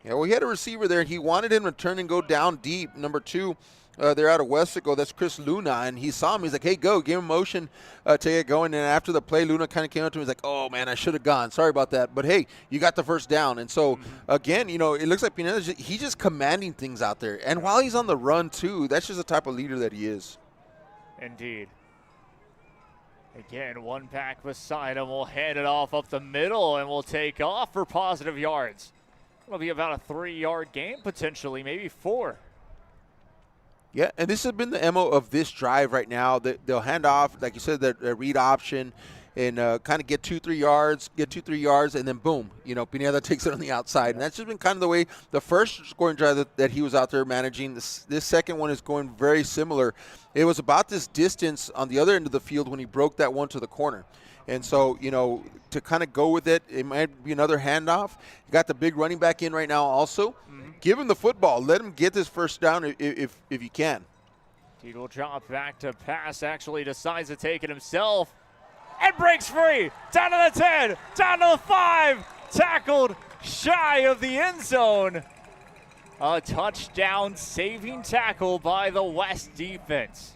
[SPEAKER 3] Yeah, well, he had a receiver there. He wanted him to turn and go down deep. Number 2. They're out of Westico. That's Chris Luna, and he saw him. He's like, hey, go. Give him motion to get going. And after the play, Luna kind of came up to him. He's like, oh, man, I should have gone. Sorry about that. But, hey, you got the 1st down. And so, again, it looks like Pineda, he's just commanding things out there. And while he's on the run, too, that's just the type of leader that he is.
[SPEAKER 2] Indeed. Again, 1 back beside him. We'll hand it off up the middle, and we'll take off for positive yards. It'll be about a 3-yard gain, potentially, maybe 4.
[SPEAKER 3] Yeah, and this has been the MO of this drive right now. They'll hand off, like you said, the read option and kind of get 2-3 yards, and then boom, Pineda takes it on the outside. And that's just been kind of the way the first scoring drive that he was out there managing. This second one is going very similar. It was about this distance on the other end of the field when he broke that one to the corner. And so, to kind of go with it, it might be another handoff. You got the big running back in right now also. Give him the football. Let him get this 1st down if you can.
[SPEAKER 2] He will drop back to pass, actually decides to take it himself. And breaks free. Down to the 10, down to the 5. Tackled shy of the end zone. A touchdown saving tackle by the West defense.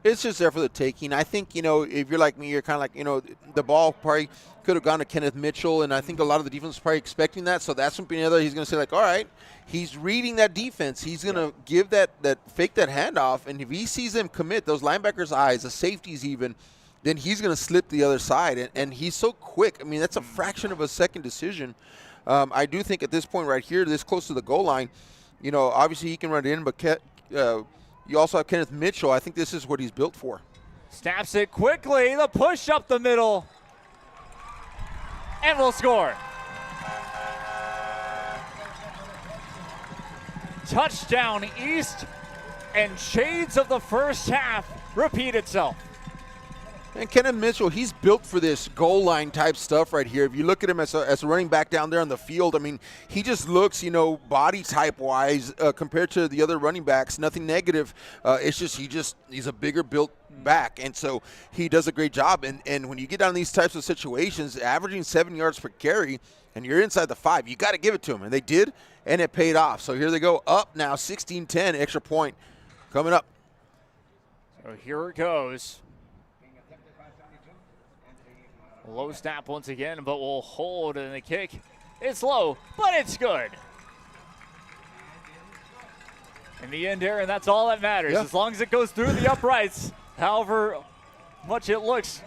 [SPEAKER 3] It's just there for the taking. I think, if you're like me, you're kind of like, the ball probably could have gone to Kenneth Mitchell, and I think a lot of the defense was probably expecting that. So that's from Pineda. He's going to say, like, all right, he's reading that defense. He's going to give that fake that handoff, and if he sees them commit, those linebackers' eyes, the safeties even, then he's going to slip the other side. And he's so quick. I mean, that's a fraction of a second decision. I do think at this point right here, this close to the goal line, obviously he can run it in, but you also have Kenneth Mitchell. I think this is what he's built for.
[SPEAKER 2] Snaps it quickly. The push up the middle. And we'll score. Touchdown East, and shades of the first half repeat itself.
[SPEAKER 3] And Kenneth Mitchell, he's built for this goal line type stuff right here. If you look at him as a running back down there on the field, I mean, he just looks, body type wise compared to the other running backs. Nothing negative. It's just he's a bigger built back, and so he does a great job. And when you get down these types of situations, averaging 7 yards per carry, and you're inside the 5, you got to give it to him, and they did, and it paid off. So here they go up now, 16-10, extra point coming up.
[SPEAKER 2] So here it goes. Low snap once again, but will hold, and the kick is low, but it's good. In the end, Aaron, that's all that matters.
[SPEAKER 3] Yeah.
[SPEAKER 2] As long as it goes through the uprights, however much it looks,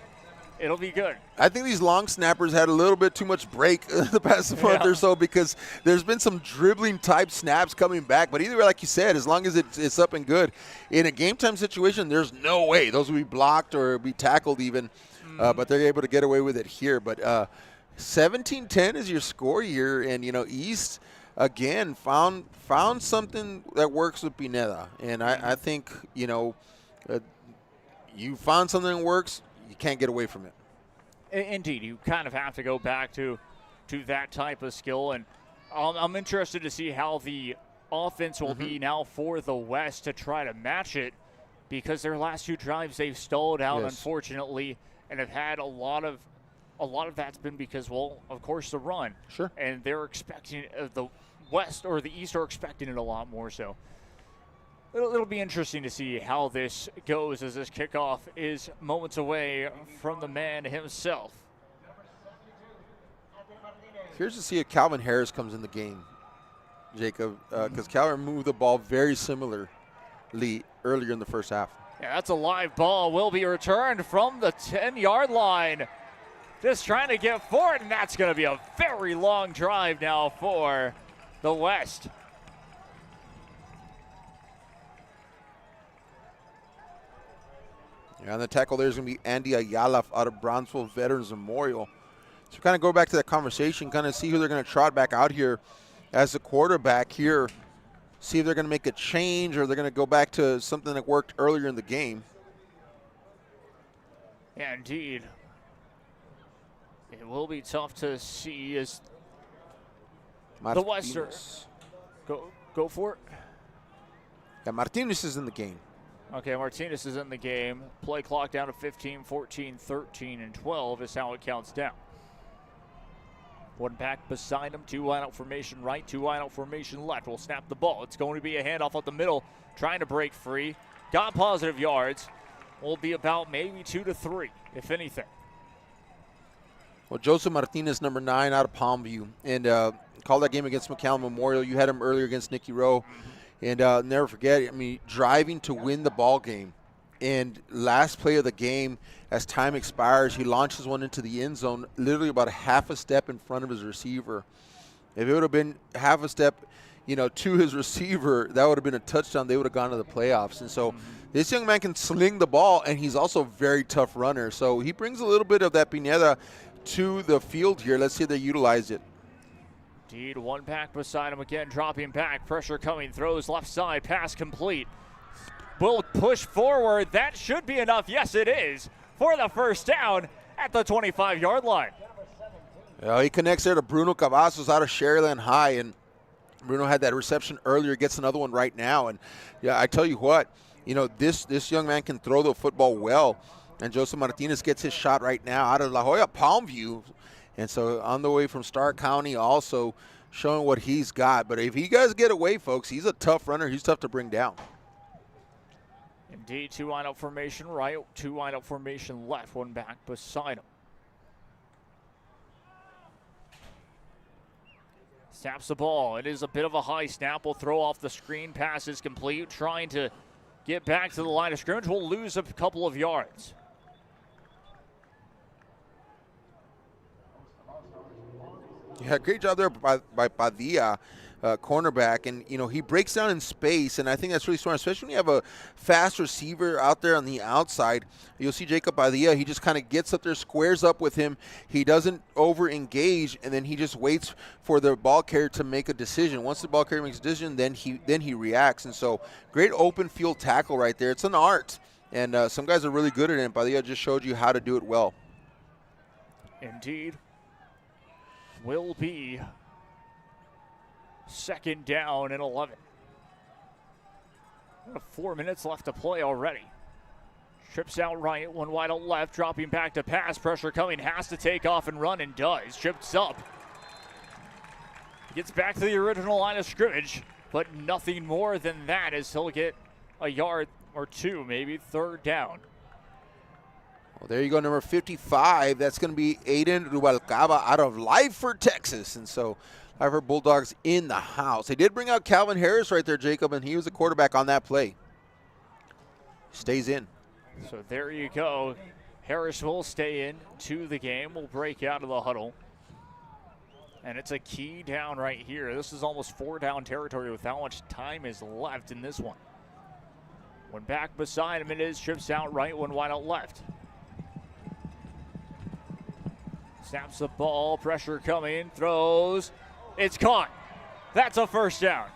[SPEAKER 2] it'll be good.
[SPEAKER 3] I think these long snappers had a little bit too much break the past month or so, because there's been some dribbling type snaps coming back. But either way, like you said, as long as it's up and good, in a game time situation, there's no way those will be blocked or be tackled even. But they're able to get away with it here. But 17-10 is your score here, and East again found something that works with Pineda, and I think you found something that works, you can't get away from it.
[SPEAKER 2] Indeed, you kind of have to go back to that type of skill, and I'm interested to see how the offense will be now for the West to try to match it, because their last 2 drives they've stalled out, unfortunately. And have had a lot of that's been because, well, of course, the run.
[SPEAKER 3] Sure.
[SPEAKER 2] And they're expecting the West or the East are expecting it a lot more. So it'll be interesting to see how this goes, as this kickoff is moments away from the man himself.
[SPEAKER 3] Here's to see if Calvin Harris comes in the game, Jacob, because Calvin moved the ball very similarly earlier in the first half.
[SPEAKER 2] Yeah, that's a live ball. Will be returned from the 10-yard line. Just trying to get forward, and that's going to be a very long drive now for the West.
[SPEAKER 3] Yeah, on the tackle there's going to be Andy Ayala out of Brownsville Veterans Memorial. So kind of go back to that conversation, kind of see who they're going to trot back out here as the quarterback here. See if they're going to make a change, or they're going to go back to something that worked earlier in the game.
[SPEAKER 2] Yeah, indeed. It will be tough to see as the Westers go for it.
[SPEAKER 3] Yeah, Martinez is in the game.
[SPEAKER 2] Okay, Martinez is in the game. Play clock down to 15, 14, 13, and 12 is how it counts down. One back beside him, 2 line out formation right, 2 line out formation left. We'll snap the ball. It's going to be a handoff up the middle, trying to break free. Got positive yards. Will be about maybe 2 to 3, if anything.
[SPEAKER 3] Well, Joseph Martinez, number 9, out of Palmview, and called that game against McAllen Memorial. You had him earlier against Nicky Rowe, and never forget, I mean, driving to win the ball game. And last play of the game, as time expires, he launches one into the end zone, literally about a half a step in front of his receiver. If it would have been half a step, to his receiver, that would have been a touchdown. They would have gone to the playoffs. And so this young man can sling the ball, and he's also a very tough runner. So he brings a little bit of that Pineda to the field here. Let's see if they utilize it.
[SPEAKER 2] Indeed, one back beside him again, dropping back, pressure coming, throws left side, pass complete. Will push forward. That should be enough. Yes, it is, for the first down at the 25-yard line.
[SPEAKER 3] Yeah, he connects there to Bruno Cavazos out of Sharyland High, and Bruno had that reception earlier, gets another one right now. And yeah, I tell you what, this young man can throw the football well, and Joseph Martinez gets his shot right now out of La Jolla Palmview. And so on the way from Starr County, also showing what he's got. But if he guys get away, folks, he's a tough runner. He's tough to bring down.
[SPEAKER 2] Indeed, 2 line out formation right, 2 line out formation left, one back beside him. Snaps the ball. It is a bit of a high snap. Will throw off the screen. Pass is complete. Trying to get back to the line of scrimmage. Will lose a couple of yards.
[SPEAKER 3] Yeah, great job there by Padilla, cornerback. And, you know, he breaks down in space, and I think that's really smart, especially when you have a fast receiver out there on the outside. You'll see Jacob Padilla, he just kind of gets up there, squares up with him. He doesn't over-engage, and then he just waits for the ball carrier to make a decision. Once the ball carrier makes a decision, then he reacts. And so great open field tackle right there. It's an art, and some guys are really good at it, and Padilla just showed you how to do it well.
[SPEAKER 2] Indeed. Will be second down and 11. 4 minutes left to play already. Trips out right, one wide out left, dropping back to pass. Pressure coming, has to take off and run, and does. Trips up. Gets back to the original line of scrimmage, but nothing more than that as he'll get a yard or two, maybe. Third down.
[SPEAKER 3] Well, there you go, number 55. That's going to be Aiden Rubalcaba out of Life for Texas. And so Lifer Bulldogs in the house. They did bring out Calvin Harris right there, Jacob, and he was a quarterback on that play. Stays in.
[SPEAKER 2] So there you go. Harris will stay in to the game. Will break out of the huddle. And it's a key down right here. This is almost 4-down territory with how much time is left in this one. One back beside him, it is. Trips out right, one wide out left. Snaps the ball, pressure coming, throws. It's caught. That's a first down.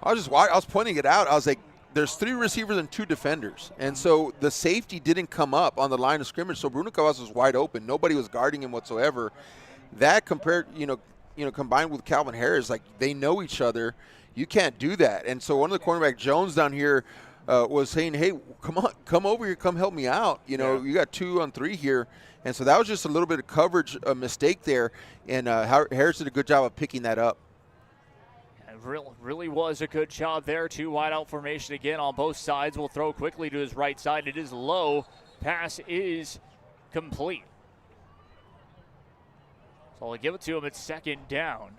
[SPEAKER 3] I was pointing it out. I was like, there's 3 receivers and 2 defenders. And so the safety didn't come up on the line of scrimmage. So Bruno Cavazos was wide open. Nobody was guarding him whatsoever. That combined with Calvin Harris, like they know each other. You can't do that. And so one of the cornerback, Jones down here, was saying, hey, come over here, come help me out. You know, you got 2 on 3 here. And so that was just a little bit of coverage, a mistake there. And Harris did a good job of picking that up.
[SPEAKER 2] It really was a good job there. 2 wide out formation again on both sides. Will throw quickly to his right side. It is low. Pass is complete. So I'll give it to him at second down.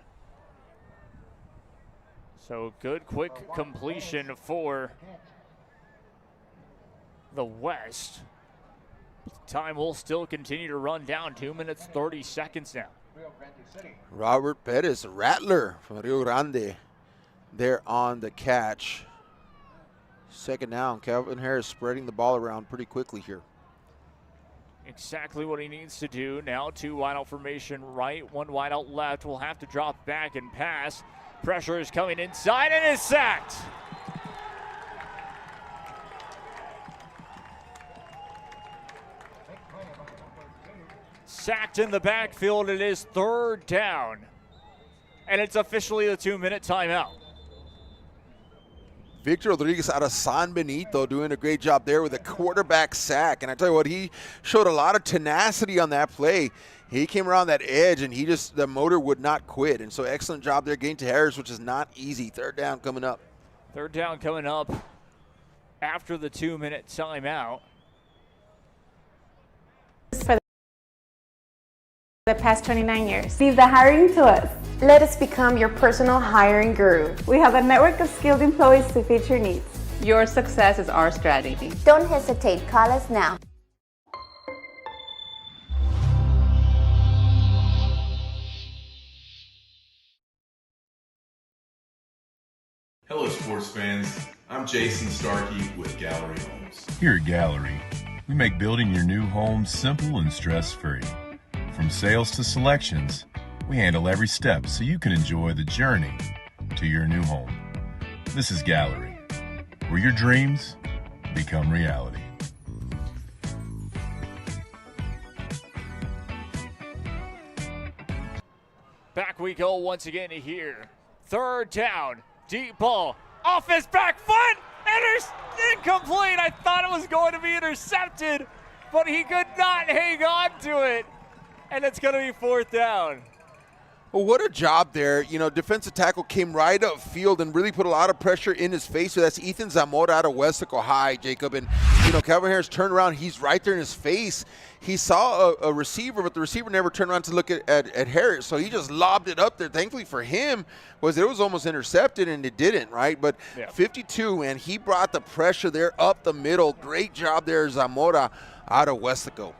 [SPEAKER 2] So good quick completion for the West. Time will still continue to run down. 2 minutes, 30 seconds now.
[SPEAKER 3] Robert Perez, Rattler from Rio Grande, there on the catch. Second down. Calvin Harris spreading the ball around pretty quickly here.
[SPEAKER 2] Exactly what he needs to do. Now 2 wide out formation right, 1 wide out left. Will have to drop back and pass. Pressure is coming inside and is sacked. Sacked in the backfield. It is third down. And it's officially a 2-minute timeout.
[SPEAKER 3] Victor Rodriguez out of San Benito doing a great job there with a quarterback sack. And I tell you what, he showed a lot of tenacity on that play. He came around that edge, and the motor would not quit. And so excellent job there getting to Harris, which is not easy. Third down coming up.
[SPEAKER 2] Third down coming up after the 2-minute timeout.
[SPEAKER 6] For the past 29 years.
[SPEAKER 8] Leave the hiring to us.
[SPEAKER 7] Let us become your personal hiring guru.
[SPEAKER 8] We have a network of skilled employees to fit your needs. Your success is our strategy.
[SPEAKER 9] Don't hesitate, call us now.
[SPEAKER 13] Hello, sports fans. I'm Jason Starkey with Gallery Homes.
[SPEAKER 14] Here at Gallery, we make building your new home simple and stress-free. From sales to selections, we handle every step so you can enjoy the journey to your new home. This is Gallery, where your dreams become reality.
[SPEAKER 2] Back we go once again here. Third down, deep ball, off his back foot, incomplete. I thought it was going to be intercepted, but he could not hang on to it. And it's going to be fourth down.
[SPEAKER 3] Well, what a job there. You know, defensive tackle came right up field and really put a lot of pressure in his face. So that's Ethan Zamora out of Westaco High, Jacob. And Calvin Harris turned around. He's right there in his face. He saw a receiver, but the receiver never turned around to look at Harris. So he just lobbed it up there. Thankfully for him, it was almost intercepted, and it didn't, right? But 52, and he brought the pressure there up the middle. Great job there, Zamora out of Westaco.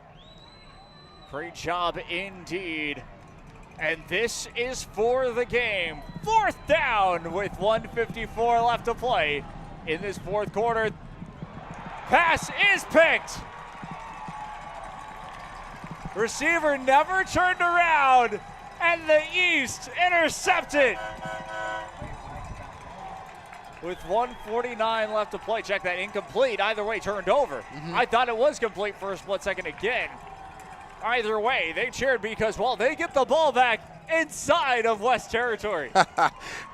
[SPEAKER 2] Great job indeed. And this is for the game. 4th down with 1:54 left to play in this fourth quarter. Pass is picked. Receiver never turned around, and the East intercepted. With 1:49 left to play. Check that, incomplete. Either way, turned over. I thought it was complete for a split second again. Either way, they cheered because, well, they get the ball back inside of West territory.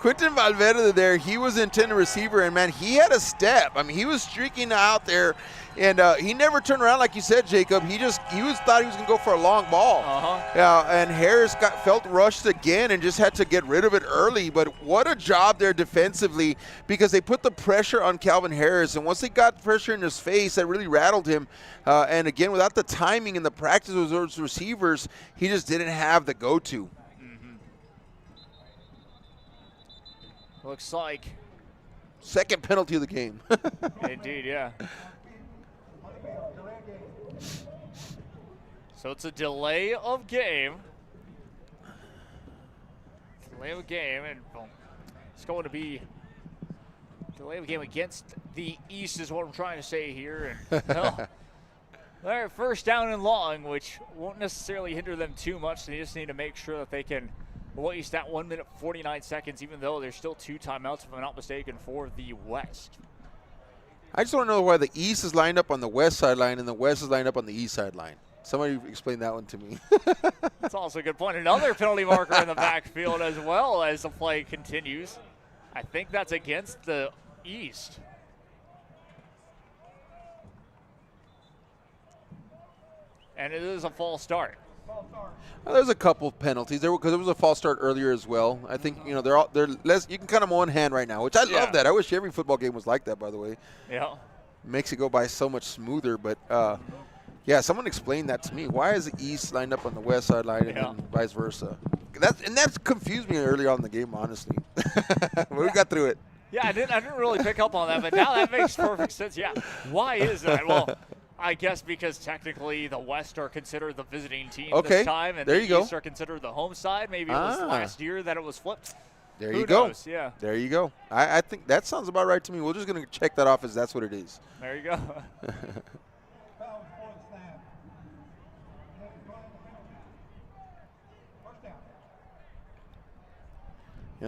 [SPEAKER 3] Quentin Valverde there, he was intended receiver, and, man, he had a step. I mean, he was streaking out there, and he never turned around like you said, Jacob. Thought he was going to go for a long ball. And Harris felt rushed again and just had to get rid of it early. But what a job there defensively, because they put the pressure on Calvin Harris, and once they got pressure in his face, that really rattled him. And again, without the timing and the practice of those receivers, he just didn't have the go-to.
[SPEAKER 2] Looks like
[SPEAKER 3] second penalty of the game.
[SPEAKER 2] Indeed, yeah. So it's a delay of game. And it's going to be delay of game against the East is what I'm trying to say here. And they're first down and long, which won't necessarily hinder them too much. They just need to make sure that they can waste that 1 minute 49 seconds, even though there's still 2 timeouts, if I'm not mistaken, for the West.
[SPEAKER 3] I just want to know why the East is lined up on the West sideline and the West is lined up on the East sideline. Somebody explain that one to me.
[SPEAKER 2] That's also a good point. Another penalty marker in the backfield as well as the play continues. I think that's against the East. And it is a false start.
[SPEAKER 3] Well, there's a couple penalties there because it was a false start earlier as well. I think they're less. You can count them on one hand right now, which I love that. I wish every football game was like that. By the way, makes it go by so much smoother. But yeah, someone explained that to me. Why is the East lined up on the West sideline and then vice versa? That's confused me earlier on in the game, honestly. But we got through it.
[SPEAKER 2] Yeah, I didn't really pick up on that, but now that makes perfect sense. Yeah, why is that? Well, I guess because technically the West are considered the visiting team this time, and the East are considered the home side. Maybe it was last year that it was flipped.
[SPEAKER 3] There you go.
[SPEAKER 2] Yeah.
[SPEAKER 3] There you go. I think that sounds about right to me. We're just going to check that off as that's what it is.
[SPEAKER 2] There you go.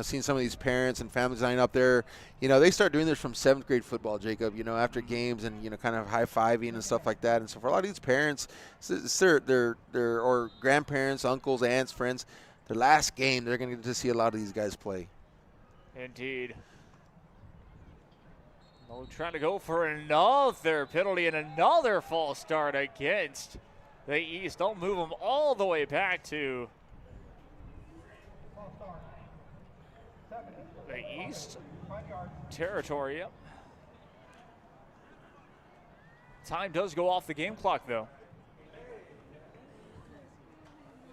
[SPEAKER 3] Seeing some of these parents and families line up there, they start doing this from 7th grade football, Jacob, after games and, kind of high-fiving and stuff like that. And so for a lot of these parents, it's their or grandparents, uncles, aunts, friends, their last game, they're going to get to see a lot of these guys play.
[SPEAKER 2] Indeed. Well, trying to go for another penalty and another false start against the East. Don't move them all the way back to the East territory. Yep. Time does go off the game clock, though.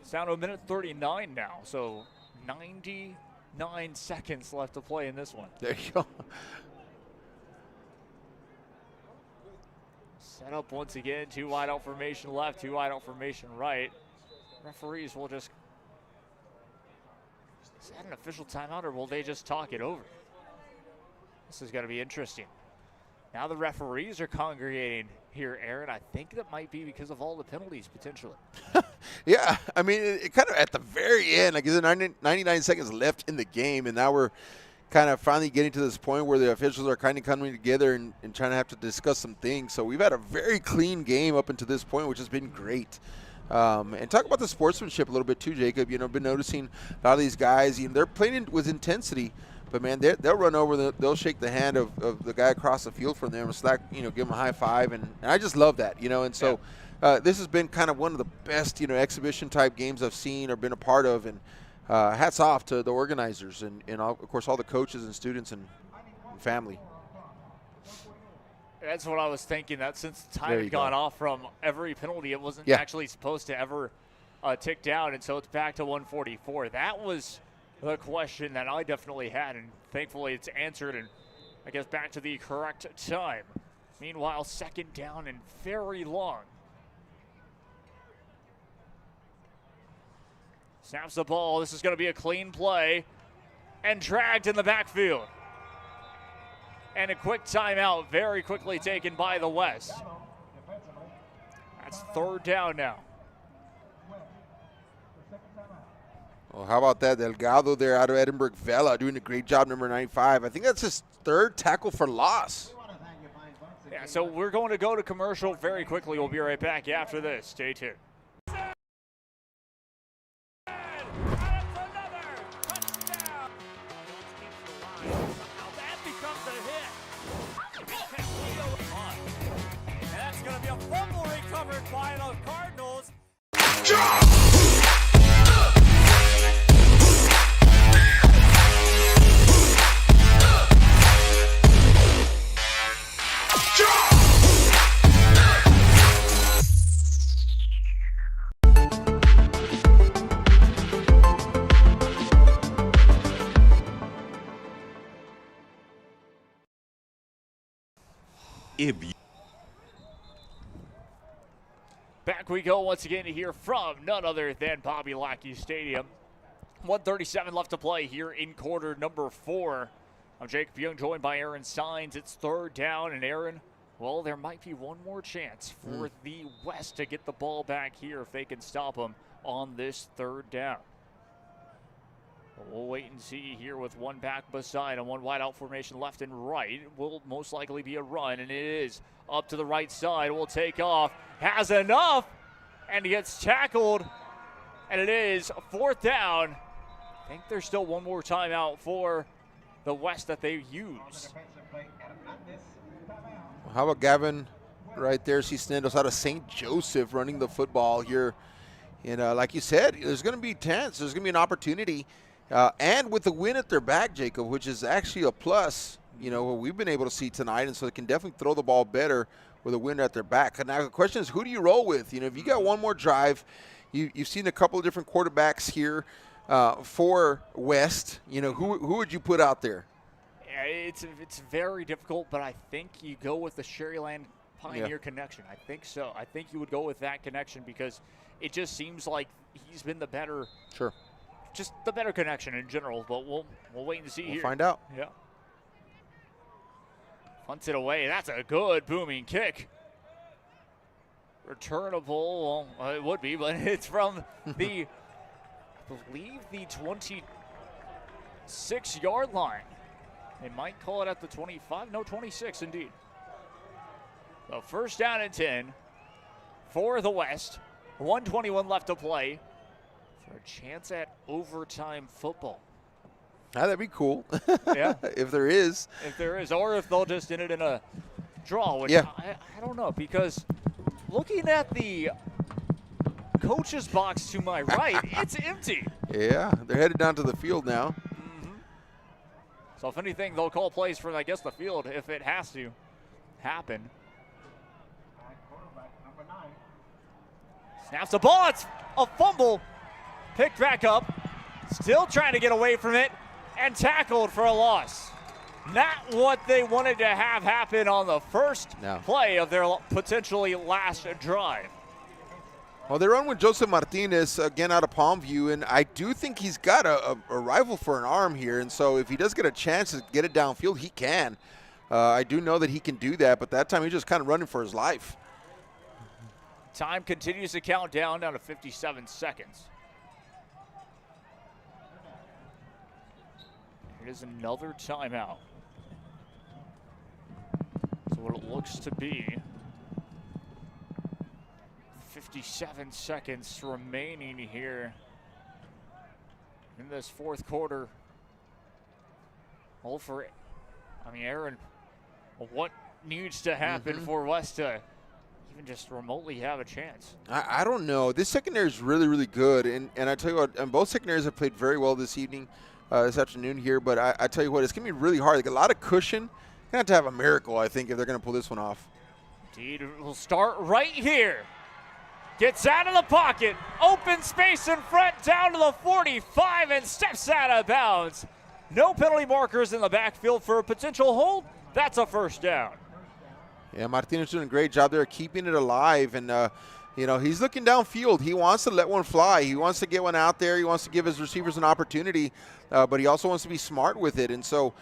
[SPEAKER 2] It's down to 1:39 now, so 99 seconds left to play in this one.
[SPEAKER 3] There you go.
[SPEAKER 2] Set up once again, 2 wide out formation left, 2 wide out formation right. Referees will just, is that an official timeout or will they just talk it over? This is going to be interesting. Now the referees are congregating here, Aaron. I think that might be because of all the penalties potentially.
[SPEAKER 3] Yeah, I mean, it kind of at the very end, like, is it 99 seconds left in the game, and now we're kind of finally getting to this point where the officials are kind of coming together and trying to have to discuss some things. So we've had a very clean game up until this point, which has been great. And talk about the sportsmanship a little bit too, Jacob. Been noticing a lot of these guys, they're playing with intensity, but man, they'll run over, they'll shake the hand of the guy across the field from them, give him a high five, and I just love that, And so this has been kind of one of the best, exhibition type games I've seen or been a part of, and hats off to the organizers and of course all the coaches and students and family.
[SPEAKER 2] That's what I was thinking, that since the time
[SPEAKER 3] There
[SPEAKER 2] had
[SPEAKER 3] you
[SPEAKER 2] gone
[SPEAKER 3] go.
[SPEAKER 2] off from every penalty, it wasn't
[SPEAKER 3] Yeah.
[SPEAKER 2] actually supposed to ever tick down, and so it's back to 144. That was the question that I definitely had, and thankfully it's answered, and I guess back to the correct time. Meanwhile, second down and very long. Snaps the ball. This is going to be a clean play, and dragged in the backfield. And a quick timeout, very quickly taken by the West. That's third down now.
[SPEAKER 3] Well, how about that? Delgado there out of Edinburgh Vela doing a great job, number 95. I think that's his third tackle for loss.
[SPEAKER 2] Yeah, so we're going to go to commercial very quickly. We'll be right back after this. Stay tuned. That's going to be a fumble recovered by the Cardinals.
[SPEAKER 10] If you
[SPEAKER 2] Back we go once again to hear from none other than Bobby Lackey Stadium. 1:37 left to play here in quarter number 4. I'm Jacob Young, joined by Aaron Sines. It's third down, and Aaron, well, there might be one more chance for the West to get the ball back here if they can stop them on this third down. But we'll wait and see here with one back beside and one wide out formation left and right. It will most likely be a run, and it is up to the right side. Will take off, has enough, and he gets tackled, and it is fourth down. I think there's still one more timeout for the West that they use.
[SPEAKER 3] How about Gavin right there? Cisneros out of St. Joseph running the football here. And like you said, there's going to be tense. There's going to be an opportunity. And with the win at their back, Jacob, which is actually a plus, you know, what we've been able to see tonight. And so they can definitely throw the ball better with a win at their back. And now the question is, who do you roll with? You know, if you got one more drive, you've seen a couple of different quarterbacks here for West. You know, who would you put out there?
[SPEAKER 2] Yeah, it's very difficult, but I think you go with the Sherryland Pioneer connection. I think so. I think you would go with that connection because it just seems like he's been the better.
[SPEAKER 3] Sure.
[SPEAKER 2] Just the better connection in general, but we'll wait and see here.
[SPEAKER 3] We'll find out.
[SPEAKER 2] Yeah. Punts it away. That's a good booming kick. Returnable. Well, it would be, but it's from the, I believe, the 26-yard line. They might call it at the 25. No, 26 indeed. So first down and 10 for the West. 1:21 left to play for a chance at overtime football.
[SPEAKER 3] That'd be cool.
[SPEAKER 2] Yeah.
[SPEAKER 3] If there is.
[SPEAKER 2] If there is, or if they'll just end it in a draw, which
[SPEAKER 3] Yeah.
[SPEAKER 2] I don't know, because looking at the coach's box to my right, it's empty.
[SPEAKER 3] Yeah, they're headed down to the field now.
[SPEAKER 2] So if anything, they'll call plays from, I guess, the field if it has to happen. Snaps the ball. It's a fumble. Picked back up. Still trying to get away from it. And tackled for a loss. Not what they wanted to have happen on the first play of their potentially last drive.
[SPEAKER 3] Well, they run with Joseph Martinez, again, out of Palmview, and I do think he's got a rival for an arm here, and so if he does get a chance to get it downfield, he can. I do know that he can do that, but that time he's just kind of running for his life.
[SPEAKER 2] Time continues to count down to 57 seconds. It is another timeout. So what it looks to be, 57 seconds remaining here in this fourth quarter. All for, I mean, Aaron, what needs to happen for West to even just remotely have a chance?
[SPEAKER 3] I don't know. This secondary is really, really good, and I tell you what, and both secondaries have played very well this evening, this afternoon here, but I tell you what, it's going to be really hard. They got a lot of cushion, to have to have a miracle, I think, if they're going to pull this one off.
[SPEAKER 2] Indeed, will start right here. Gets out of the pocket, open space in front, down to the 45, and steps out of bounds. No penalty markers in the backfield for a potential hold. That's a first down.
[SPEAKER 3] Yeah, Martinez doing a great job there keeping it alive. And, he's looking downfield. He wants to let one fly. He wants to get one out there. He wants to give his receivers an opportunity, but he also wants to be smart with it. And so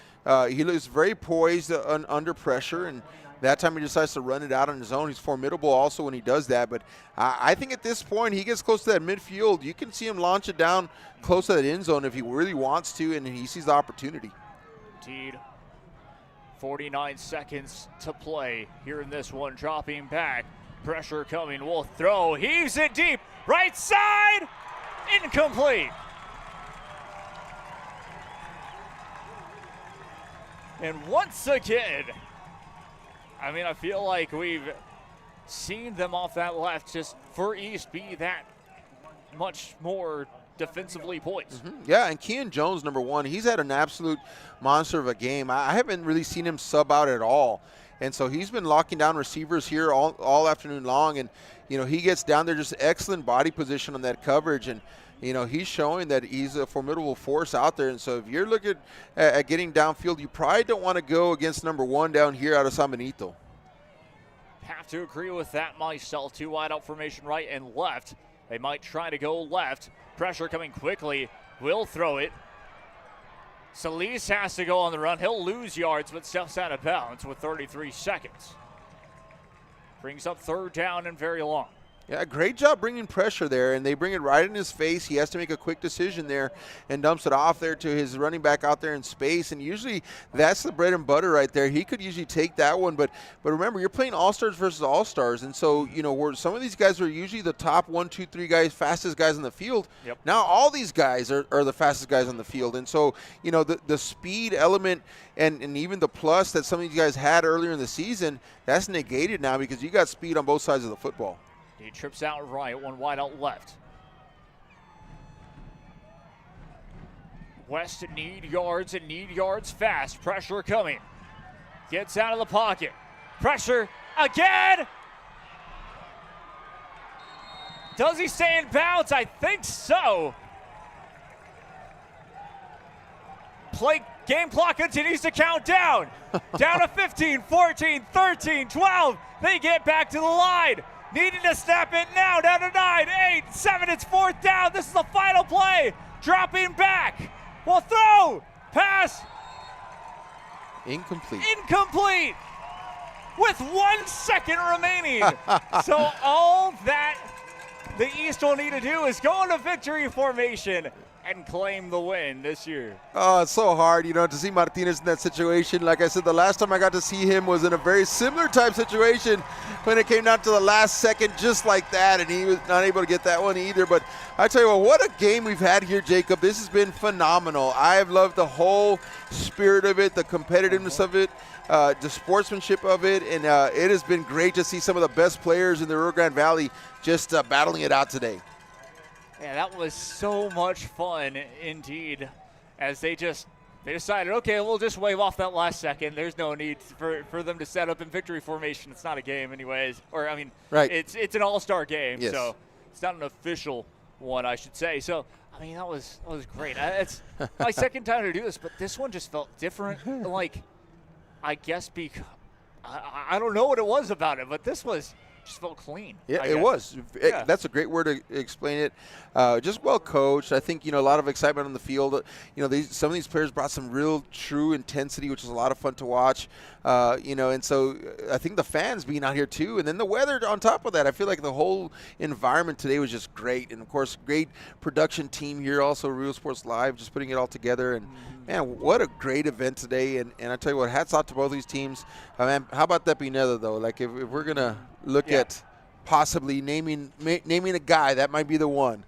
[SPEAKER 3] he looks very poised under pressure. And that time he decides to run it out on his own. He's formidable also when he does that. But I think at this point he gets close to that midfield. You can see him launch it down close to that end zone if he really wants to and he sees the opportunity.
[SPEAKER 2] Indeed. 49 seconds to play here in this one. Dropping back. Pressure coming. Will throw. Heaves it deep. Right side. Incomplete. And once again, I feel like we've seen them off that left just for East be that much more defensively poised.
[SPEAKER 3] Yeah, and Keon Jones, number one, he's had an absolute monster of a game. I haven't really seen him sub out at all. And so he's been locking down receivers here all afternoon long. And, he gets down there, just excellent body position on that coverage. And, he's showing that he's a formidable force out there. And so if you're looking at getting downfield, you probably don't want to go against number one down here out of San Benito.
[SPEAKER 2] Have to agree with that myself. Two wide out formation right and left. They might try to go left. Pressure coming quickly. Will throw it. Solis has to go on the run. He'll lose yards, but steps out of bounds with 33 seconds. Brings up third down and very long.
[SPEAKER 3] Yeah, great job bringing pressure there, and they bring it right in his face. He has to make a quick decision there and dumps it off there to his running back out there in space, and usually that's the bread and butter right there. He could usually take that one, but remember, you're playing all-stars versus all-stars, and so, where some of these guys are usually the top 1, 2, 3 guys, fastest guys on the field.
[SPEAKER 2] Yep.
[SPEAKER 3] Now all these guys are the fastest guys on the field, and so, the speed element and even the plus that some of these guys had earlier in the season, that's negated now because you got speed on both sides of the football.
[SPEAKER 2] He trips out right, one wide out left. West need yards fast. Pressure coming. Gets out of the pocket. Pressure again. Does he stay in bounds? I think so. Game clock continues to count down. Down to 15, 14, 13, 12. They get back to the line. Needing to snap it now, down to 9, 8, 7, it's fourth down. This is the final play. Dropping back. Will throw. Pass.
[SPEAKER 3] Incomplete.
[SPEAKER 2] With 1 second remaining. So all that the East will need to do is go into victory formation and claim the win this year.
[SPEAKER 3] Oh, it's so hard, to see Martinez in that situation. Like I said, the last time I got to see him was in a very similar type situation when it came down to the last second, just like that, and he was not able to get that one either. But I tell you what a game we've had here, Jacob. This has been phenomenal. I've loved the whole spirit of it, the competitiveness of it, the sportsmanship of it, and it has been great to see some of the best players in the Rio Grande Valley just battling it out today.
[SPEAKER 2] Yeah, that was so much fun indeed, as they decided, okay, we'll just wave off that last second. There's no need for them to set up in victory formation. It's not a game anyways.
[SPEAKER 3] Right.
[SPEAKER 2] It's an all-star game,
[SPEAKER 3] yes.
[SPEAKER 2] So it's not an official one, I should say. So, that was great. It's my second time to do this, but this one just felt different. I guess because I don't know what it was about it, but this was just felt clean.
[SPEAKER 3] Yeah, it was. That's a great word to explain it. Just well coached. I think, a lot of excitement on the field. Some of these players brought some real true intensity, which was a lot of fun to watch. And so I think the fans being out here too, and then the weather on top of that. I feel like the whole environment today was just great. And of course, great production team here, also Real Sports Live, just putting it all together. And man, what a great event today. And I tell you what, hats off to both these teams. Man, how about that Pineda though? Like if we're gonna look at possibly naming a guy, that might be the one.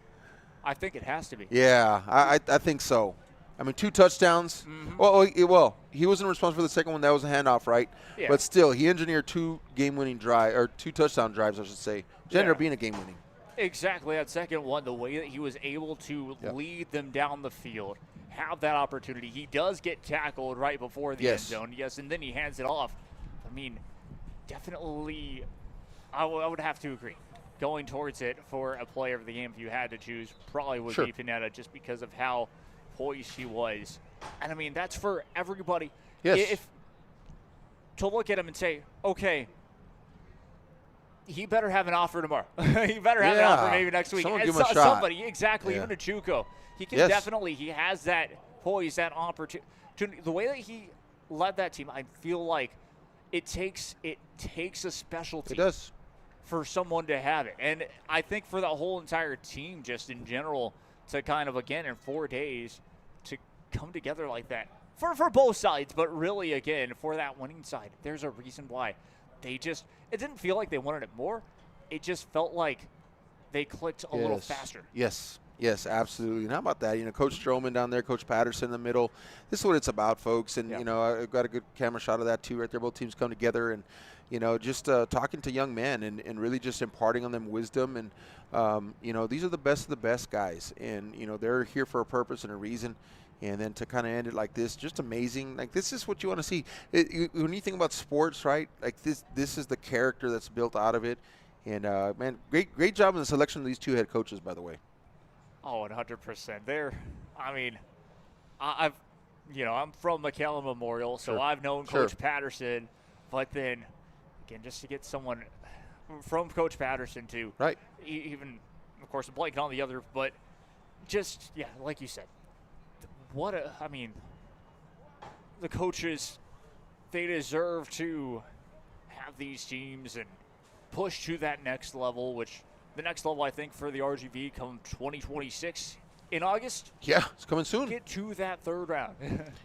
[SPEAKER 2] I think it has to be.
[SPEAKER 3] Yeah, I think so. 2 touchdowns. Mm-hmm. Well, he wasn't responsible for the second one. That was a handoff, right? Yeah. But still, he engineered 2 game-winning drives, or 2 touchdown drives, I should say, which ended up being a game-winning.
[SPEAKER 2] Exactly. That second one, the way that he was able to lead them down the field, have that opportunity. He does get tackled right before the end zone, yes, and then he hands it off. I mean, definitely, I would have to agree. Going towards it for a player of the game, if you had to choose, probably would be Pineda, just because of how poised he was. And I mean, that's for everybody.
[SPEAKER 3] Yes.
[SPEAKER 2] To look at him and say, okay, he better have an offer tomorrow. He better have an offer maybe next week.
[SPEAKER 3] Someone give him a shot.
[SPEAKER 2] Somebody, exactly, even a JUCO. He can definitely, he has that poise, that opportunity. The way that he led that team, I feel like it takes a special team.
[SPEAKER 3] It does.
[SPEAKER 2] For someone to have it. And I think for the whole entire team, just in general, to kind of, again, in 4 days, to come together like that. For both sides, but really, again, for that winning side, there's a reason why. It didn't feel like they wanted it more. It just felt like they clicked a little faster.
[SPEAKER 3] Yes, absolutely. And how about that? Coach Stroman down there, Coach Patterson in the middle. This is what it's about, folks. And, I've got a good camera shot of that, too, right there. Both teams come together and, just talking to young men and really just imparting on them wisdom. And, these are the best of the best guys. And, they're here for a purpose and a reason. And then to kind of end it like this, just amazing. Like, this is what you want to see. When you think about sports, right, like this is the character that's built out of it. And, man, great job in the selection of these two head coaches, by the way.
[SPEAKER 2] Oh, 100%. I'm from McAllen Memorial, so I've known Coach Patterson. But then, again, just to get someone from Coach Patterson to even, of course, blanking on the other, but just, like you said, the coaches, they deserve to have these teams and push to that next level, which the next level, I think, for the RGV come 2026 in August.
[SPEAKER 3] Yeah, it's coming soon.
[SPEAKER 2] Get to that third round.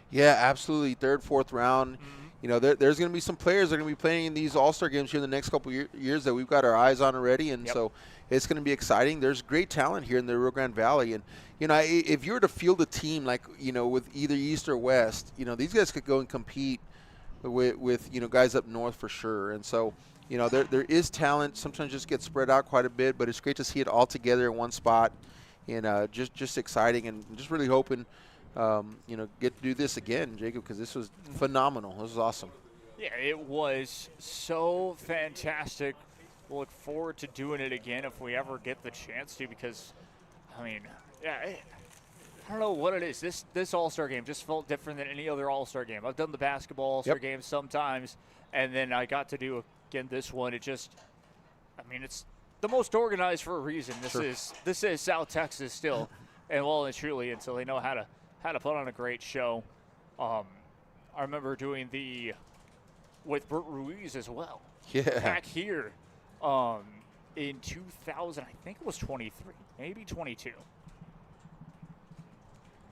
[SPEAKER 3] Yeah, absolutely. Third, fourth round.
[SPEAKER 2] Mm-hmm.
[SPEAKER 3] There's going to be some players that are going to be playing in these All-Star games here in the next couple years that we've got our eyes on already, and so it's going to be exciting. There's great talent here in the Rio Grande Valley, and if you were to field a team like with either East or West, these guys could go and compete with guys up north for sure, and so. There is talent. Sometimes just gets spread out quite a bit, but it's great to see it all together in one spot, and just exciting, and just really hoping, get to do this again, Jacob, because this was phenomenal. This was awesome.
[SPEAKER 2] Yeah, it was so fantastic. We'll look forward to doing it again if we ever get the chance to, because, I don't know what it is. This All-Star game just felt different than any other All-Star game. I've done the basketball All-Star games sometimes, and then I got to do again this one. It's the most organized for a reason. This is South Texas still, and well and truly, and so they know how to put on a great show. I remember doing with Bert Ruiz as well.
[SPEAKER 3] Yeah.
[SPEAKER 2] Back here, in 2000, I think it was 23, maybe 22.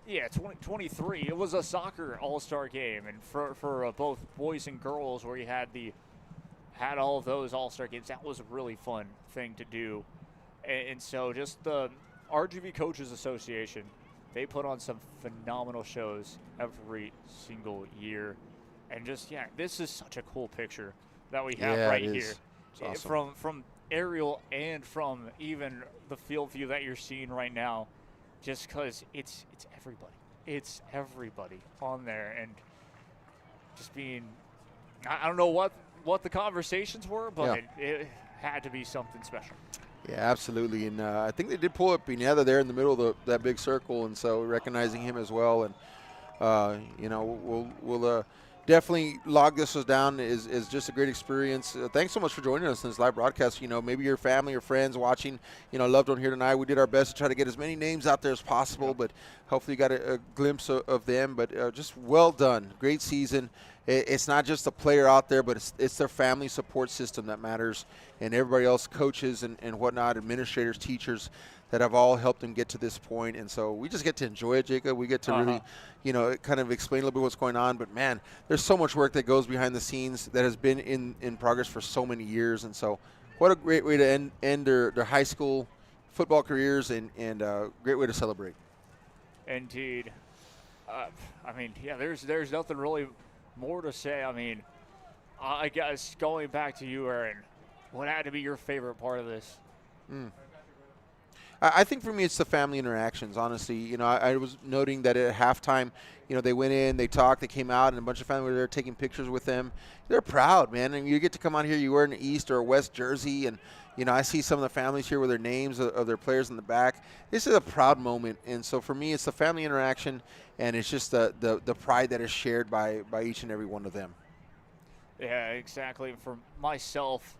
[SPEAKER 2] Yeah, 23. It was a soccer all-star game, and for both boys and girls, where you had all of those all-star games. That was a really fun thing to do. And so just the RGV Coaches Association, they put on some phenomenal shows every single year. And just, this is such a cool picture that we have right here.
[SPEAKER 3] It's awesome.
[SPEAKER 2] From aerial and from even the field view that you're seeing right now, just because it's everybody. It's everybody on there. And just being, I don't know what the conversations were, but it had to be something special.
[SPEAKER 3] Yeah, absolutely. And I think they did pull up Pineda there in the middle of that big circle, and so recognizing him as well. And, we'll definitely log this down is just a great experience. Thanks so much for joining us in this live broadcast. Maybe your family or friends watching, loved one here tonight. We did our best to try to get as many names out there as possible, but hopefully you got a glimpse of them. But just well done. Great season. It's not just the player out there, but it's their family support system that matters, and everybody else, coaches and whatnot, administrators, teachers, that have all helped them get to this point. And so we just get to enjoy it, Jacob. We get to really, kind of explain a little bit what's going on. But, man, there's so much work that goes behind the scenes that has been in progress for so many years. And so what a great way to end their high school football careers, and great way to celebrate.
[SPEAKER 2] Indeed. There's nothing really more to say. I guess going back to you, Aaron, what had to be your favorite part of this?
[SPEAKER 3] I think for me it's the family interactions, honestly. You know, I was noting that at halftime, you know, they went in, they talked, they came out, and a bunch of family were there taking pictures with them. They're proud, man. And you get to come out here, you wear an East or a West jersey, and, you know, I see some of the families here with their names of their players in the back. This is a proud moment. And so for me, it's the family interaction, and it's just the pride that is shared by each and every one of them.
[SPEAKER 2] Yeah, exactly. For myself,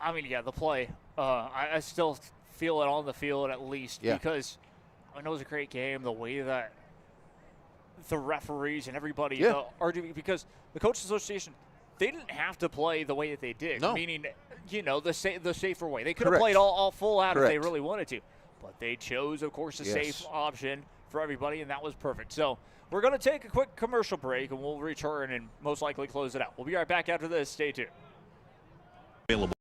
[SPEAKER 2] I mean, yeah, the play, I still feel it on the field at least because I know it was a great game. The way that the referees and everybody, the RGV, because the Coaches Association, they didn't have to play the way that they did, meaning, you know, the safer way. They could have played all full out if they really wanted to, but they chose, of course, the safe option for everybody, and that was perfect. So we're going to take a quick commercial break, and we'll return and most likely close it out. We'll be right back after this. Stay tuned.
[SPEAKER 10] Available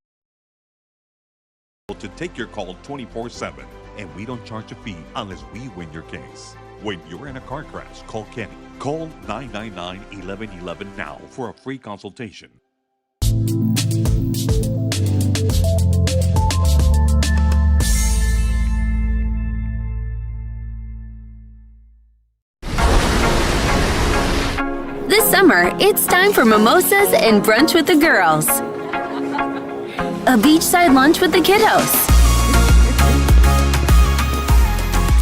[SPEAKER 10] to take your call 24/7, and we don't charge a fee unless we win your case. When you're in a car crash, call Kenny. Call 999-1111 now for a free consultation.
[SPEAKER 4] This summer, it's time for mimosas and brunch with the girls. A beachside lunch with the kiddos.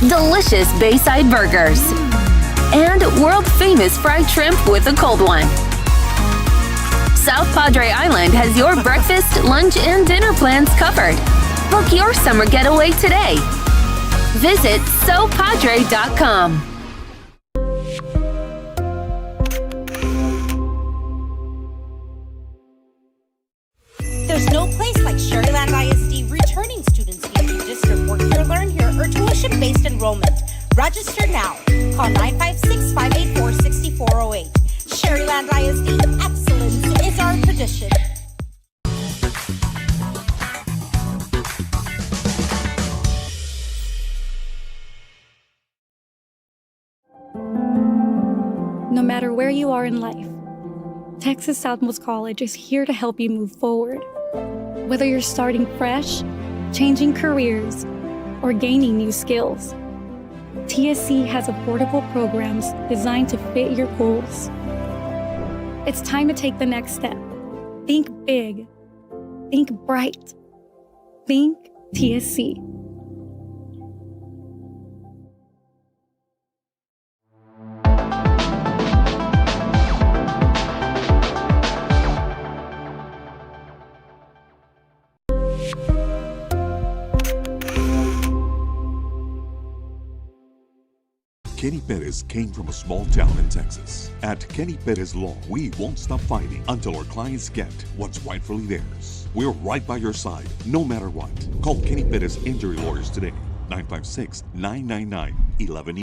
[SPEAKER 4] Delicious Bayside burgers. And world-famous fried shrimp with a cold one. South Padre Island has your breakfast, lunch, and dinner plans covered. Book your summer getaway today. Visit SoPadre.com.
[SPEAKER 21] There's no place like Sharyland ISD returning students need to district work here, learn here, or tuition-based enrollment. Register now. Call 956-584-6408. Sharyland ISD, excellence is our tradition.
[SPEAKER 16] No matter where you are in life, Texas Southmost College is here to help you move forward. Whether you're starting fresh, changing careers, or gaining new skills, TSC has affordable programs designed to fit your goals. It's time to take the next step. Think big. Think bright. Think TSC.
[SPEAKER 10] Kenny Perez came from a small town in Texas. At Kenny Perez Law, we won't stop fighting until our clients get what's rightfully theirs. We're right by your side, no matter what. Call Kenny Perez Injury Lawyers today, 956-999-11.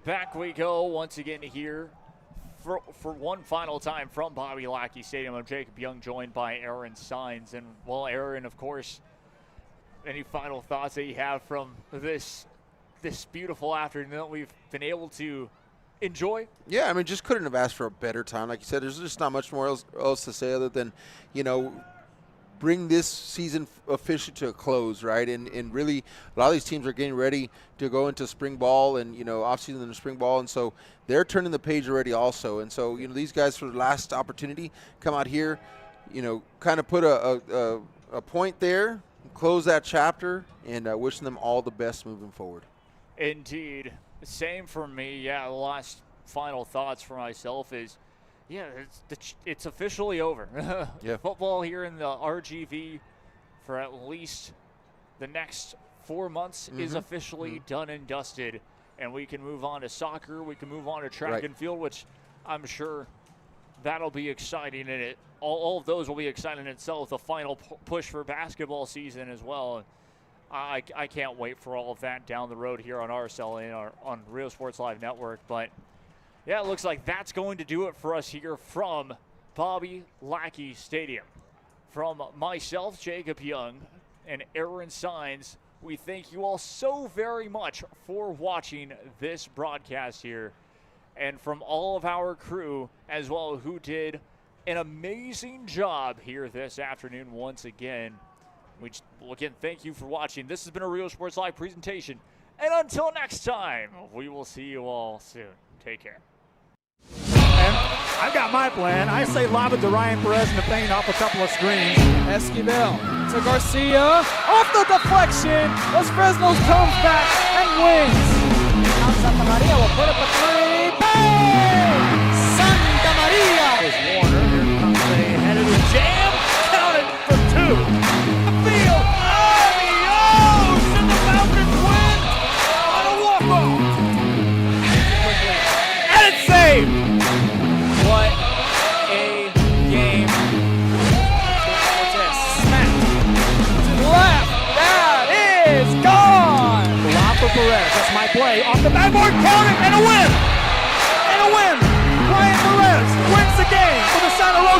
[SPEAKER 2] Back we go once again here for one final time from Bobby Lackey Stadium. I'm Jacob Young, joined by Aaron Sines. And, well, Aaron, of course, any final thoughts that you have from this beautiful afternoon that we've been able to enjoy?
[SPEAKER 3] Yeah, I mean, just couldn't have asked for a better time. Like you said, there's just not much more else to say other than, you know, bring this season officially to a close, right? And really, a lot of these teams are getting ready to go into spring ball and, you know, off-season and spring ball. And so they're turning the page already also. And so, you know, these guys, for the last opportunity, come out here, you know, kind of put a point there, close that chapter, and wishing them all the best moving forward.
[SPEAKER 2] Indeed. Same for me. Yeah, the last final thoughts for myself is, yeah, it's officially over. Football here in the RGV for at least the next 4 months is officially done and dusted, and we can move on to soccer. We can move on to track and field, which I'm sure that'll be exciting. And all of those will be exciting in itself. The final push for basketball season as well. I can't wait for all of that down the road here on RSL and on Rio Sports Live Network. But, yeah, it looks like that's going to do it for us here from Bobby Lackey Stadium. From myself, Jacob Young, and Aaron Sines, we thank you all so very much for watching this broadcast here. And from all of our crew as well, who did an amazing job here this afternoon once again. Again, thank you for watching. This has been a Real Sports Live presentation. And until next time, we will see you all soon. Take care.
[SPEAKER 1] I've got my plan. I say lob it to Ryan Perez in the paint off a couple of screens. Esquivel to Garcia. Off the deflection. Los Fresnos comes back and wins. Now Santa Maria will put up a three. Bang! Santa Maria!
[SPEAKER 2] There's Warner. Here comes a headed jam. Counted for two. The field. Adios! And the Falcons win on a walk-off. And it's saved. What a game. What's this? Snap. To the left. That is gone.
[SPEAKER 1] Lob for Perez. That's my play. Off the backboard. Count it. And a win. And a win. Ryan Perez wins the game for the Santa Rosa.